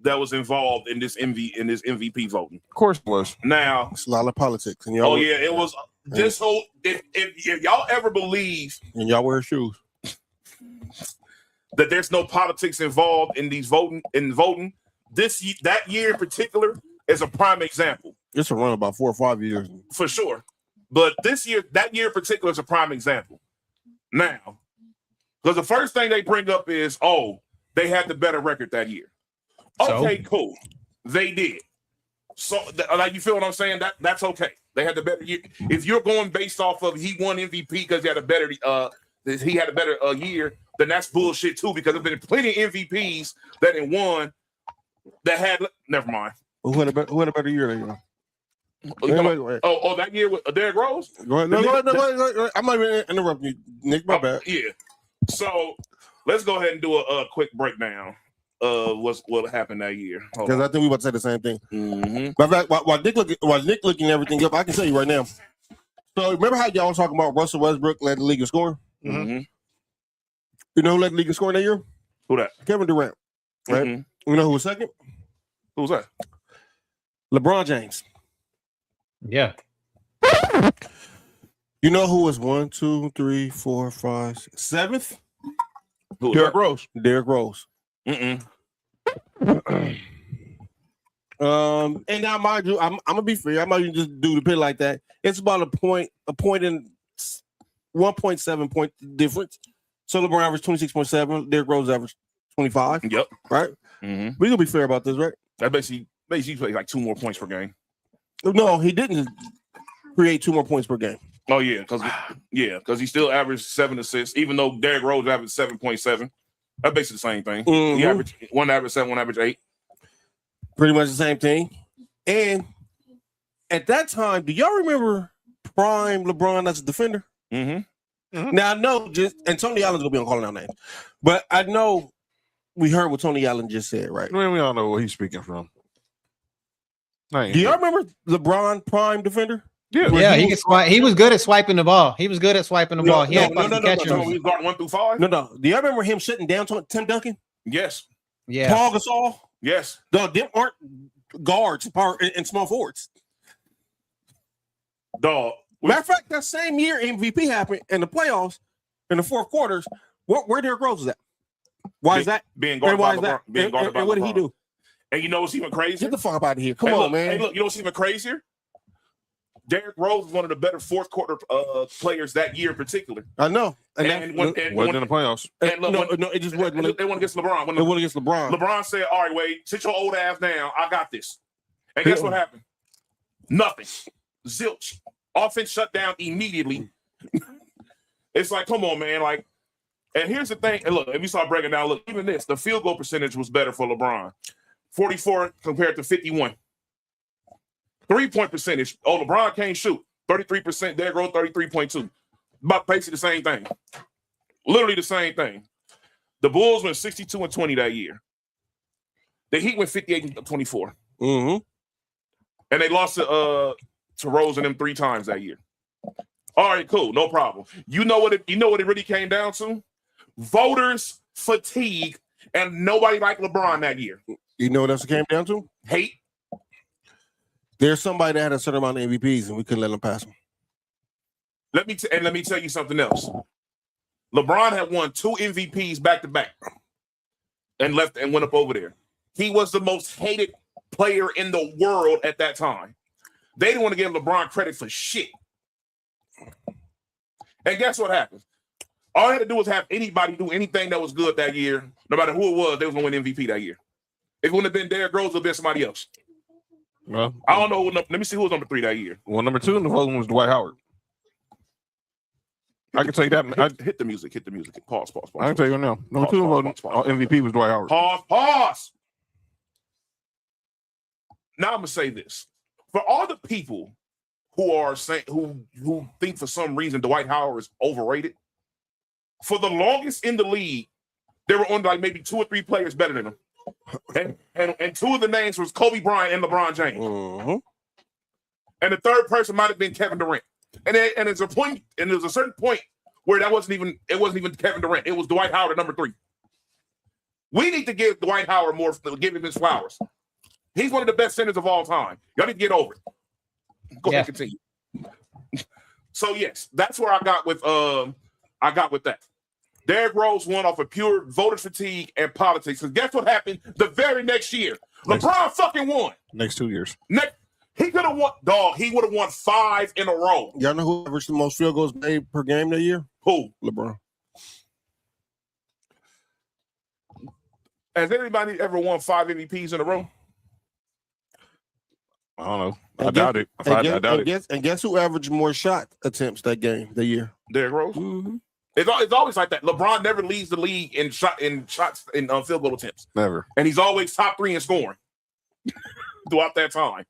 Speaker 5: that was involved in this MVP voting.
Speaker 2: Of course it was.
Speaker 5: Now
Speaker 4: it's a lot of politics. And y'all
Speaker 5: it was this whole. If y'all ever believe,
Speaker 4: and y'all wear shoes,
Speaker 5: that there's no politics involved in these voting, that year in particular is a prime example.
Speaker 4: It's a run about 4 or 5 years
Speaker 5: for sure. But that year in particular is a prime example. Now, because the first thing they bring up is, they had the better record that year. Okay, cool. They did. So, like, you feel what I'm saying? That's okay. They had the better year. If you're going based off of he won MVP because he had a better year, then that's bullshit too. Because there's been plenty of MVPs that had won that had. Never mind.
Speaker 4: Who had a better year that year?
Speaker 5: That year with Derrick Rose?
Speaker 4: Go ahead. No, go ahead. I'm not even interrupting you, Nick. My bad.
Speaker 5: Yeah. So let's go ahead and do a quick breakdown of what happened that year.
Speaker 4: Because I think we about to say the same thing.
Speaker 5: Mm-hmm.
Speaker 4: But while Nick looking everything up, I can tell you right now. So remember how y'all was talking about Russell Westbrook led the league in scoring?
Speaker 5: Mm-hmm.
Speaker 4: You know who led the league in scoring that year?
Speaker 5: Who that?
Speaker 4: Kevin Durant. Right?
Speaker 5: Mm-hmm.
Speaker 4: You know who was second?
Speaker 5: Who was that?
Speaker 4: LeBron James.
Speaker 3: Yeah.
Speaker 4: You know who was 1, 2, 3, 4, 5, 7th?
Speaker 2: Derrick Rose.
Speaker 4: Derrick Rose.
Speaker 5: Mm-mm.
Speaker 4: And now, mind you, I'm gonna be fair. I'm not even just do the pit like that. It's about a point in 1.7 point difference. So LeBron averaged 26.7. Derrick Rose averaged 25.
Speaker 5: Yep.
Speaker 4: Right.
Speaker 5: Mm-hmm.
Speaker 4: We gonna be fair about this, right?
Speaker 5: That basically played like 2 more points per game.
Speaker 4: No, he didn't create 2 more points per game.
Speaker 5: Oh yeah, because he still averaged 7 assists, even though Derrick Rose averaged 7.7. That's basically the same thing.
Speaker 4: Mm-hmm.
Speaker 5: He averaged 7, 1 averaged 8.
Speaker 4: Pretty much the same thing. And at that time, do y'all remember prime LeBron as a defender?
Speaker 5: Mm-hmm.
Speaker 4: Mm-hmm. Now I know and Tony Allen's gonna be on calling out names, but I know we heard what Tony Allen just said, right?
Speaker 2: We all know where he's speaking from.
Speaker 4: Do y'all remember LeBron prime defender?
Speaker 3: Yeah, he could swipe. He was good at swiping the ball. He was good at swiping the ball. He had catches.
Speaker 5: So he was guarding 1 through 5.
Speaker 4: No. Do y'all remember him shutting down Tim Duncan?
Speaker 5: Yes.
Speaker 3: Yeah.
Speaker 4: Paul Gasol?
Speaker 5: Yes.
Speaker 4: No, them aren't guards and small forwards.
Speaker 5: Dog.
Speaker 4: Matter of fact, that same year MVP happened in the playoffs in the fourth quarters. Where Derrick Rose was at? Why is that?
Speaker 5: Being guarded by LeBron.
Speaker 4: And what did he do?
Speaker 5: And you know what's even crazier?
Speaker 4: Get the fuck out of here. Come on, man.
Speaker 5: Hey, look, you know what's even crazier? Derrick Rose was one of the better fourth quarter players that year in particular.
Speaker 4: I know.
Speaker 2: And wasn't in the playoffs.
Speaker 5: And look,
Speaker 4: no, it just wasn't.
Speaker 5: They won against LeBron.
Speaker 4: They won against LeBron.
Speaker 5: LeBron said, all right, Wade, sit your old ass down. I got this. And guess what happened? Nothing. Zilch. Offense shut down immediately. It's like, come on, man. Like, and here's the thing. And look, if you start breaking down, look, even this, the field goal percentage was better for LeBron. 44 compared to 51. 3-point percentage. LeBron can't shoot. 33%. Derrick Rose 33.2. About basically the same thing. Literally the same thing. The Bulls went 62-20 that year. The Heat went 58-24.
Speaker 4: Mm-hmm.
Speaker 5: And they lost to Rose and them 3 times that year. All right, cool, no problem. You know what it really came down to? Voters fatigue, and nobody liked LeBron that year.
Speaker 4: You know what else it came down to?
Speaker 5: Hate.
Speaker 4: There's somebody that had a certain amount of MVPs, and we couldn't let them pass them.
Speaker 5: Let me tell you something else. LeBron had won 2 MVPs back to back, and went up over there. He was the most hated player in the world at that time. They didn't want to give LeBron credit for shit. And guess what happened? All I had to do was have anybody do anything that was good that year, no matter who it was, they was going to win MVP that year. If it wouldn't have been Derrick Rose, it would have been somebody else.
Speaker 2: Well,
Speaker 5: I don't know. Let me see who was number 3 that year.
Speaker 2: Well, number 2 in the voting was Dwight Howard. I can tell you that.
Speaker 5: Hit the music. Pause.
Speaker 2: I can tell you now. Number 2 in voting MVP was Dwight Howard.
Speaker 5: Pause. Now I'm gonna say this: for all the people who are saying who think for some reason Dwight Howard is overrated, for the longest in the league, there were only like maybe 2 or 3 players better than him. And 2 of the names was Kobe Bryant and LeBron James.
Speaker 4: Mm-hmm.
Speaker 5: And the third person might have been Kevin Durant. And there's a point, and there's a certain point where it wasn't even Kevin Durant. It was Dwight Howard at number 3. We need to give Dwight Howard give him his flowers. He's one of the best centers of all time. Y'all need to get over it. Go ahead and continue. So yes, that's where I got with that. Derrick Rose won off of pure voter fatigue and politics. Because guess what happened the very next year? LeBron fucking won.
Speaker 2: Next 2 years.
Speaker 5: He could have won, dog. He would have won 5 in a row.
Speaker 4: Y'all know who averaged the most field goals made per game that year?
Speaker 5: Who?
Speaker 4: LeBron.
Speaker 5: Has anybody ever won 5 MVPs in a row?
Speaker 2: I don't know. I doubt it. I doubt it.
Speaker 4: And guess who averaged more shot attempts that year?
Speaker 5: Derrick Rose.
Speaker 4: Mm-hmm.
Speaker 5: It's always like that. LeBron never leads the league in shots in field goal attempts.
Speaker 2: Never.
Speaker 5: And he's always top 3 in scoring throughout that time.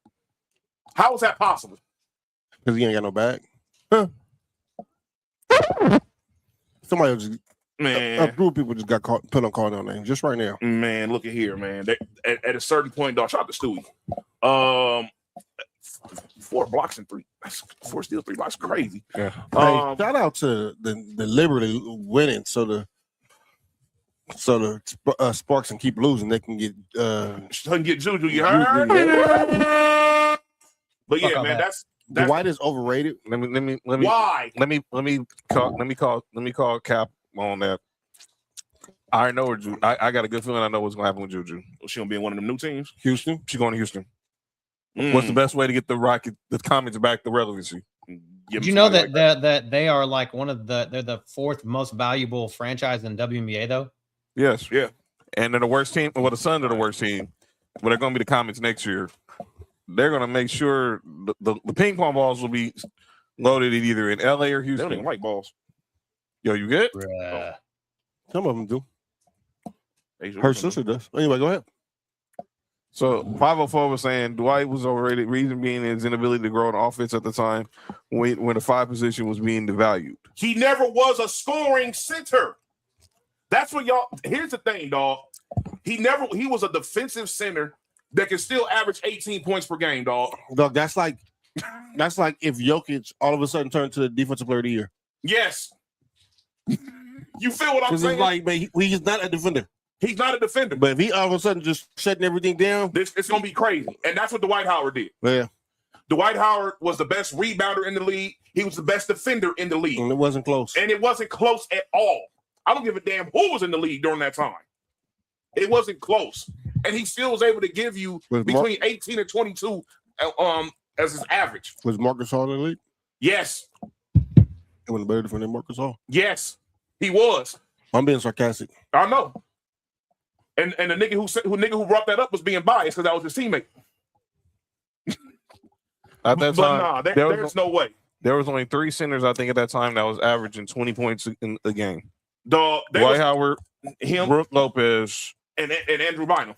Speaker 5: How is that possible?
Speaker 4: Because he ain't got no bag. Huh. Somebody just a group of people just got put on call down there just right now.
Speaker 5: Man, look at here, man. At a certain point, dog, shout out to Stewie. 4 blocks and 3. 4 steals, 3 blocks. Crazy.
Speaker 4: Yeah. Hey, shout out to the Liberty winning, so the Sparks can keep losing. They can get
Speaker 5: Juju. You heard? But yeah, man, that's
Speaker 4: Dwight is overrated.
Speaker 2: Let me
Speaker 5: why?
Speaker 2: Let me call Cap on that. I know Juju. I got a good feeling I know what's gonna happen with Juju.
Speaker 5: She gonna be in one of them new teams?
Speaker 4: Houston.
Speaker 2: She's going to Houston. What's the best way to get the Comets back to relevancy?
Speaker 3: Did you know that they are like they're the 4th most valuable franchise in WNBA though?
Speaker 2: Yes. Yeah. And they're the worst team. Well, the Suns are the worst team. But they're going to be the Comets next year. They're going to make sure the ping pong balls will be loaded either in LA or Houston.
Speaker 5: They don't even like balls.
Speaker 2: Yo, you good?
Speaker 4: Some of them do. Her sister does. Anyway, go ahead.
Speaker 2: So 504 was saying Dwight was overrated. Reason being his inability to grow an offense at the time when the 5 position was being devalued.
Speaker 5: He never was a scoring center. That's what y'all. Here's the thing, dog. He was a defensive center that can still average 18 points per game, dog.
Speaker 4: Dog, that's like if Jokic all of a sudden turned to the defensive player of the year.
Speaker 5: Yes. You feel what I'm saying?
Speaker 4: It's like, man, he's not a defender.
Speaker 5: He's not a defender.
Speaker 4: But if he all of a sudden just shutting everything down,
Speaker 5: it's gonna be crazy. And that's what Dwight Howard did.
Speaker 4: Yeah.
Speaker 5: Dwight Howard was the best rebounder in the league. He was the best defender in the league.
Speaker 4: And it wasn't close.
Speaker 5: And it wasn't close at all. I don't give a damn who was in the league during that time. It wasn't close. And he still was able to give you between 18 and 22 as his average.
Speaker 4: Was Marcus Hall in the league?
Speaker 5: Yes.
Speaker 4: It wasn't better defender than Marcus Hall.
Speaker 5: Yes, he was.
Speaker 4: I'm being sarcastic.
Speaker 5: I know. And the nigga who brought that up was being biased because that was his teammate.
Speaker 2: At that time,
Speaker 5: there's no way.
Speaker 2: There was only 3 centers, I think, at that time that was averaging 20 points in a game.
Speaker 5: Dwight
Speaker 2: Howard,
Speaker 5: him,
Speaker 2: Brook Lopez,
Speaker 5: and Andrew Bynum.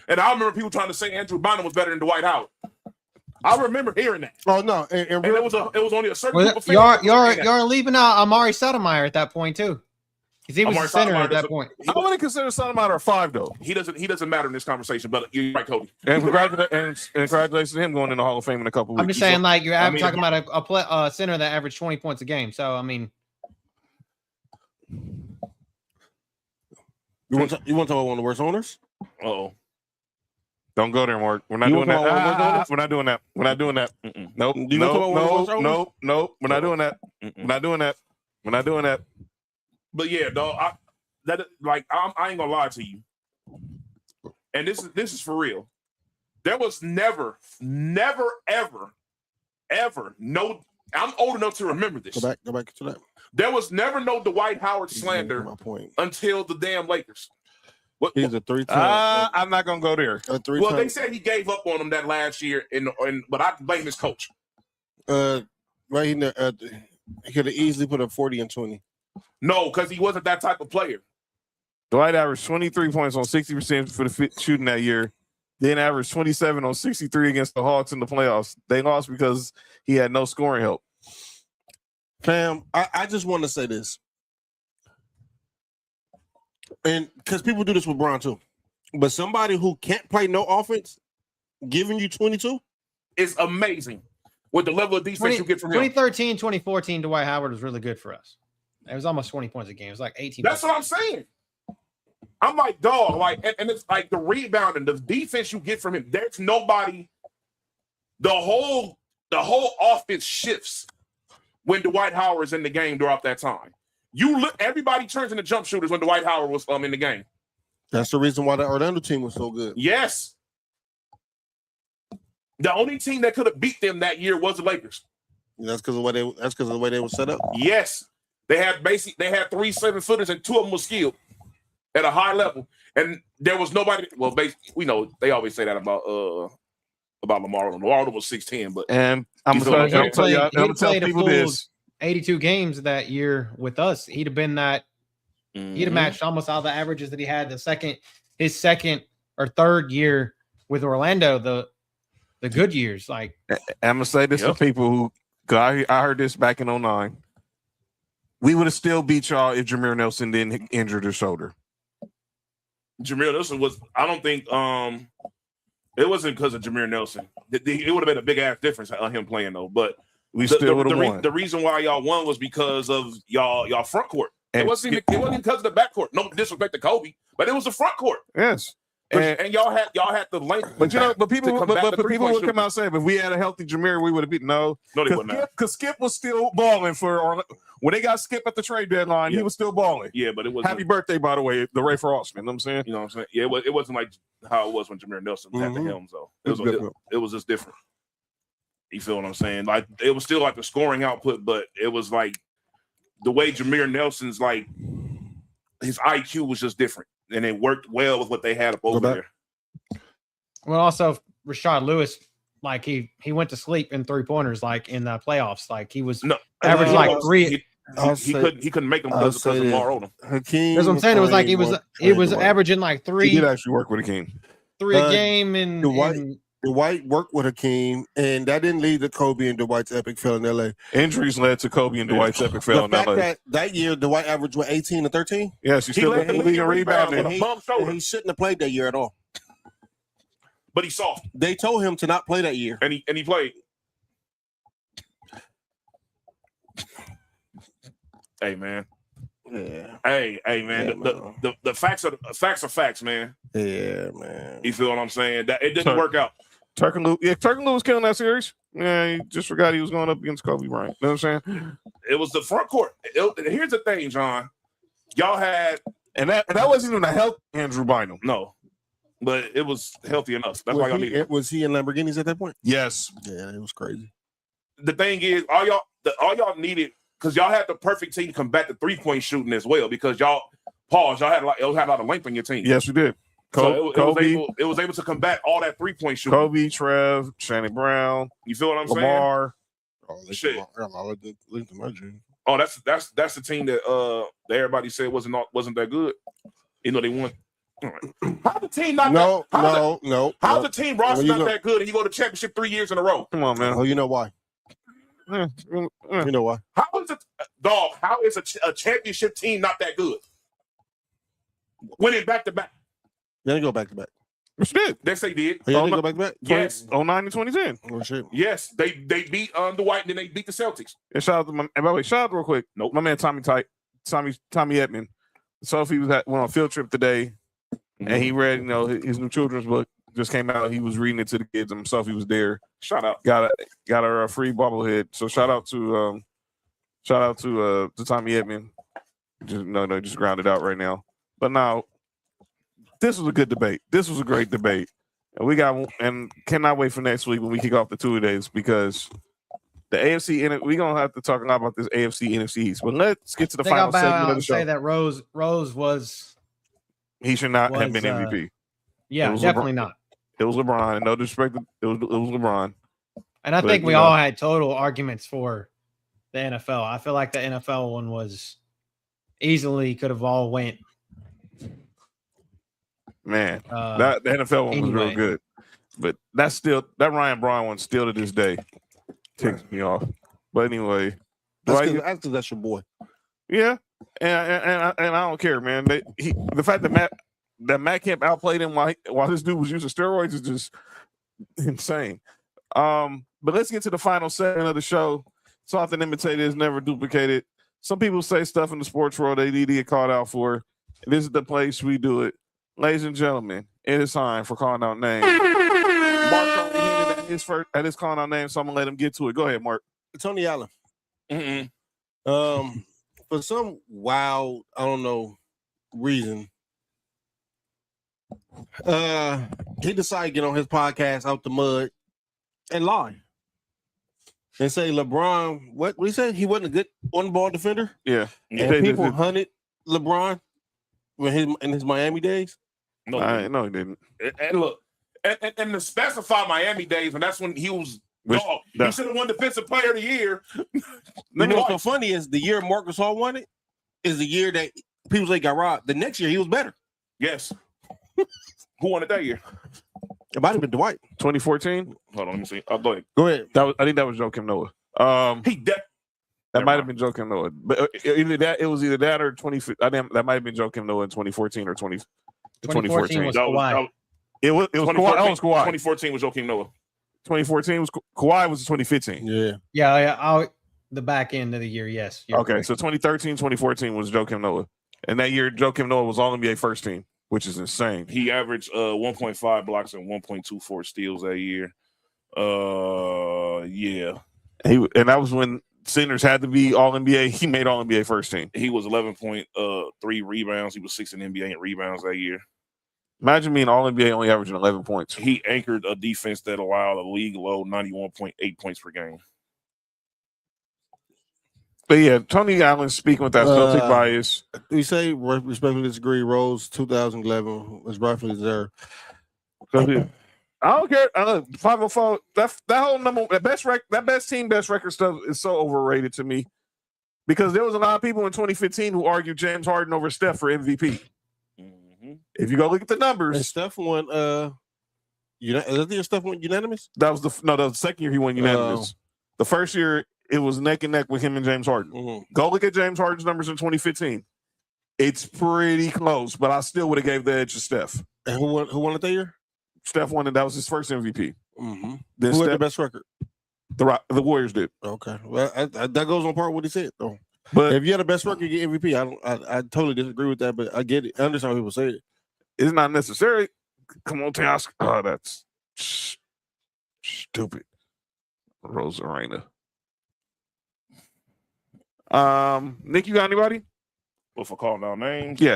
Speaker 5: And I remember people trying to say Andrew Bynum was better than Dwight Howard. I remember hearing that.
Speaker 4: Oh no, and
Speaker 5: it was only a certain group of fans.
Speaker 3: You're leaving out Amari Stoudemire at that point too, because he was the center at that point.
Speaker 2: I wouldn't consider Stoudemire a 5 though.
Speaker 5: He doesn't matter in this conversation. But you're right, Cody.
Speaker 2: And congratulations to him going in the Hall of Fame in a couple weeks.
Speaker 3: I'm just saying, like talking about a center that averaged 20 points a game. So I mean,
Speaker 4: you want to talk about one of the worst owners?
Speaker 5: Uh-oh.
Speaker 2: Don't go there, Mark. We're not doing that. We're not doing that. We're not doing that. Nope. Nope. We're not doing that. We're not doing that. We're not doing that.
Speaker 5: But yeah, dog. I ain't gonna lie to you. And this is for real. There was never, ever, no. I'm old enough to remember this.
Speaker 4: Go back to that.
Speaker 5: There was never no Dwight Howard slander until the damn Lakers.
Speaker 4: He's a 3-time.
Speaker 2: I'm not gonna go there.
Speaker 5: Well, they said he gave up on him that last year, but I blame his coach.
Speaker 4: Right in there, he could have easily put up 40 and 20.
Speaker 5: No, because he wasn't that type of player.
Speaker 2: Dwight averaged 23 points on 60% for the shooting that year. Then averaged 27 on 63 against the Hawks in the playoffs. They lost because he had no scoring help.
Speaker 4: Fam, I just want to say this. And because people do this with Brown too. But somebody who can't play no offense, giving you 22
Speaker 5: is amazing with the level of defense you get from him.
Speaker 3: 2013, 2014, Dwight Howard was really good for us. It was almost 20 points a game. It was like 18.
Speaker 5: That's what I'm saying. I'm like, dog, like, and it's like the rebound and the defense you get from him. There's nobody. The whole offense shifts when Dwight Howard's in the game throughout that time. You look, everybody turns into jump shooters when Dwight Howard was in the game.
Speaker 4: That's the reason why the Orlando team was so good.
Speaker 5: Yes. The only team that could have beat them that year was the Lakers.
Speaker 4: That's because of the way they were set up.
Speaker 5: Yes. They had 3 7-footers and 2 of them were skilled at a high level. And there was nobody. Well, we know they always say that about Lamar. Lamar was 6'10", but
Speaker 2: and I'm gonna tell people this:
Speaker 3: 82 games that year with us, he'd have been that. He'd have matched almost all the averages that he had his second or third year with Orlando. The good years, like
Speaker 2: I'm gonna say this to people who, I heard this back in 2009. We would have still beat y'all if Jameer Nelson didn't injure his shoulder.
Speaker 5: Jameer Nelson was. I don't think it wasn't because of Jameer Nelson. It would have been a big ass difference on him playing though. But
Speaker 2: we still would have won.
Speaker 5: The reason why y'all won was because of y'all front court. It wasn't because of the back court. No disrespect to Kobe, but it was the front court.
Speaker 2: Yes.
Speaker 5: And y'all had the length.
Speaker 2: But people would come out and say, if we had a healthy Jameer, we would have beaten. No,
Speaker 5: they wouldn't.
Speaker 2: Because Skip was still balling when they got Skip at the trade deadline. He was still balling.
Speaker 5: Yeah, but it was
Speaker 2: happy birthday, by the way, the Ray Frostman. You know what I'm saying?
Speaker 5: You know what I'm saying? Yeah, it wasn't like how it was when Jameer Nelson had the helms though. It was just different. You feel what I'm saying? Like it was still like the scoring output, but it was like the way Jameer Nelson's like his IQ was just different. And it worked well with what they had up over there.
Speaker 3: Well, also Rashad Lewis, like he went to sleep in 3-pointers, like in the playoffs. Like he was averaged like 3.
Speaker 5: He couldn't make them because of Lamar Odom.
Speaker 4: Hakeem.
Speaker 3: That's what I'm saying. It was like he was averaging like 3.
Speaker 2: He did actually work with Hakeem.
Speaker 3: 3 a game, and
Speaker 4: Dwight worked with Hakeem, and that didn't lead to Kobe and Dwight's epic fail in LA.
Speaker 2: Injuries led to Kobe and Dwight's epic fail in LA.
Speaker 4: That year, Dwight averaged 18 and 13.
Speaker 2: Yes, he still led the league in rebounding.
Speaker 4: He shouldn't have played that year at all.
Speaker 5: But he's soft.
Speaker 4: They told him to not play that year,
Speaker 5: and he played. Hey man.
Speaker 4: Yeah.
Speaker 5: Hey man. Yeah, the facts are facts, man.
Speaker 4: Yeah, man.
Speaker 5: You feel what I'm saying? That it didn't work out.
Speaker 2: Turk and Lou was killing that series. Yeah, he just forgot he was going up against Kobe Bryant. You know what I'm saying?
Speaker 5: It was the front court. Here's the thing, John. Y'all had
Speaker 2: and that wasn't even a healthy Andrew Bynum.
Speaker 5: No. But it was healthy enough. That's why y'all needed it.
Speaker 4: Was he in Lamborghinis at that point?
Speaker 2: Yes.
Speaker 4: Yeah, it was crazy.
Speaker 5: The thing is, all y'all needed, because y'all had the perfect team to combat the 3-point shooting as well, because y'all had a lot of length on your team.
Speaker 2: Yes, we did.
Speaker 5: It was able to combat all that 3-point shooting.
Speaker 2: Kobe, Trev, Shannon Brown.
Speaker 5: You feel what I'm
Speaker 2: Lamar.
Speaker 5: saying? Oh, that's the team that everybody said wasn't that good. You know they won. How the team not
Speaker 4: no.
Speaker 5: How's the team roster not that good and you go to championship 3 years in a row?
Speaker 2: Come on, man.
Speaker 4: Oh, you know why? You know why?
Speaker 5: How is a championship team not that good? Winning back to back.
Speaker 4: They didn't go back to back.
Speaker 2: Shit.
Speaker 5: Yes, they did.
Speaker 4: They didn't go back to back?
Speaker 5: Yes.
Speaker 2: 09 and 2010.
Speaker 4: Oh, shit.
Speaker 5: Yes, they beat Dwight and then they beat the Celtics.
Speaker 2: And by the way, shout out real quick.
Speaker 5: Nope.
Speaker 2: My man Tommy Edman. Sophie went on a field trip today, and he read, his new children's book just came out. He was reading it to the kids, and himself he was there.
Speaker 5: Shout out.
Speaker 2: Got a free bobblehead. So shout out to Tommy Edman. Just grounded out right now. But now, this was a good debate. This was a great debate. And cannot wait for next week when we kick off the 2 days, because the AFC, we're going to have to talk a lot about this AFC NFC East. But let's get to the final segment of the show.
Speaker 3: Say that Rose was.
Speaker 2: He should not have been MVP.
Speaker 3: Yeah, definitely not.
Speaker 2: It was LeBron. And no disrespect, it was LeBron.
Speaker 3: And I think we all had total arguments for the NFL. I feel like the NFL one was easily could have all went.
Speaker 2: Man, the NFL one was real good. But that Ryan Braun one still to this day ticks me off. But anyway,
Speaker 4: That's because that's your boy.
Speaker 2: Yeah, and I don't care, man. The fact that Matt Kemp outplayed him while this dude was using steroids is just insane. But let's get to the final segment of the show. So often imitated is never duplicated. Some people say stuff in the sports world they need to get called out for. This is the place we do it. Ladies and gentlemen, it is time for calling out names. Mark at his calling out name, so I'm gonna let him get to it. Go ahead, Mark.
Speaker 4: Tony Allen. For some wild, I don't know, reason, he decided to get on his podcast out the mud and lie. And say LeBron, what he said? He wasn't a good on-ball defender?
Speaker 2: Yeah.
Speaker 4: And people hunted LeBron in his Miami days?
Speaker 5: No,
Speaker 2: he didn't.
Speaker 5: And look, and to specify Miami days, and that's when he was dog. He should have won Defensive Player of the Year.
Speaker 4: You know what's so funny is the year Marcus Hall won it is the year that people say got robbed. The next year he was better.
Speaker 5: Yes. Who won it that year?
Speaker 4: It might have been Dwight.
Speaker 2: 2014.
Speaker 5: Hold on, let me see. Go ahead.
Speaker 4: Go ahead.
Speaker 2: I think that was Joakim Noah. That might have been Joakim Noah, but it was either that or 20. I think that might have been Joakim Noah in 2014 or 2014
Speaker 3: was Kawhi.
Speaker 2: It was Kawhi.
Speaker 5: 2014 was Joakim Noah.
Speaker 2: 2014 was Kawhi. Was 2015.
Speaker 3: Yeah. The back end of the year, yes.
Speaker 2: Okay, correct. So 2013, 2014 was Joakim Noah, and that year Joakim Noah was All NBA first team, which is insane.
Speaker 5: He averaged 1.5 blocks and 1.24 steals that year. Yeah.
Speaker 2: And that was when centers had to be All NBA. He made All NBA first team.
Speaker 5: He was 11.3 rebounds. He was 6th in NBA in rebounds that year.
Speaker 2: Imagine being All NBA only averaging 11 points.
Speaker 5: He anchored a defense that allowed a league low 91.8 points per game.
Speaker 2: But yeah, Tony Allen speaking with that Celtic bias.
Speaker 4: We say respectfully disagree. Rose 2011 was rightfully deserved.
Speaker 2: I don't care. 504. That whole number, that best team, best record stuff is so overrated to me because there was a lot of people in 2015 who argued James Harden over Steph for MVP. Mm-hmm. If you go look at the numbers,
Speaker 4: and Steph won. Steph won unanimous.
Speaker 2: That was the second year he won unanimous. The first year it was neck and neck with him and James Harden. Mm-hmm. Go look at James Harden's numbers in 2015. It's pretty close, but I still would have gave the edge to Steph.
Speaker 4: And who won it that year?
Speaker 2: Steph won it. That was his first MVP.
Speaker 4: Mm-hmm.
Speaker 2: Then
Speaker 4: who had the best record?
Speaker 2: The Warriors did.
Speaker 4: Okay, well, that goes on part with what he said, though. But if you had the best record, you get MVP. I totally disagree with that, but I get it. I understand how people say it.
Speaker 2: It's not necessary. Come on, Task. Oh, that's stupid. Rose Arena. Nick, you got anybody?
Speaker 5: Well, for calling out names,
Speaker 2: yeah.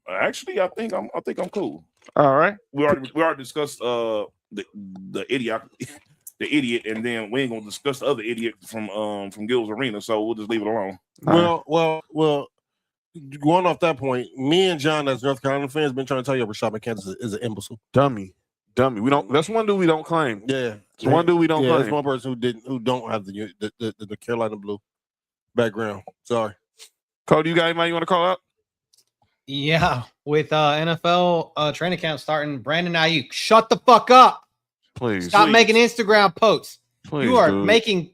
Speaker 5: Actually, I think I'm cool.
Speaker 2: All right.
Speaker 5: We already discussed the idiot, and then we ain't gonna discuss the other idiot from Gil's Arena, so we'll just leave it alone.
Speaker 4: Well. Going off that point, me and John, as North Carolina fans, been trying to tell you Rashad McCants is an imbecile,
Speaker 2: dummy. We don't. That's one dude we don't claim.
Speaker 4: Yeah,
Speaker 2: it's one dude we don't claim.
Speaker 4: That's one person who don't have the Carolina blue background. Sorry,
Speaker 2: Cody, you got anybody you want to call out?
Speaker 3: Yeah, with NFL training camp starting, Brandon Ayuk, shut the fuck up.
Speaker 2: Please
Speaker 3: stop making Instagram posts.
Speaker 2: Please,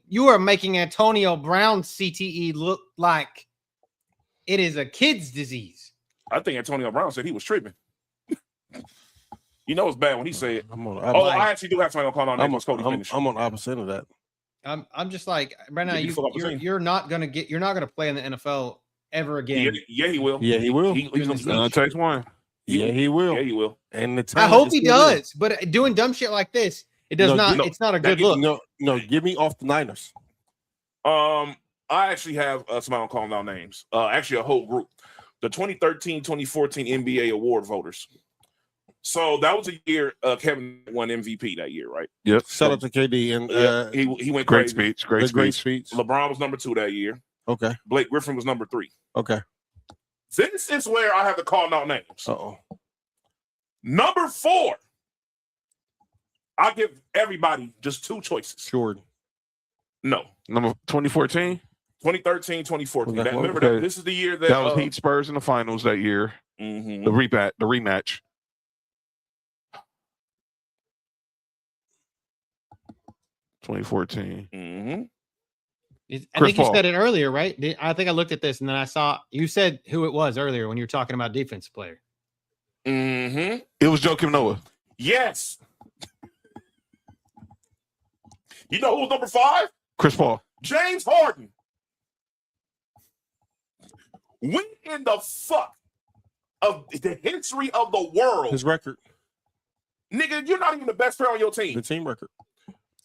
Speaker 3: you are making Antonio Brown's CTE look like it is a kid's disease.
Speaker 5: I think Antonio Brown said he was tripping. You know it's bad when he said, I actually do have something to call on.
Speaker 4: I'm on the opposite of that.
Speaker 3: I'm just like, Brandon, you're not gonna play in the NFL ever again.
Speaker 5: Yeah, he will.
Speaker 4: Yeah, he will.
Speaker 5: He's
Speaker 2: gonna take one.
Speaker 4: Yeah, he will.
Speaker 5: Yeah, he will.
Speaker 4: And
Speaker 3: I hope he does. But doing dumb shit like this, it does not. It's not a good look.
Speaker 4: No, give me off the Niners.
Speaker 5: I actually have somebody calling out names. Actually, a whole group. The 2013-2014 NBA award voters. So that was a year Kevin won MVP that year, right?
Speaker 2: Yep.
Speaker 4: Shout out to KD and
Speaker 5: he went
Speaker 2: great
Speaker 5: crazy.
Speaker 2: speech. Great speech.
Speaker 5: LeBron was number 2 that year.
Speaker 4: Okay.
Speaker 5: Blake Griffin was number 3.
Speaker 4: Okay.
Speaker 5: This is where I have to call out names.
Speaker 4: Uh-oh.
Speaker 5: Number 4. I'll give everybody just 2 choices.
Speaker 4: Jordan.
Speaker 5: No.
Speaker 2: Number 2014?
Speaker 5: 2013, 2014.
Speaker 2: Okay.
Speaker 5: Remember that this is the year that
Speaker 2: was Heat Spurs in the finals that year.
Speaker 5: Mm-hmm.
Speaker 2: The rematch. 2014.
Speaker 5: Mm-hmm.
Speaker 3: I think you said it earlier, right? I think I looked at this and then I saw you said who it was earlier when you were talking about defensive player.
Speaker 5: Mm-hmm.
Speaker 2: It was Joakim Noah.
Speaker 5: Yes. You know who was number 5?
Speaker 2: Chris Paul.
Speaker 5: James Harden. When in the fuck of the history of the world?
Speaker 4: His record.
Speaker 5: Nigga, you're not even the best player on your team.
Speaker 4: The team record.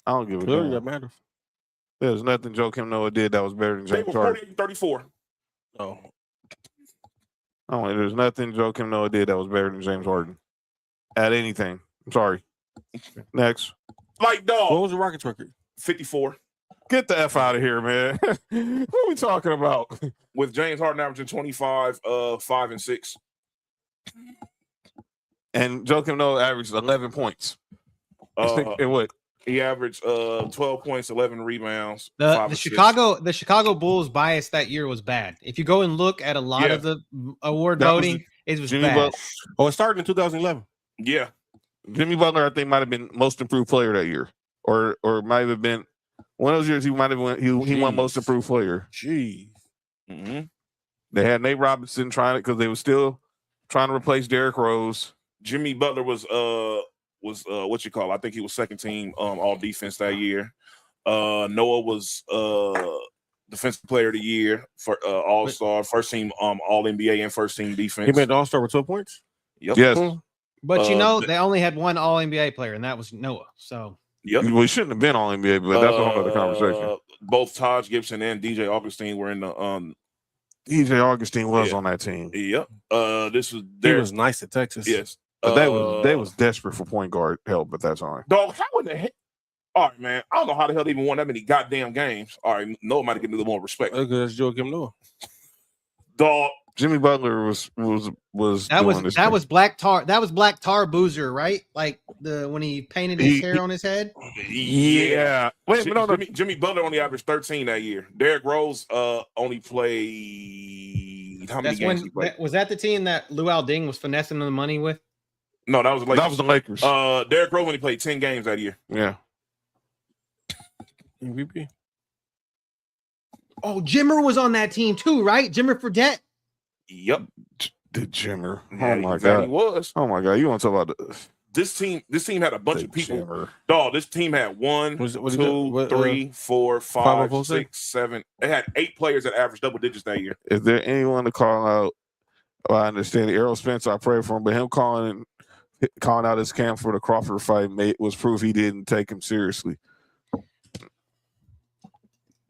Speaker 2: I don't give a
Speaker 4: Clearly
Speaker 2: damn.
Speaker 4: that matters.
Speaker 2: There's nothing Joakim Noah did that was better than
Speaker 5: They
Speaker 2: James
Speaker 5: were
Speaker 2: Harden.
Speaker 5: 48-34.
Speaker 4: Oh.
Speaker 2: There's nothing Joakim Noah did that was better than James Harden. At anything. I'm sorry. Next.
Speaker 5: Like, dog.
Speaker 4: What was the Rockets record?
Speaker 5: 54.
Speaker 2: Get the F out of here, man. What are we talking about?
Speaker 5: With James Harden averaging 25, 5 and 6.
Speaker 2: And Joakim Noah averaged 11 points. And what?
Speaker 5: He averaged 12 points, 11 rebounds.
Speaker 3: The Chicago Bulls bias that year was bad. If you go and look at a lot of the award voting, it was bad.
Speaker 4: It started in 2011.
Speaker 5: Yeah.
Speaker 2: Jimmy Butler, I think, might have been most improved player that year. Or might have been one of those years he might have won. He won most improved player.
Speaker 4: Jeez.
Speaker 5: Mm-hmm.
Speaker 2: They had Nate Robinson trying it because they were still trying to replace Derrick Rose.
Speaker 5: Jimmy Butler was what you call? I think he was second team all defense that year. Noah was defensive player of the year for all star, first team all NBA and first team defense.
Speaker 4: He made the All-Star with 12 points.
Speaker 5: Yep.
Speaker 2: Yes.
Speaker 3: But they only had one All NBA player, and that was Noah. So
Speaker 5: yep.
Speaker 2: Well, he shouldn't have been All NBA, but that's a whole other conversation.
Speaker 5: Both Taj Gibson and DJ Augustine were in the
Speaker 2: DJ Augustine was on that team.
Speaker 5: Yep.
Speaker 4: He was nice at Texas.
Speaker 5: Yes.
Speaker 2: But they was desperate for point guard help at that time.
Speaker 5: Dog, how in the heck? All right, man. I don't know how the hell they even won that many goddamn games. All right, Noah might have given a little more respect.
Speaker 4: Because that's Joakim Noah.
Speaker 5: Dog.
Speaker 2: Jimmy Butler was
Speaker 3: that was Black Tar Boozer, right? Like when he painted his hair on his head.
Speaker 5: Yeah.
Speaker 2: Wait,
Speaker 5: Jimmy Butler only averaged 13 that year. Derrick Rose only played how many games?
Speaker 3: Was that the team that Lou Alding was finessing the money with?
Speaker 5: No, that was the Lakers.
Speaker 2: That was the Lakers.
Speaker 5: Derrick Rose only played 10 games that year.
Speaker 2: Yeah.
Speaker 4: MVP.
Speaker 3: Oh, Jimmer was on that team too, right? Jimmer Fredette.
Speaker 5: Yep.
Speaker 2: The Jimmer.
Speaker 5: Yeah,
Speaker 2: Oh my
Speaker 5: exactly
Speaker 2: god.
Speaker 5: He was.
Speaker 2: Oh my god. You want to talk about
Speaker 5: this team? This team had a bunch of people.
Speaker 2: Jimmer.
Speaker 5: Dog, this team had 1, 2, 3, 4, 5, 6, 7. They had 8 players that averaged double digits that year.
Speaker 2: Is there anyone to call out? Well, I understand Errol Spencer, I pray for him, but him calling out his camp for the Crawford fight was proof he didn't take him seriously.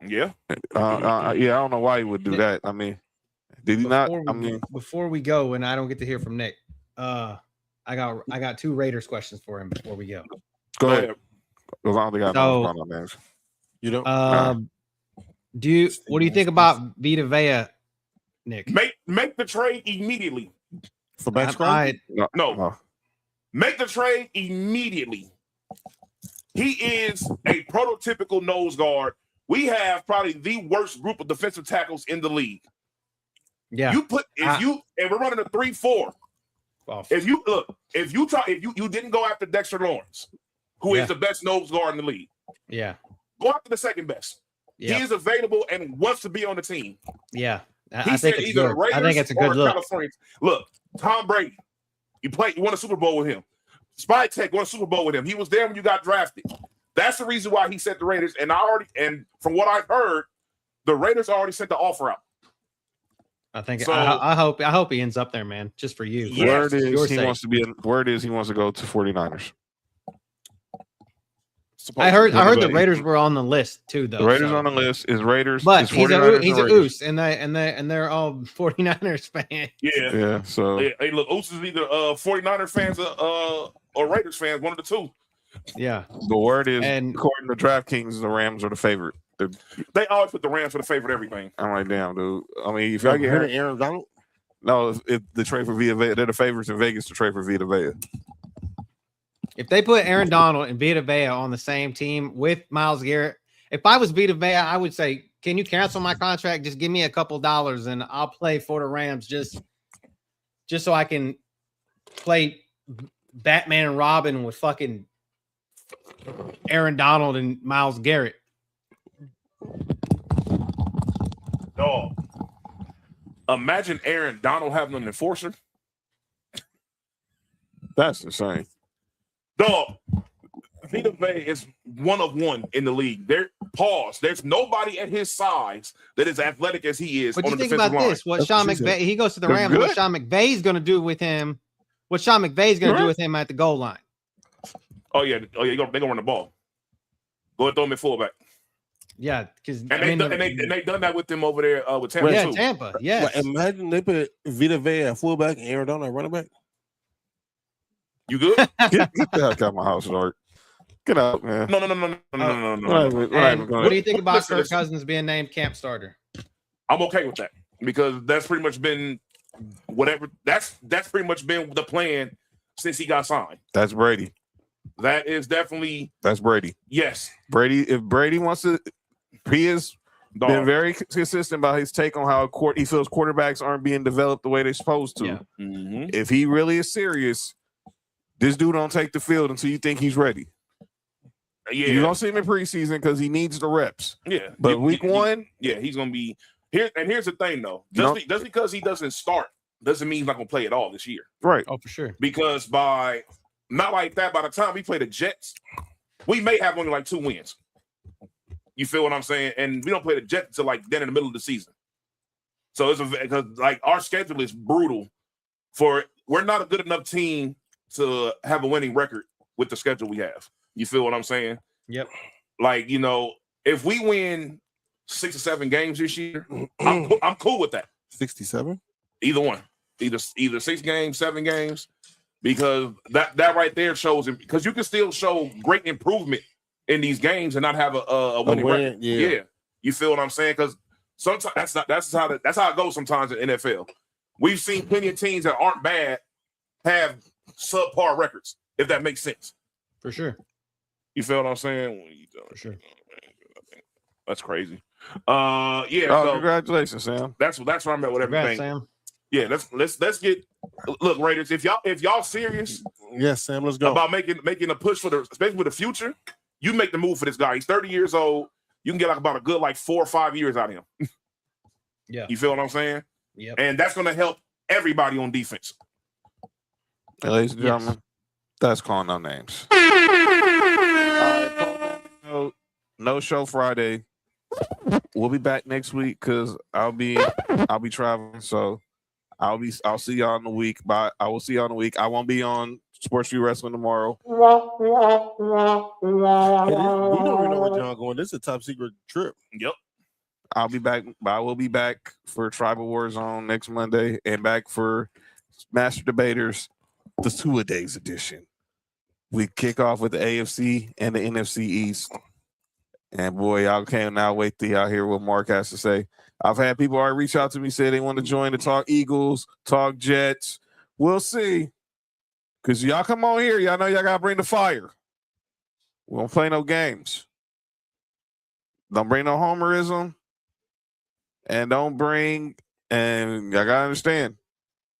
Speaker 5: Yeah.
Speaker 2: I don't know why he would do that. I mean, did he not?
Speaker 3: Before we go, and I don't get to hear from Nick, I got 2 Raiders questions for him before we go.
Speaker 2: Go ahead. Because I don't think I know what's going on, man.
Speaker 4: You don't.
Speaker 3: What do you think about Vita Vea, Nick?
Speaker 5: Make the trade immediately.
Speaker 4: For back
Speaker 5: No. Make the trade immediately. He is a prototypical nose guard. We have probably the worst group of defensive tackles in the league.
Speaker 3: Yeah.
Speaker 5: And we're running a 3-4. If you didn't go after Dexter Lawrence, who is the best nose guard in the league.
Speaker 3: Yeah.
Speaker 5: Go after the second best.
Speaker 3: Yeah.
Speaker 5: He is available and wants to be on the team.
Speaker 3: Yeah.
Speaker 5: I think it's either
Speaker 3: good. I think it's a good look.
Speaker 5: California. Look, Tom Brady, you won a Super Bowl with him. Spy Tech won a Super Bowl with him. He was there when you got drafted. That's the reason why he sent the Raiders. And from what I've heard, the Raiders already sent the offer out.
Speaker 3: I think so, I hope he ends up there, man. Just for you.
Speaker 2: Yes. Word is he wants to go to 49ers.
Speaker 3: I heard the Raiders were on the list too, though.
Speaker 2: The Raiders on the list is Raiders,
Speaker 3: but he's a Oos, and they're all 49ers fans.
Speaker 5: Yeah.
Speaker 2: So
Speaker 5: hey, look, Oos is either 49er fans or Raiders fans, one of the two.
Speaker 3: Yeah.
Speaker 2: The word is, according to DraftKings, the Rams are the favorite.
Speaker 5: They always put the Rams for the favorite everything.
Speaker 2: I'm like, damn, dude. I mean, if y'all get
Speaker 4: Aaron Donald,
Speaker 2: no, if the trade for Vita Vea, they're the favorites in Vegas to trade for Vita Vea.
Speaker 3: If they put Aaron Donald and Vita Vea on the same team with Myles Garrett, if I was Vita Vea, I would say, can you cancel my contract? Just give me a couple dollars and I'll play for the Rams just so I can play Batman and Robin with fucking Aaron Donald and Myles Garrett.
Speaker 5: Dog. Imagine Aaron Donald having an enforcer.
Speaker 2: That's insane.
Speaker 5: Dog. Vita Vea is one of one in the league. There's nobody at his size that is athletic as he is.
Speaker 3: But
Speaker 5: on
Speaker 3: you
Speaker 5: the
Speaker 3: think
Speaker 5: defensive
Speaker 3: about
Speaker 5: line.
Speaker 3: this: what Sean McVay, he goes to the Rams.
Speaker 2: good.
Speaker 3: What Sean McVay's going to do with him? What Sean McVay's going to do with him at the goal line?
Speaker 5: Oh yeah. They're gonna run the ball. Go and throw him at fullback.
Speaker 3: Yeah, because
Speaker 5: And they done that with him over there with Tampa.
Speaker 3: yeah,
Speaker 5: too.
Speaker 3: Tampa. Yes.
Speaker 4: Like, imagine they put Vita Vea at fullback and Aaron Donald at running back.
Speaker 5: You good?
Speaker 2: Get the heck out of my house, Lord. Get out, man.
Speaker 5: No.
Speaker 3: And what do you think about Kirk Cousins being named camp starter?
Speaker 5: I'm okay with that because that's pretty much been whatever. That's pretty much been the plan since he got signed.
Speaker 2: That's Brady.
Speaker 5: That is definitely
Speaker 2: That's Brady.
Speaker 5: yes.
Speaker 2: Brady. If Brady wants to, he has
Speaker 5: Dog.
Speaker 2: been very consistent about his take on how he feels quarterbacks aren't being developed the way they're supposed to.
Speaker 3: Yeah.
Speaker 5: Mhm.
Speaker 2: If he really is serious, this dude don't take the field until you think he's ready.
Speaker 5: Yeah.
Speaker 2: You don't see him in preseason because he needs the reps.
Speaker 5: Yeah.
Speaker 2: But week one,
Speaker 5: yeah, he's gonna be here. And here's the thing, though.
Speaker 2: No.
Speaker 5: Just because he doesn't start doesn't mean he's not gonna play at all this year.
Speaker 2: right?
Speaker 3: Oh, for sure.
Speaker 5: Because not like that, by the time we play the Jets, we may have only like 2 wins. You feel what I'm saying? And we don't play the Jets until like then in the middle of the season. So it's because like our schedule is brutal. We're not a good enough team to have a winning record with the schedule we have. You feel what I'm saying?
Speaker 3: Yep.
Speaker 5: Like, if we win 6 or 7 games this year, I'm cool with that.
Speaker 4: 67.
Speaker 5: Either one, either 6 games, 7 games, because that right there shows him. Because you can still show great improvement in these games and not have a winning record.
Speaker 4: Yeah.
Speaker 5: You feel what I'm saying? Because sometimes that's how it goes. Sometimes in NFL, we've seen plenty of teams that aren't bad have subpar records. If that makes sense.
Speaker 3: For sure.
Speaker 5: You feel what I'm saying?
Speaker 3: For sure.
Speaker 5: That's crazy.
Speaker 2: Oh,
Speaker 5: So
Speaker 2: congratulations, Sam.
Speaker 5: that's where I'm at with
Speaker 3: Congrats,
Speaker 5: everything.
Speaker 3: Sam.
Speaker 5: Yeah, let's get look, Raiders. If y'all serious
Speaker 4: Yes, Sam. Let's go.
Speaker 5: about making a push especially with the future, you make the move for this guy. He's 30 years old. You can get about a good 4 or 5 years out of him.
Speaker 3: Yeah.
Speaker 5: You feel what I'm saying?
Speaker 3: Yep.
Speaker 5: And that's going to help everybody on defense.
Speaker 2: Hey, ladies and gentlemen, that's calling out names. No show Friday. We'll be back next week because I'll be traveling. So I'll see y'all in the week. But I will see y'all in the week. I won't be on Sports View Wrestling tomorrow.
Speaker 4: We don't even know where John going. This is a top secret trip.
Speaker 5: Yep.
Speaker 2: I'll be back. I will be back for Tribal War Zone next Monday and back for Mastah D-Baters, the 2-a-days edition. We kick off with the AFC and the NFC East. And boy, y'all cannot wait to y'all hear what Mark has to say. I've had people already reach out to me, say they want to join to talk Eagles, talk Jets. We'll see. Because y'all come on here, y'all know y'all got to bring the fire. We don't play no games. Don't bring no homerism. And y'all got to understand.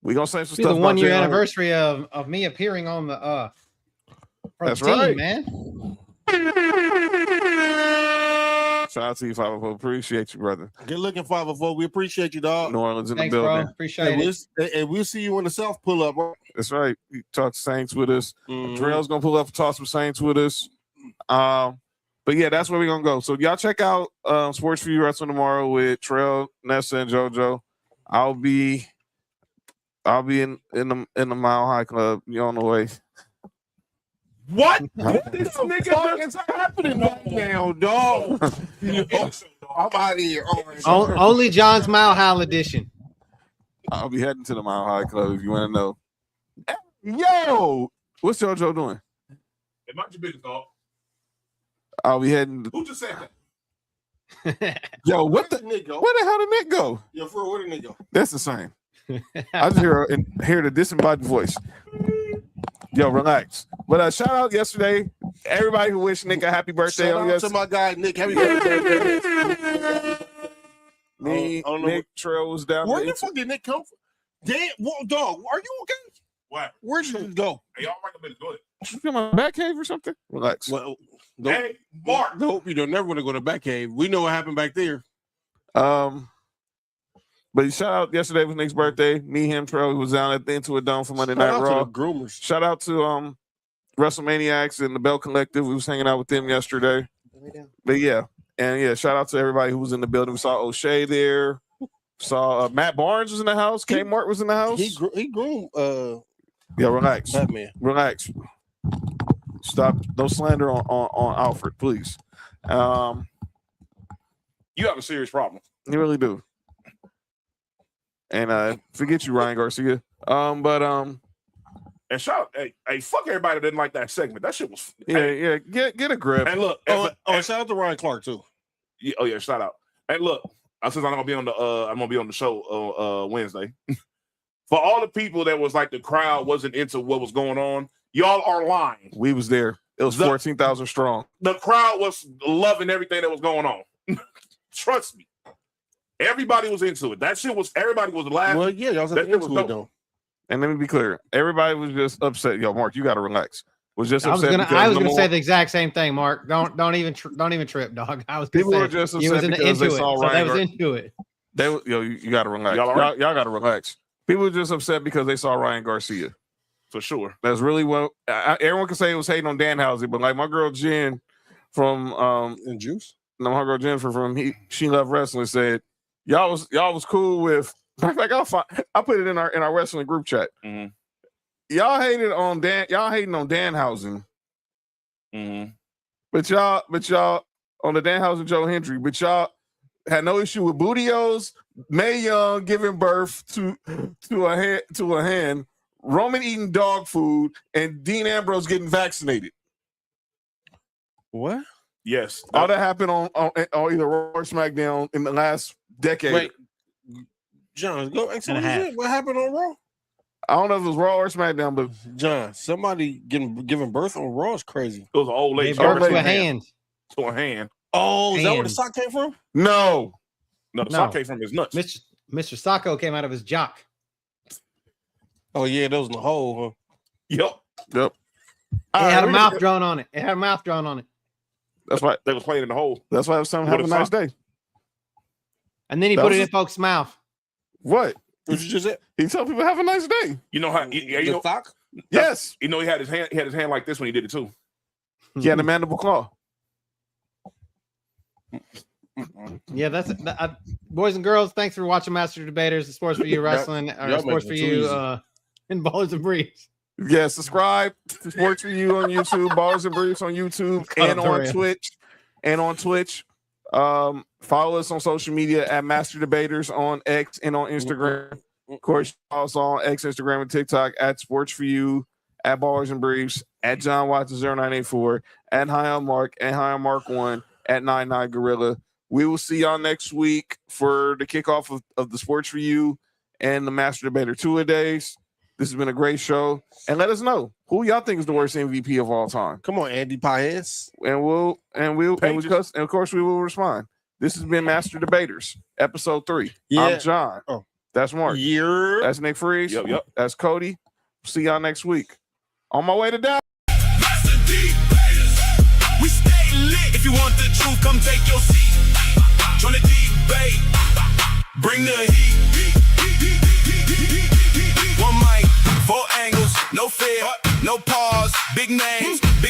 Speaker 2: We're going to say some
Speaker 3: Be
Speaker 2: stuff
Speaker 3: the
Speaker 2: about
Speaker 3: 1-year
Speaker 2: Jalen.
Speaker 3: anniversary of me appearing on the
Speaker 2: That's
Speaker 3: team,
Speaker 2: right.
Speaker 3: man.
Speaker 2: Shout out to you, 504. Appreciate you, brother.
Speaker 4: Get looking 504. We appreciate you, dog.
Speaker 2: New Orleans in
Speaker 3: Thanks,
Speaker 2: the
Speaker 3: bro.
Speaker 2: building.
Speaker 3: Appreciate it.
Speaker 4: And we'll see you when the South pull up. Bro.
Speaker 2: That's right. You talk Saints with us.
Speaker 4: Mhm.
Speaker 2: Terrell's gonna pull up and talk some Saints with us. But yeah, that's where we're gonna go. So y'all check out Sports View Wrestling tomorrow with Terrell, Nessa, and JoJo. I'll be in the Mile High Club. You on the way.
Speaker 5: What?
Speaker 4: This nigga is happening right now, dog. I'm out of here.
Speaker 3: Only John's Mile High edition.
Speaker 2: I'll be heading to the Mile High Club if you want to know. Yo, what's JoJo doing?
Speaker 5: It might be big, dog.
Speaker 2: I'll be heading.
Speaker 5: Who just said that?
Speaker 2: Yo, where
Speaker 4: the Nick go?
Speaker 2: the hell did Nick go?
Speaker 4: Yo, for where the Nick go?
Speaker 2: That's the same. I just hear the disembodied voice. Yo, relax. But shout out yesterday, everybody who wished Nick a happy birthday
Speaker 4: Shout
Speaker 2: on
Speaker 4: out
Speaker 2: yesterday.
Speaker 4: to my guy Nick. Happy birthday.
Speaker 2: Nick Trail was down
Speaker 4: Where
Speaker 2: there.
Speaker 4: the fuck did Nick come from? Damn, dog, are you okay?
Speaker 5: What?
Speaker 4: Where did you go?
Speaker 5: Hey, y'all right a minute. Go ahead.
Speaker 2: You come on back cave or something? Relax.
Speaker 4: Well,
Speaker 5: Hey, Mark.
Speaker 4: Nope, you don't never want to go to back cave. We know what happened back there.
Speaker 2: But shout out, yesterday was Nick's birthday. Me, him, Trey was down at the Intuit Dome for Monday Night Raw.
Speaker 4: Groomers.
Speaker 2: Shout out to WrestleManiacs and the Bell Collective. We was hanging out with them yesterday. But yeah, shout out to everybody who was in the building. We saw O'Shea there. Saw Matt Barnes was in the house. Kmart was in the house.
Speaker 4: He groomed
Speaker 2: yeah, relax.
Speaker 4: Batman.
Speaker 2: Relax. Stop. No slander on Alfred, please.
Speaker 5: You have a serious problem.
Speaker 2: You really do. And forget you, Ryan Garcia.
Speaker 5: And shout hey, fuck everybody that didn't like that segment. That shit was
Speaker 2: get a grip.
Speaker 5: And look,
Speaker 4: shout out to Ryan Clark too.
Speaker 5: Yeah, shout out. And look, since I'm gonna be on the show Wednesday. For all the people that was like the crowd wasn't into what was going on, y'all are lying.
Speaker 2: We was there. It was 14,000 strong.
Speaker 5: The crowd was loving everything that was going on. Trust me. Everybody was into it. That shit was, everybody was laughing.
Speaker 4: Well, yeah, y'all was into it though.
Speaker 2: And let me be clear. Everybody was just upset. Yo, Mark, you got to relax.
Speaker 3: I was gonna say the exact same thing, Mark. Don't even trip, dog. I was
Speaker 2: people
Speaker 3: gonna
Speaker 2: were
Speaker 3: say,
Speaker 2: just
Speaker 3: you was
Speaker 2: upset because they saw Ryan.
Speaker 3: They was into it.
Speaker 2: You got to relax. Y'all got to relax. People were just upset because they saw Ryan Garcia.
Speaker 5: For sure.
Speaker 2: That's really what everyone can say it was hating on Danhausen, but like my girl Jen from
Speaker 4: and Juice.
Speaker 2: No, my girl Jennifer from She Loved Wrestling said y'all was cool with. Like I put it in our wrestling group chat.
Speaker 5: Mm-hmm.
Speaker 2: Y'all hating on Danhausen.
Speaker 5: Mm-hmm.
Speaker 2: But y'all on the Danhausen Joe Hendry, but y'all had no issue with Bootios, Mae Young giving birth to a hen, Roman eating dog food, and Dean Ambrose getting vaccinated.
Speaker 4: What?
Speaker 5: Yes.
Speaker 2: All that happened on either Raw or SmackDown in the last decade.
Speaker 4: Wait, John, go explain what happened on Raw.
Speaker 2: I don't know if it was Raw or SmackDown, but
Speaker 4: John, somebody giving birth on Raw is crazy.
Speaker 5: It was an old lady.
Speaker 3: To a hand.
Speaker 5: To a hand.
Speaker 4: Oh, is that where the sock came from?
Speaker 2: No,
Speaker 5: the sock came from his nuts.
Speaker 3: Mr. Sacco came out of his jock.
Speaker 4: Oh yeah, that was in the hole, huh?
Speaker 5: Yep.
Speaker 3: It had a mouth drawn on it.
Speaker 5: That's why they was playing in the hole.
Speaker 2: That's why I was telling him have a nice day.
Speaker 3: And then he put it in folks' mouth.
Speaker 2: What?
Speaker 4: What you just said?
Speaker 2: He told people have a nice day.
Speaker 5: You know how you know
Speaker 4: sock?
Speaker 2: Yes.
Speaker 5: You know he had his hand like this when he did it too.
Speaker 2: He had a mandible claw.
Speaker 3: Yeah, boys and girls. Thanks for watching Master Debaters, the Sports for You Wrestling, or Sports for You in Ballers and Briefs.
Speaker 2: Yeah, subscribe to Sports for You on YouTube, Ballers and Briefs on YouTube, and on Twitch. Follow us on social media at Master Debaters on X and on Instagram. Of course, also on X, Instagram, and TikTok at Sports for You, at Ballers and Briefs, at John Watson 0984, at High on Mark, at High on Mark 1, at 99 Gorilla. We will see y'all next week for the kickoff of the Sports for You and the Master Debater 2-a-days. This has been a great show. And let us know who y'all think is the worst MVP of all time.
Speaker 4: Come on, Andy Paez.
Speaker 2: And of course we will respond. This has been Master Debaters, episode 3.
Speaker 4: Yeah.
Speaker 2: I'm John.
Speaker 4: Oh.
Speaker 2: That's Mark.
Speaker 4: Yeah.
Speaker 2: That's Nick Freeze.
Speaker 5: Yep.
Speaker 2: That's Cody. See y'all next week. On my way to Dallas.
Speaker 1: Mastah D-Baters. We stay lit. If you want the truth, come take your seat. Join the D-BATE. Bring the heat. One mic, 4 angles, no fear, no pause, big names, big